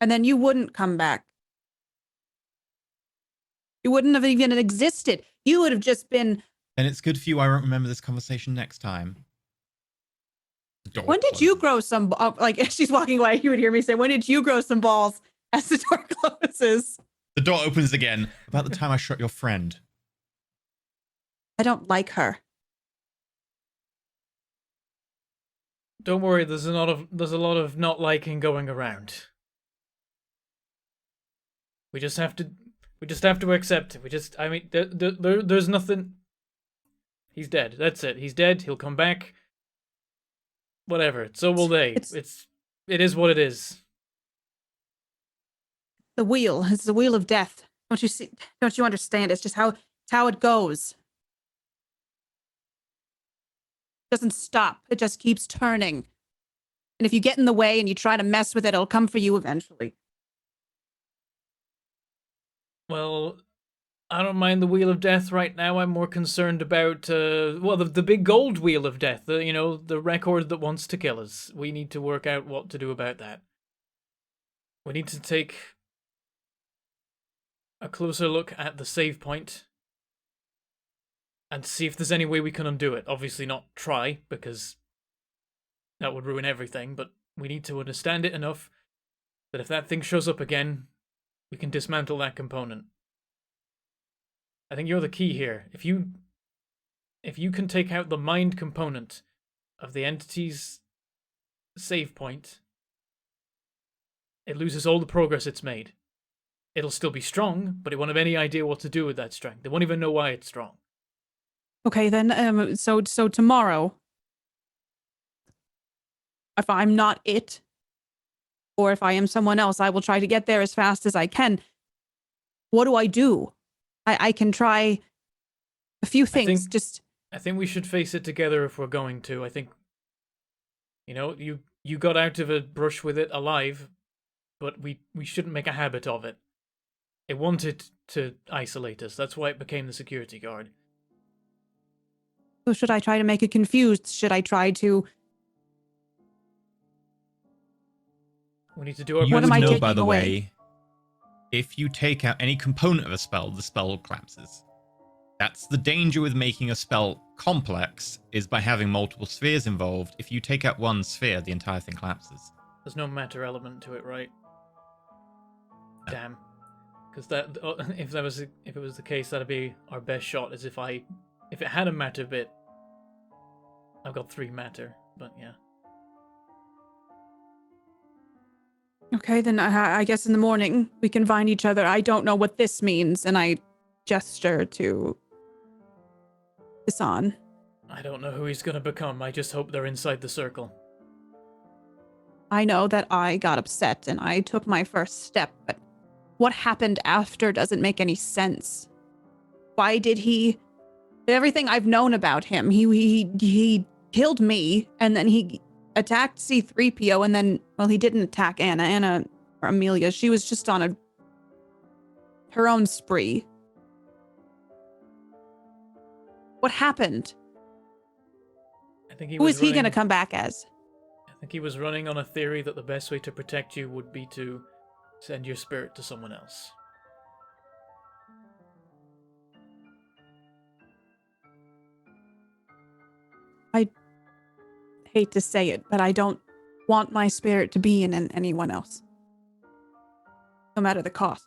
And then you wouldn't come back. You wouldn't have even existed. You would have just been... And it's good for you I won't remember this conversation next time. When did you grow some... like, as she's walking away, you would hear me say, when did you grow some balls as the door closes? The door opens again. About the time I shot your friend. I don't like her. Don't worry, there's a lot of not liking going around. We just have to We just have to accept it. I mean, there's nothing. He's dead. That's it. He's dead. He'll come back. Whatever. So will they. It is what it is. The wheel. It's the wheel of death. Don't you see? Don't you understand? It's just how it goes. It doesn't stop. It just keeps turning. And if you get in the way and you try to mess with it, it'll come for you eventually. Well, I don't mind the Wheel of Death right now. I'm more concerned about, the big gold Wheel of Death. The record that wants to kill us. We need to work out what to do about that. We need to take a closer look at the save point and see if there's any way we can undo it. Obviously not try, because that would ruin everything, but we need to understand it enough that if that thing shows up again, we can dismantle that component. I think you're the key here. If you can take out the mind component of the entity's save point, it loses all the progress it's made. It'll still be strong, but it won't have any idea what to do with that strength. They won't even know why it's strong. Okay, then, so tomorrow, if I'm not it, or if I am someone else, I will try to get there as fast as I can. What do I do? I can try a few things. I think we should face it together if we're going to. I think, you got out of a brush with it alive, but we shouldn't make a habit of it. It wanted to isolate us. That's why it became the security guard. So should I try to make it confused? Should I try to... We need to do our You What would am I know, taking by the away? way, if you take out any component of a spell, the spell collapses. That's the danger with making a spell complex, is by having multiple spheres involved. If you take out one sphere, the entire thing collapses. There's no matter element to it, right? No. Damn. Because if it was the case, that'd be our best shot. Is if it had a matter bit. I've got 3 matter, but yeah. Okay, then I guess in the morning we can find each other. I don't know what this means, and I gesture to Hassan. I don't know who he's gonna become. I just hope they're inside the circle. I know that I got upset and I took my first step, but what happened after doesn't make any sense. Why did he... Everything I've known about him, he killed me, and then he attacked C-3PO, and then, well, he didn't attack Anna or Amelia. She was just on her own spree. What happened? I think Who is he going to come back as? I think he was running on a theory that the best way to protect you would be to send your spirit to someone else. I hate to say it, but I don't want my spirit to be in anyone else. No matter the cost.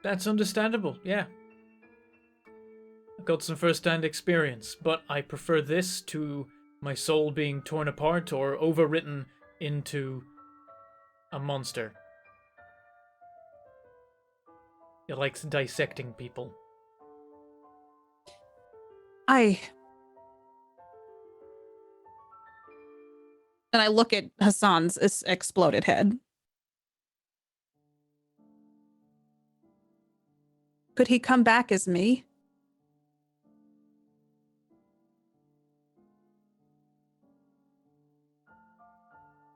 That's understandable, yeah. I've got some first-hand experience, but I prefer this to my soul being torn apart or overwritten into a monster. It likes dissecting people. And I look at Hassan's exploded head. Could he come back as me?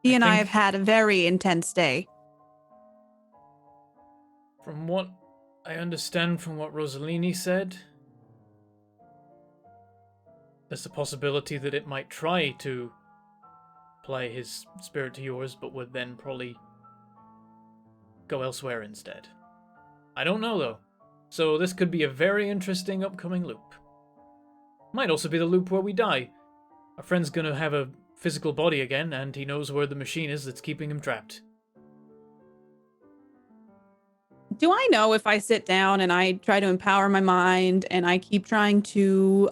He and I have had a very intense day. From what I understand from what Rossellini said, there's a possibility that it might try to apply his spirit to yours, but would then probably go elsewhere instead. I don't know, though. So this could be a very interesting upcoming loop. Might also be the loop where we die. Our friend's gonna have a physical body again, and he knows where the machine is that's keeping him trapped. Do I know if I sit down and I try to empower my mind and I keep trying to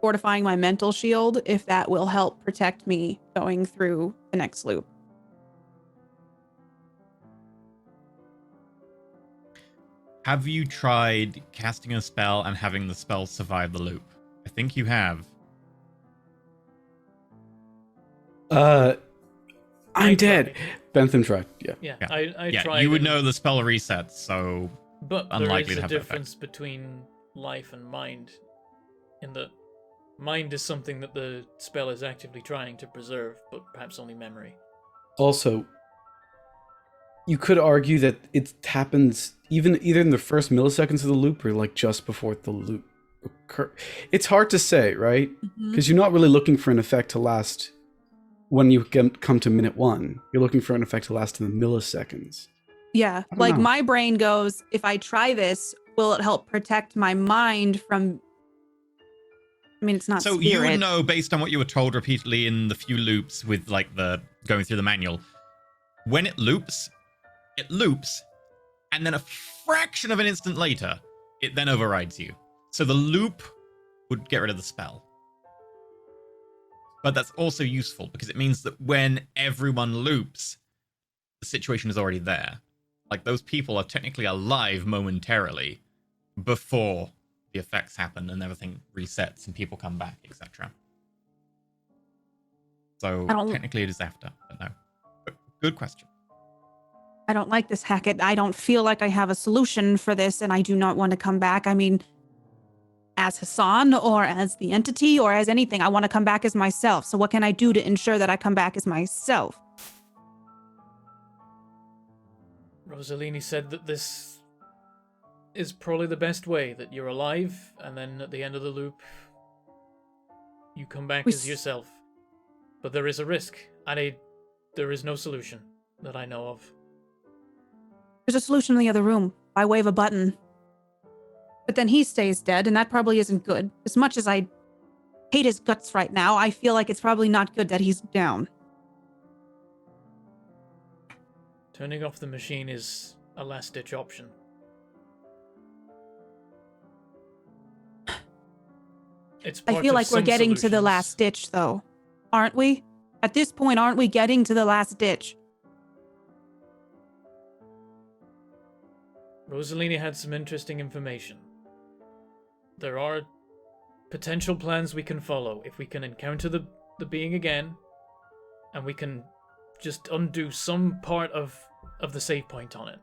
fortifying my mental shield, if that will help protect me going through the next loop? Have you tried casting a spell and having the spell survive the loop? I think you have. I'm I dead. tried. Bentham tried. Yeah. Yeah, Yeah. I Yeah, tried. you would and- know the spell resets, so But there unlikely is to a have that effect. difference between life and mind, in that mind is something that the spell is actively trying to preserve, but perhaps only memory. Also, you could argue that it happens either in the first milliseconds of the loop or like just before the loop occur. It's hard to say, right? Because you're not really looking for an effect to last when you come to minute 1. You're looking for an effect to last in the milliseconds. Yeah, I don't like know. my brain goes, if I try this, will it help protect my mind from? I mean, it's not So spirit. you would know based on what you were told repeatedly in the few loops with like the going through the manual. When it loops, and then a fraction of an instant later, it then overrides you. So the loop would get rid of the spell. But that's also useful because it means that when everyone loops, the situation is already there. Like those people are technically alive momentarily before the effects happen and everything resets and people come back, etc. So technically it is after, but no. But good question. I don't like this, Hackett. I don't feel like I have a solution for this, and I do not want to come back. I mean, as Hassan or as the entity or as anything, I want to come back as myself. So what can I do to ensure that I come back as myself? Rossellini said that this is probably the best way, that you're alive, and then at the end of the loop, you come back as yourself. But there is a risk, and there is no solution that I know of. There's a solution in the other room, by way of a button. But then he stays dead, and that probably isn't good. As much as I hate his guts right now, I feel like it's probably not good that he's down. Turning off the machine is a last-ditch option. I feel like we're getting to the last ditch, though. Aren't we? At this point, aren't we getting to the last ditch? Rossellini had some interesting information. There are potential plans we can follow if we can encounter the being again, and we can just undo some part of the save point on it.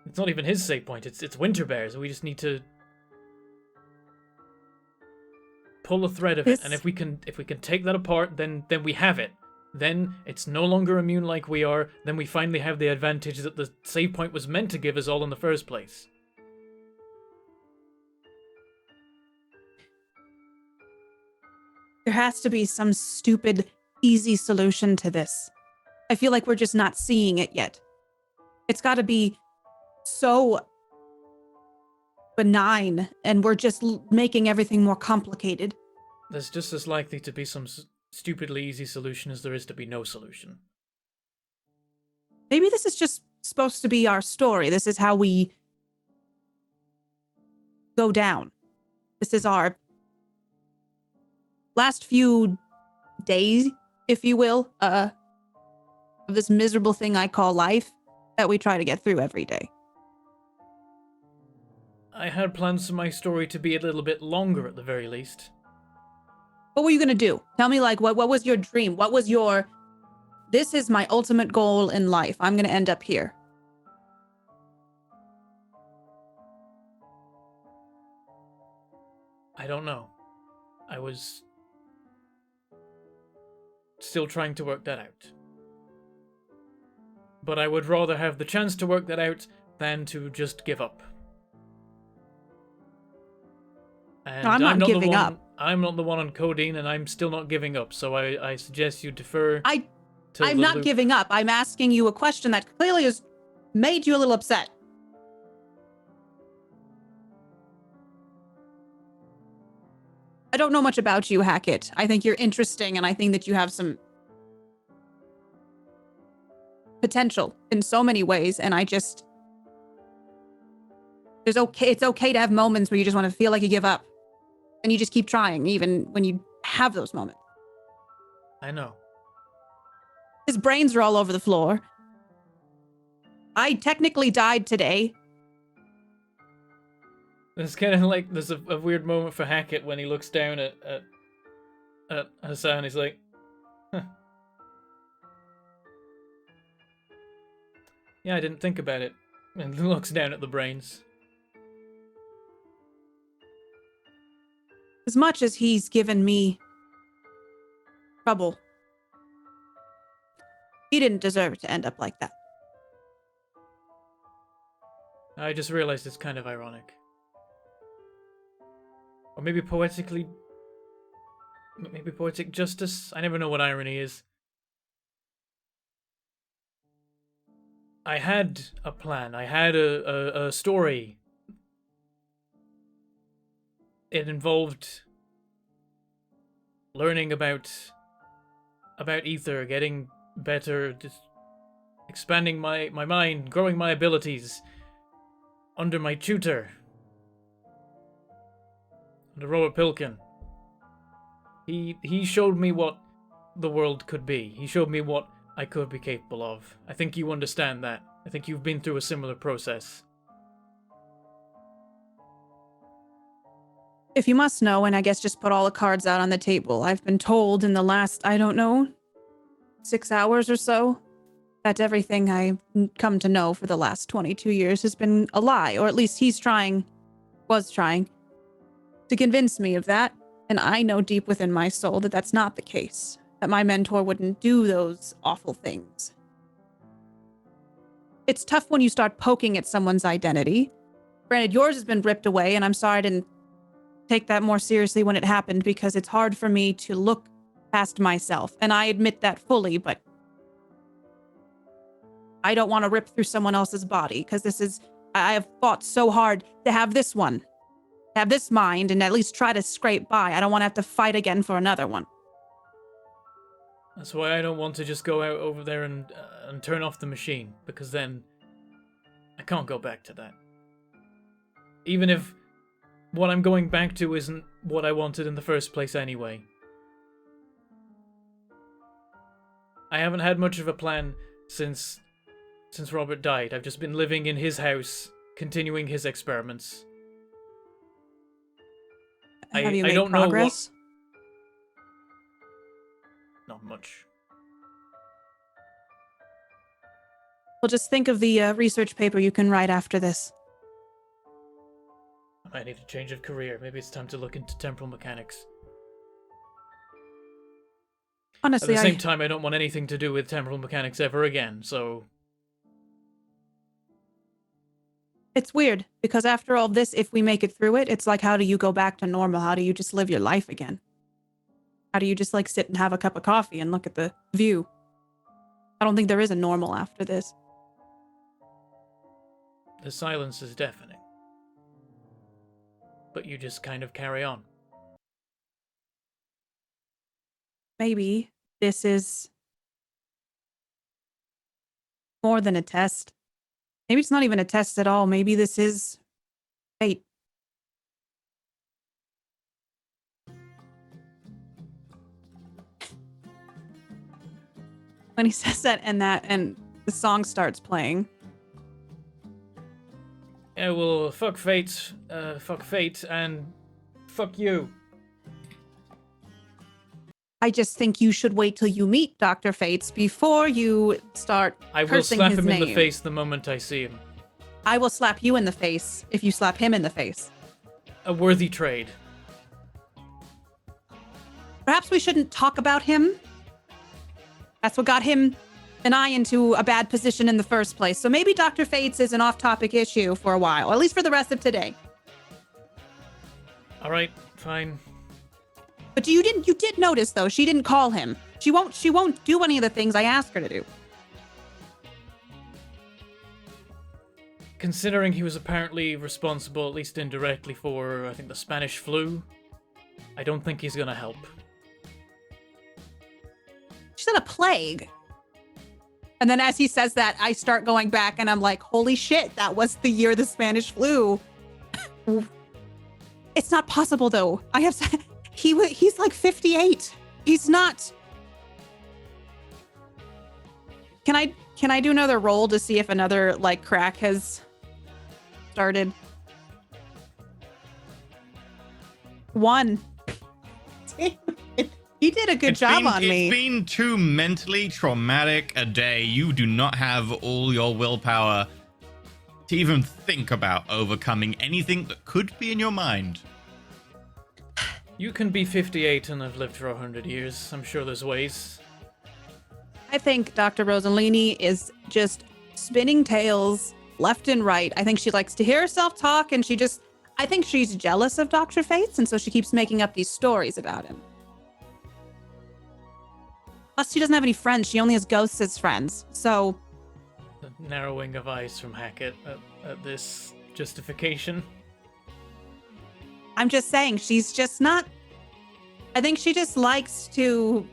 It's not even his save point, it's Winterbear's. We just need to pull a thread of it, and if we can take that apart, then we have it. Then it's no longer immune like we are. Then we finally have the advantage that the save point was meant to give us all in the first place. There has to be some stupid, easy solution to this. I feel like we're just not seeing it yet. It's got to be so benign, and we're just making everything more complicated. There's just as likely to be some stupidly easy solution as there is to be no solution. Maybe this is just supposed to be our story. This is how we go down. This is our last few days, if you will, of this miserable thing I call life that we try to get through every day. I had plans for my story to be a little bit longer at the very least. What were you going to do? Tell me, like, what was your dream? What was your, this is my ultimate goal in life. I'm going to end up here. I don't know. I was still trying to work that out. But I would rather have the chance to work that out than to just give up. And I'm not giving up. I'm not the one on codeine, and I'm still not giving up. So I suggest you defer. I'm not giving up. I'm asking you a question that clearly has made you a little upset. I don't know much about you, Hackett. I think you're interesting, and I think that you have some potential in so many ways, and I just... It's okay to have moments where you just want to feel like you give up. And you just keep trying, even when you have those moments. I know. His brains are all over the floor. I technically died today. There's kind of like there's a weird moment for Hackett when he looks down at Hassan. He's like, huh. Yeah, I didn't think about it. And looks down at the brains. As much as he's given me trouble, he didn't deserve to end up like that. I just realized it's kind of ironic. Or maybe poetic justice? I never know what irony is. I had a plan. I had a story. It involved learning about ether, getting better, just expanding my mind, growing my abilities under my tutor, under Robert Pilkin. He showed me what the world could be. He showed me what I could be capable of. I think you understand that. I think you've been through a similar process. If you must know, and I guess just put all the cards out on the table, I've been told in the last, 6 hours or so, that everything I've come to know for the last 22 years has been a lie, or at least was trying to convince me of that. And I know deep within my soul that that's not the case, that my mentor wouldn't do those awful things. It's tough when you start poking at someone's identity. Granted, yours has been ripped away, and I'm sorry I didn't take that more seriously when it happened, because it's hard for me to look past myself, and I admit that fully, but I don't want to rip through someone else's body, because I have fought so hard to have this one, have this mind, and at least try to scrape by. I don't want to have to fight again for another one. That's why I don't want to just go out over there and turn off the machine, because then I can't go back to that. Even if what I'm going back to isn't what I wanted in the first place anyway. I haven't had much of a plan since Robert died. I've just been living in his house, continuing his experiments. Have you I made don't progress? know what... Not much. Well, just think of the research paper you can write after this. I might need a change of career. Maybe it's time to look into temporal mechanics. Honestly, At the same time, I don't want anything to do with temporal mechanics ever again, so... It's weird, because after all this, if we make it through it, it's like, how do you go back to normal? How do you just live your life again? How do you just, sit and have a cup of coffee and look at the view? I don't think there is a normal after this. The silence is deafening. But you just kind of carry on. Maybe this is more than a test. Maybe it's not even a test at all. Maybe this is fate. When he says that and the song starts playing. Yeah, well, fuck fate, and fuck you. I just think you should wait till you meet Dr. Fates before you start I will cursing slap his him name. in the face the moment I see him. I will slap you in the face if you slap him in the face. A worthy trade. Perhaps we shouldn't talk about him. That's what got him and I into a bad position in the first place. So maybe Dr. Fates is an off-topic issue for a while, at least for the rest of today. All right, fine. But you did notice though, she didn't call him. She won't do any of the things I asked her to do. Considering he was apparently responsible, at least indirectly, for, I think, the Spanish flu, I don't think he's gonna help. She said a plague. And then as he says that, I start going back and I'm like, holy shit, that was the year the Spanish flu. It's not possible though. I have said, he's like 58. He's not. Can Can I do another roll to see if another like crack has started? 1. He did a good job on me. It's been too mentally traumatic a day. You do not have all your willpower to even think about overcoming anything that could be in your mind. You can be 58 and have lived for 100 years. I'm sure there's ways. I think Dr. Rossellini is just spinning tales left and right. I think she likes to hear herself talk, and I think she's jealous of Dr. Fates, and so she keeps making up these stories about him. Plus, she doesn't have any friends. She only has ghosts as friends. So, The narrowing of eyes from Hackett at this justification. I'm just saying, she's just not... I think she just likes to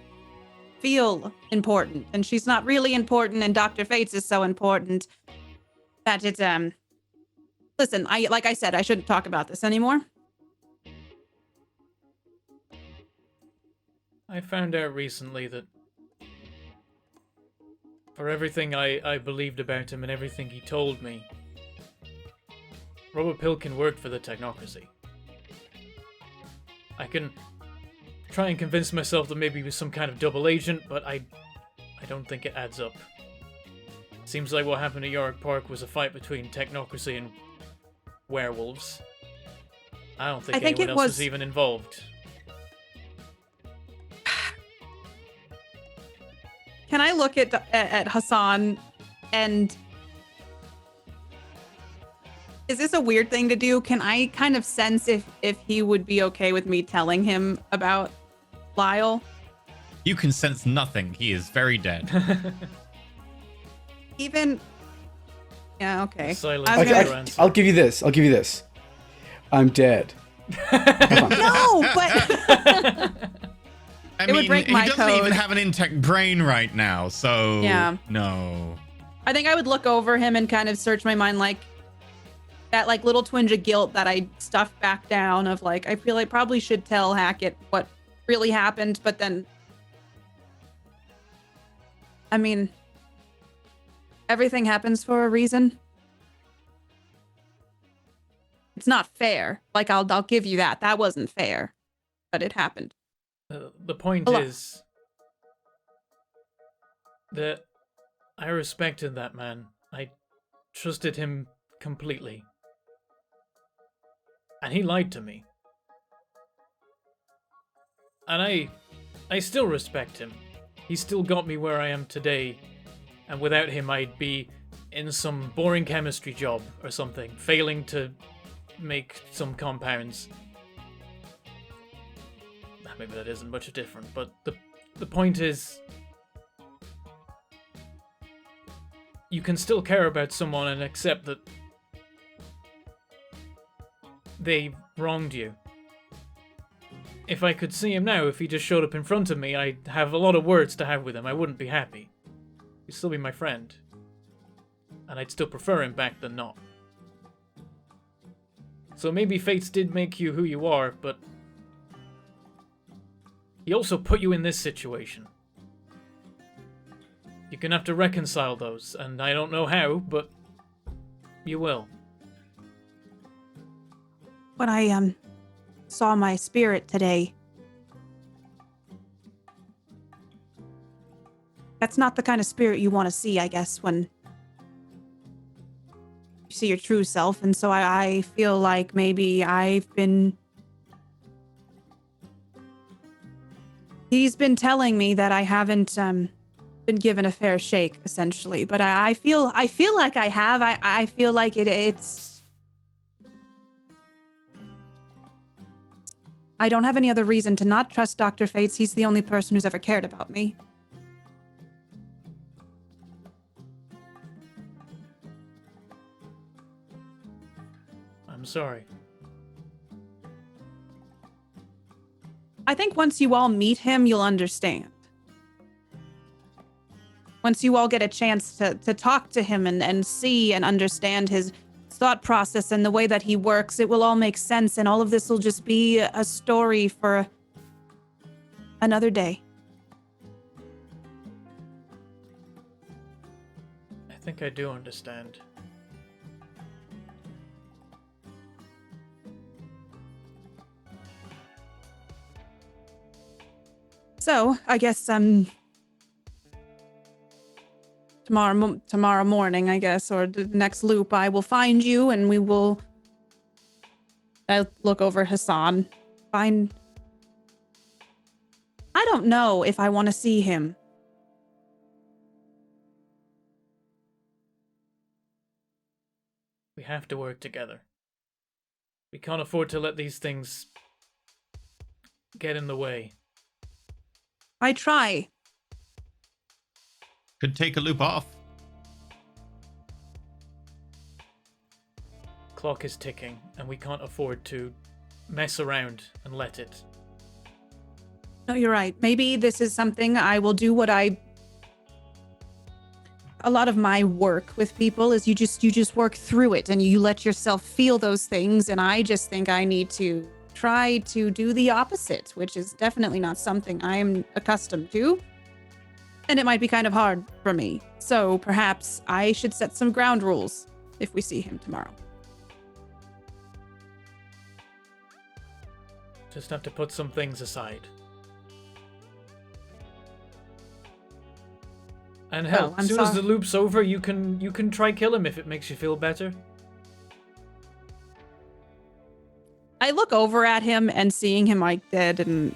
feel important, and she's not really important, and Dr. Fates is so important that it, Listen, like I said, I shouldn't talk about this anymore. I found out recently that for everything I believed about him and everything he told me, Robert Pilkin worked for the technocracy. I can try and convince myself that maybe he was some kind of double agent, but I don't think it adds up. Seems like what happened at York Park was a fight between technocracy and werewolves. I don't think anyone else was even involved. Can I look at Hassan and... Is this a weird thing to do? Can I kind of sense if he would be okay with me telling him about Lyle? You can sense nothing. He is very dead. Even... Yeah, okay. Silence. I'll give you this. I'm dead. No, but... I It would break my he doesn't code. even have an intact brain right now, so Yeah. No. I think I would look over him and kind of search my mind, like that like little twinge of guilt that I stuffed back down of like, I feel I probably should tell Hackett what really happened, but then, I mean, everything happens for a reason. It's not fair. Like, I'll give you that. That wasn't fair, but it happened. The point is that I respected that man. I trusted him completely. And he lied to me. And I still respect him. He still got me where I am today. And without him, I'd be in some boring chemistry job or something, failing to make some compounds. Maybe that isn't much different, but the point is, you can still care about someone and accept that they wronged you. If I could see him now, if he just showed up in front of me, I'd have a lot of words to have with him. I wouldn't be happy. He'd still be my friend. And I'd still prefer him back than not. So maybe fates did make you who you are, but he also put you in this situation. You're gonna have to reconcile those, and I don't know how, but you will. When I saw my spirit today, that's not the kind of spirit you want to see, I guess, when you see your true self. And so I feel like maybe he's been telling me that I haven't been given a fair shake, essentially. But I feel like I have. I feel like it's... I don't have any other reason to not trust Dr. Fates. He's the only person who's ever cared about me. I'm sorry. I think once you all meet him, you'll understand. Once you all get a chance to talk to him and see and understand his thought process and the way that he works, it will all make sense, and all of this will just be a story for another day. think I do understand. So, I guess tomorrow morning, I guess, or the next loop, I will find you and we will. I look over Hassan. I don't know if I want to see him. We have to work together. We can't afford to let these things get in the way. I try. Could take a loop off. Clock is ticking, and we can't afford to mess around and let it. No, you're right. Maybe this is something I will do. A lot of my work with people is you just work through it and you let yourself feel those things. And I just think I need to try to do the opposite, which is definitely not something I am accustomed to. And it might be kind of hard for me. So perhaps I should set some ground rules if we see him tomorrow. Just have to put some things aside. And hell, I'm as soon as sorry. the loop's over, you can try kill him if it makes you feel better. I look over at him and seeing him like dead, and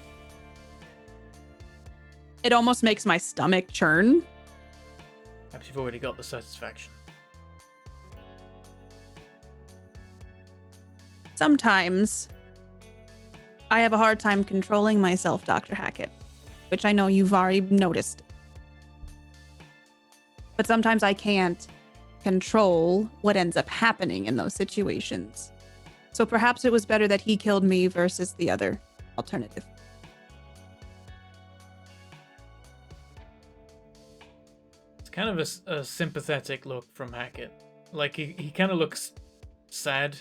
it almost makes my stomach churn. Perhaps you've already got the satisfaction. Sometimes I have a hard time controlling myself, Dr. Hackett, which I know you've already noticed. But sometimes I can't control what ends up happening in those situations. So perhaps it was better that he killed me versus the other alternative. It's kind of a sympathetic look from Hackett. Like, he kind of looks sad.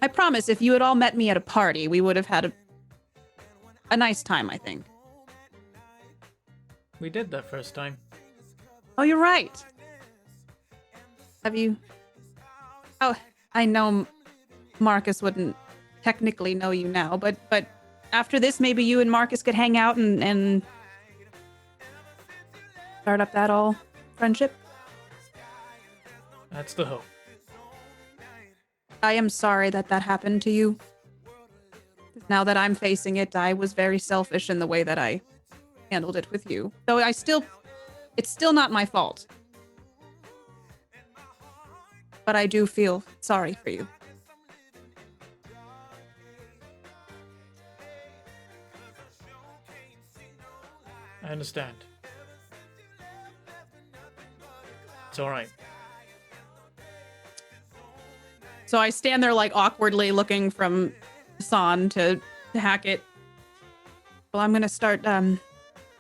I promise if you had all met me at a party, we would have had a nice time, I think. We did that first time. Oh, you're right. Have you... Oh, I know Marcus wouldn't technically know you now, but after this, maybe you and Marcus could hang out and start up that all friendship. That's the hope. I am sorry that happened to you. Now that I'm facing it, I was very selfish in the way that I handled it with you. Though it's still not my fault. But I do feel sorry for you. I understand. It's alright. So I stand there like awkwardly looking from Hassan to Hackett. Well, I'm going to start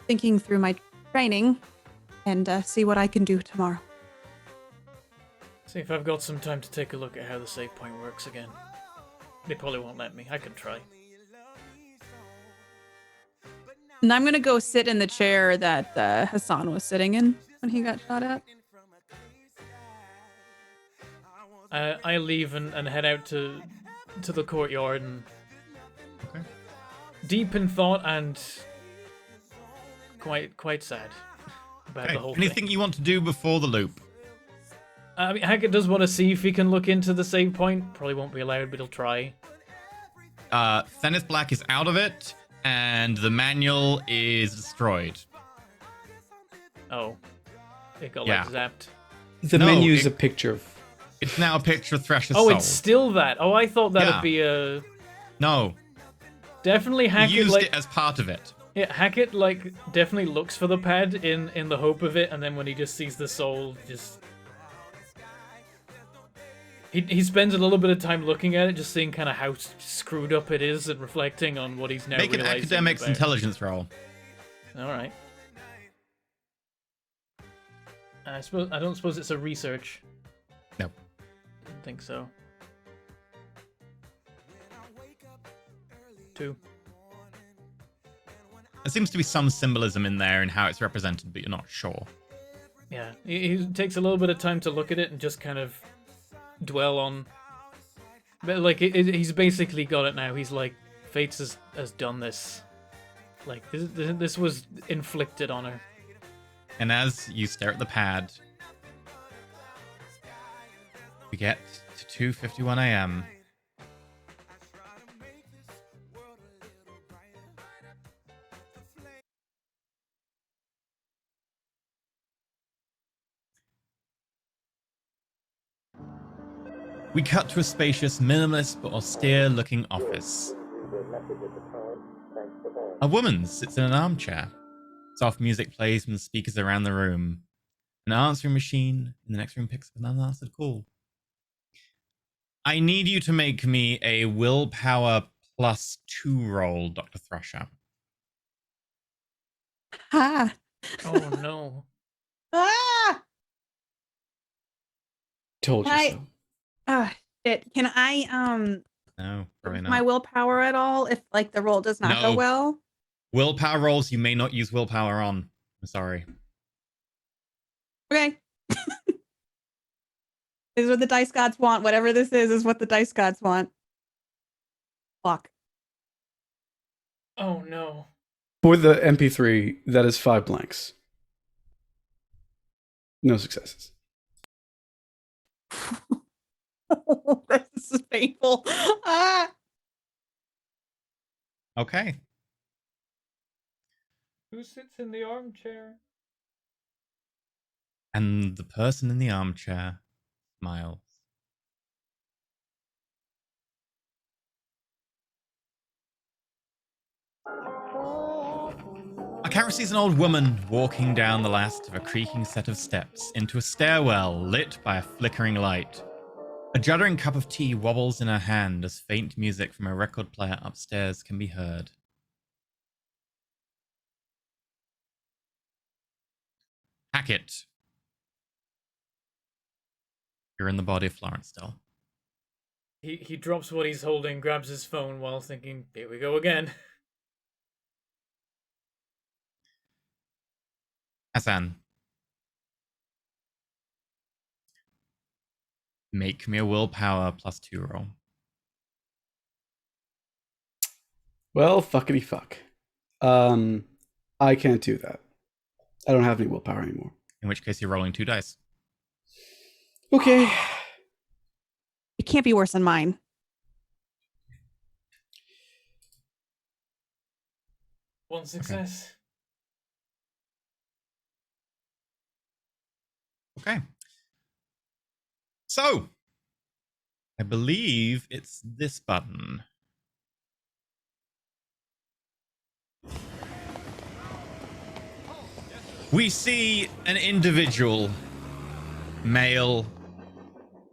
thinking through my training and see what I can do tomorrow. See if I've got some time to take a look at how the save point works again. They probably won't let me. I could try. And I'm going to go sit in the chair that Hassan was sitting in when he got shot at. I leave and head out to the courtyard and Okay. deep in thought and quite sad about Okay. the whole Anything thing. you want to do before the loop? I mean, Hackett does want to see if he can look into the save point. Probably won't be allowed, but he'll try. Zenith Black is out of it, and the manual is destroyed. Oh, it got Yeah. like zapped. The No, menu is it- a picture of. It's now a picture of Thresh's Oh, soul. it's still that. Oh, I thought that'd Yeah. be a No, definitely he Hackett. used Like it as part of it. yeah, Hackett like definitely looks for the pad in the hope of it, and then when he just sees the soul, just he spends a little bit of time looking at it, just seeing kind of how screwed up it is, and reflecting on what he's now Make an realizing academics about. intelligence roll. All right. I don't suppose it's a research. No. Didn't think so. 2. There seems to be some symbolism in there in how it's represented, but you're not sure. Yeah, he takes a little bit of time to look at it and just kind of dwell on. But like, he's basically got it now. He's like, Fates has done this. Like, this was inflicted on her. And as you stare at the pad, we get to 2:51 a.m. We cut to a spacious, minimalist but austere-looking office. A woman sits in an armchair. Soft music plays from the speakers around the room. An answering machine in the next room picks up an unanswered call. I need you to make me a willpower +2 roll, Dr. Thrusher. Ah. Oh no. Ah. Told you I- so. Shit. Can I No, probably not. my willpower at all if like the roll does not No. go well? Willpower rolls you may not use willpower on. I'm sorry. Okay. This is what the dice gods want. Whatever this is what the dice gods want. Fuck. Oh no. For the MP3, that is 5 blanks. No successes. This is painful. Ah. Okay. Who sits in the armchair? And the person in the armchair smiles. A camera sees an old woman walking down the last of a creaking set of steps into a stairwell lit by a flickering light. A juddering cup of tea wobbles in her hand as faint music from a record player upstairs can be heard. Hackett. You're in the body of Florence still. He drops what he's holding, grabs his phone while thinking, here we go again. Hassan. Make me a willpower +2 roll. Well, fuckity fuck. I can't do that. I don't have any willpower anymore. In which case you're rolling 2 dice. Okay. It can't be worse than mine. One success. Okay. So, I believe it's this button. We see an individual, male,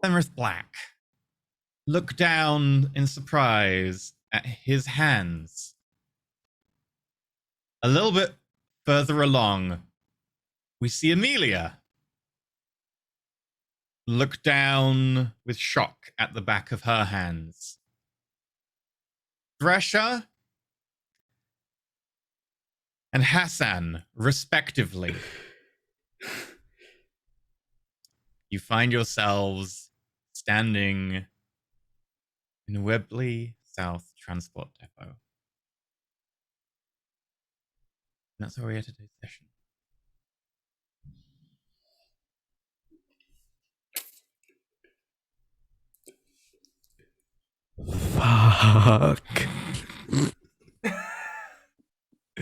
Penrith Black, look down in surprise at his hands. A little bit further along, we see Amelia look down with shock at the back of her hands. Thresher and Hassan, respectively. You find yourselves standing in Webley South Transport Depot. And that's where we are today's session. Fuck.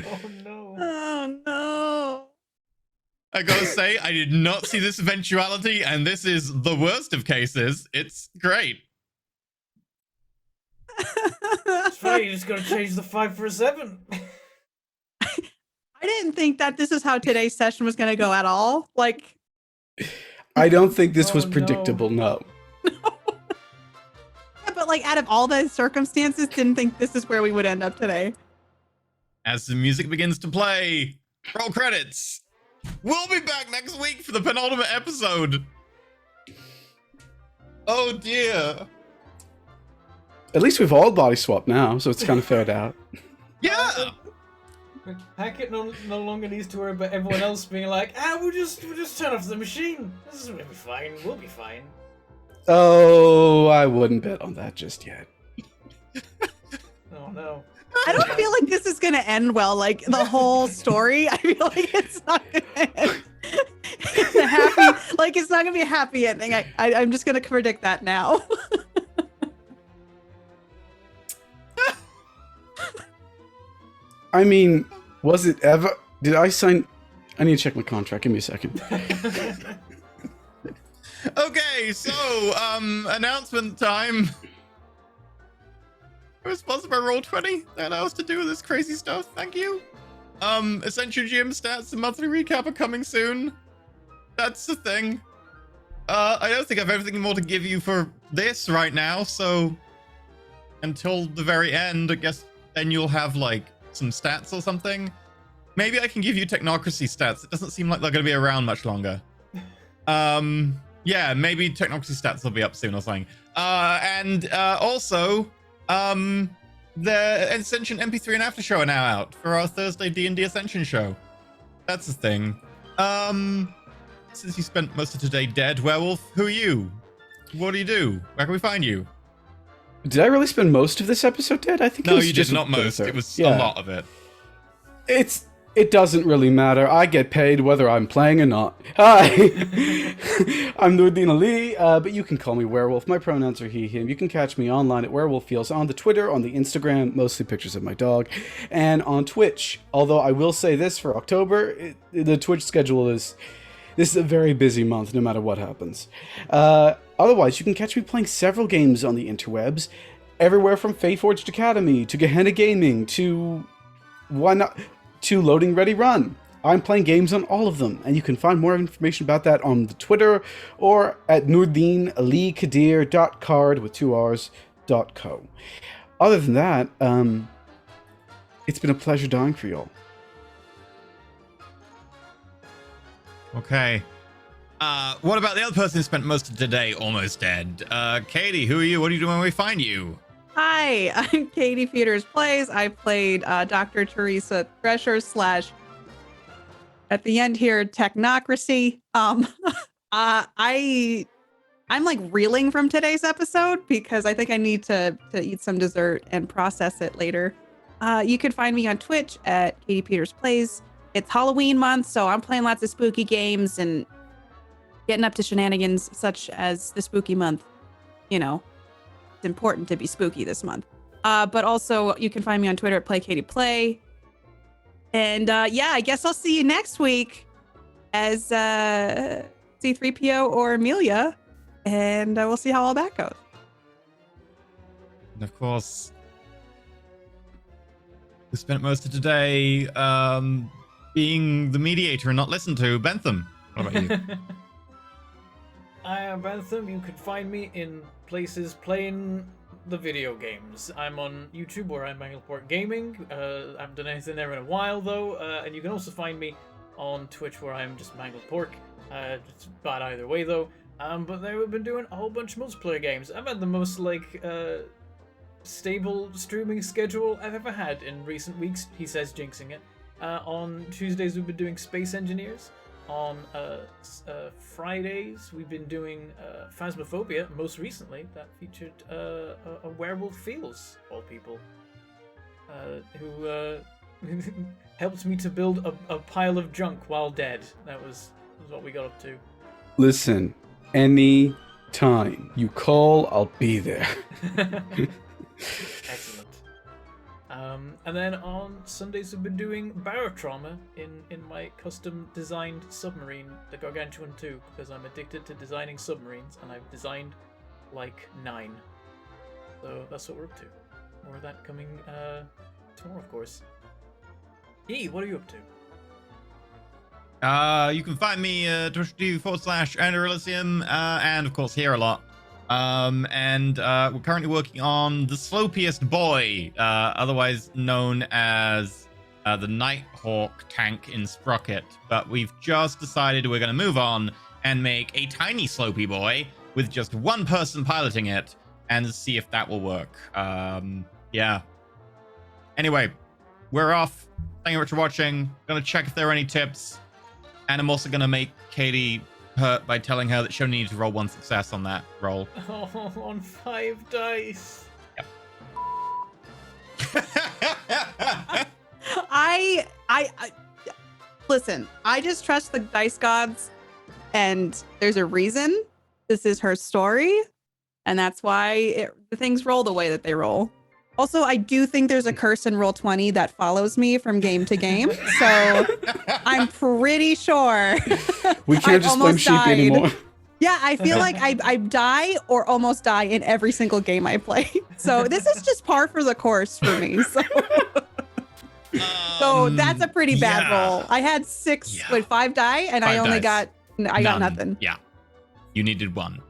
Oh no. Oh no. I gotta say, I did not see this eventuality, and this is the worst of cases. It's great. That's right, you just gotta change the 5 for a 7. I didn't think that this is how today's session was going to go at all. Like, I don't think this Oh, was no. predictable, no. yeah, but like out of all the circumstances, didn't think this is where we would end up today. As the music begins to play, roll credits. We'll be back next week for the penultimate episode. Oh dear. At least we've all body swapped now, so it's kind of fared out. Yeah. Hackett no longer needs to worry about everyone else being like, we'll just turn off the machine. This is gonna be fine. We'll be fine. Oh, I wouldn't bet on that just yet. Oh no. I don't feel like this is gonna end well. Like the whole story, I feel like it's not gonna end. It's a happy, like it's not gonna be a happy ending. I'm just gonna predict that now. I mean, was it ever? Did I sign? I need to check my contract. Give me a second. Okay, so announcement time. I was sponsored by Roll20. That allows us to do this crazy stuff. Thank you. Essential Gym stats and monthly recap are coming soon. That's the thing. I don't think I have anything more to give you for this right now, so until the very end, I guess then you'll have like some stats or something. Maybe I can give you technocracy stats. It doesn't seem like they're going to be around much longer. Yeah, maybe technocracy stats will be up soon or something. And also, the Ascension MP3 and After Show are now out for our Thursday D&D Ascension show. That's the thing. Since you spent most of today dead, Werewolf, who are you? What do you do? Where can we find you? Did I really spend most of this episode dead? I think No, it was you just did not most. third. It was Yeah. a lot of it. It doesn't really matter. I get paid whether I'm playing or not. Hi, I'm Nurdin Ali, but you can call me Werewolf. My pronouns are he, him. You can catch me online at Werewolf Feels on the Twitter, on the Instagram, mostly pictures of my dog, and on Twitch. Although I will say this for October, the Twitch schedule is... This is a very busy month, no matter what happens. Otherwise, you can catch me playing several games on the interwebs, everywhere from Fateforged Academy to Gehenna Gaming to... Why not... to Loading Ready Run. I'm playing games on all of them, and you can find more information about that on the Twitter or at nurdinalikadir.card with 2 R's.co. Other than that, it's been a pleasure dying for y'all. Okay. What about the other person who spent most of today almost dead? Katie, who are you? What are you doing when we find you? Hi, I'm Katie Peters Plays. I played Dr. Teresa Thresher / at the end here, Technocracy. I'm like reeling from today's episode because I think I need to eat some dessert and process it later. You can find me on Twitch at Katie Peters Plays. It's Halloween month, so I'm playing lots of spooky games and getting up to shenanigans such as the spooky month. You know, it's important to be spooky this month. But also you can find me on Twitter at PlayKatiePlay. And yeah, I guess I'll see you next week as C3PO or Amelia, and we'll see how all that goes. And of course, we spent most of today being the mediator and not listened to. Bentham, what about you? I am Bentham. You can find me in places playing the video games. I'm on YouTube where I'm Mangleport Gaming. I haven't done anything there in a while though, and you can also find me on Twitch where I'm just Manglepork. It's bad either way though. But there we've been doing a whole bunch of multiplayer games. I've had the most stable streaming schedule I've ever had in recent weeks. He says, jinxing it. On Tuesdays we've been doing Space Engineers. On Fridays we've been doing Phasmophobia. Most recently that featured a Werewolf Feels, all people, who helped me to build a pile of junk while dead. That was what we got up to. Listen, any time you call, I'll be there. Excellent. And then on Sundays we've been doing Barotrauma in my custom designed submarine, the Gargantuan 2, because I'm addicted to designing submarines, and I've designed like 9. So that's what we're up to. More of that coming tomorrow, of course. E, what are you up to? You can find me twitch.tv/AndrewElysium, and of course here a lot. And we're currently working on the Slopiest Boy, otherwise known as the Nighthawk tank in Sprocket. But we've just decided we're going to move on and make a tiny Slopey Boy with just one person piloting it and see if that will work. Yeah. Anyway, we're off. Thank you very much for watching. Gonna check if there are any tips. And I'm also gonna make Katie hurt by telling her that she only needs to roll 1 success on that roll. Oh, on 5 dice. I listen, I just trust the dice gods, and there's a reason. This is her story, and that's why the things roll the way that they roll. Also, I do think there's a curse in Roll20 that follows me from game to game, so I'm pretty sure We can't just blame sheep anymore. Yeah, I feel like I die or almost die in every single game I play. So this is just par for the course for me. So that's a pretty bad roll. I had 5 die, and I only got nothing. Yeah, you needed 1.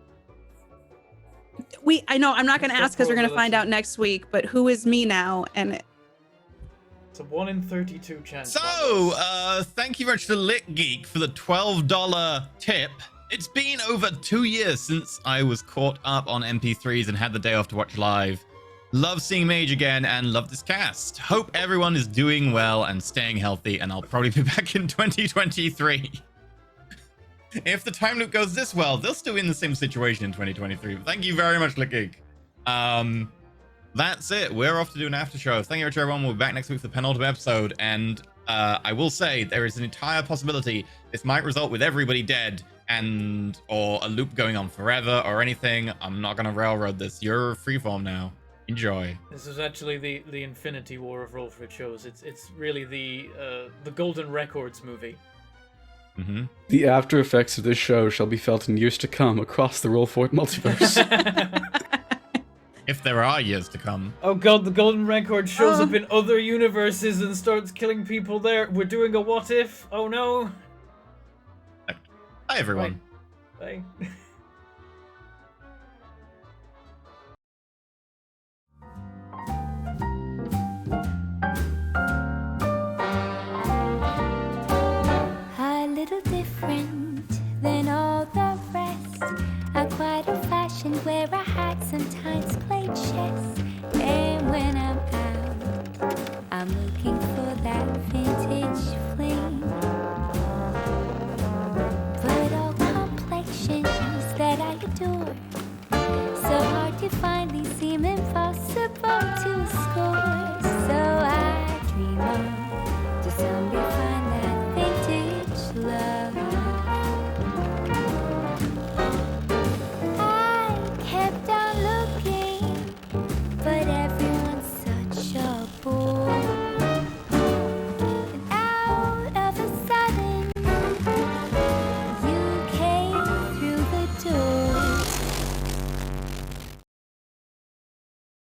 I know I'm not going to ask because we're going to find out next week. But who is me now? And it's a 1 in 32 chance. So, thank you very much to Lit Geek for the $12 tip. It's been over 2 years since I was caught up on MP3s and had the day off to watch live. Love seeing Mage again and love this cast. Hope everyone is doing well and staying healthy, and I'll probably be back in 2023. If the time loop goes this well, they'll still be in the same situation in 2023. But thank you very much, Lit Geek. That's it. We're off to do an after show. Thank you very much, everyone. We'll be back next week for the penultimate episode, and I will say there is an entire possibility this might result with everybody dead or a loop going on forever or anything. I'm not gonna railroad this. You're freeform now. Enjoy. This is actually the Infinity War of Roll for It shows. It's really the Golden Records movie. Mm-hmm. The after effects of this show shall be felt in years to come across the Roll For It multiverse. If there are years to come. Oh god, the Golden Record shows up in other universes and starts killing people there. We're doing a what if? Oh no. Hi, everyone. Bye. A little different than all the rest. I'm quite old-fashioned, wear a hat, sometimes play chess. And when I'm out, I'm looking for that vintage fling. But all complexions that I adore, so hard to find, these seem impossible to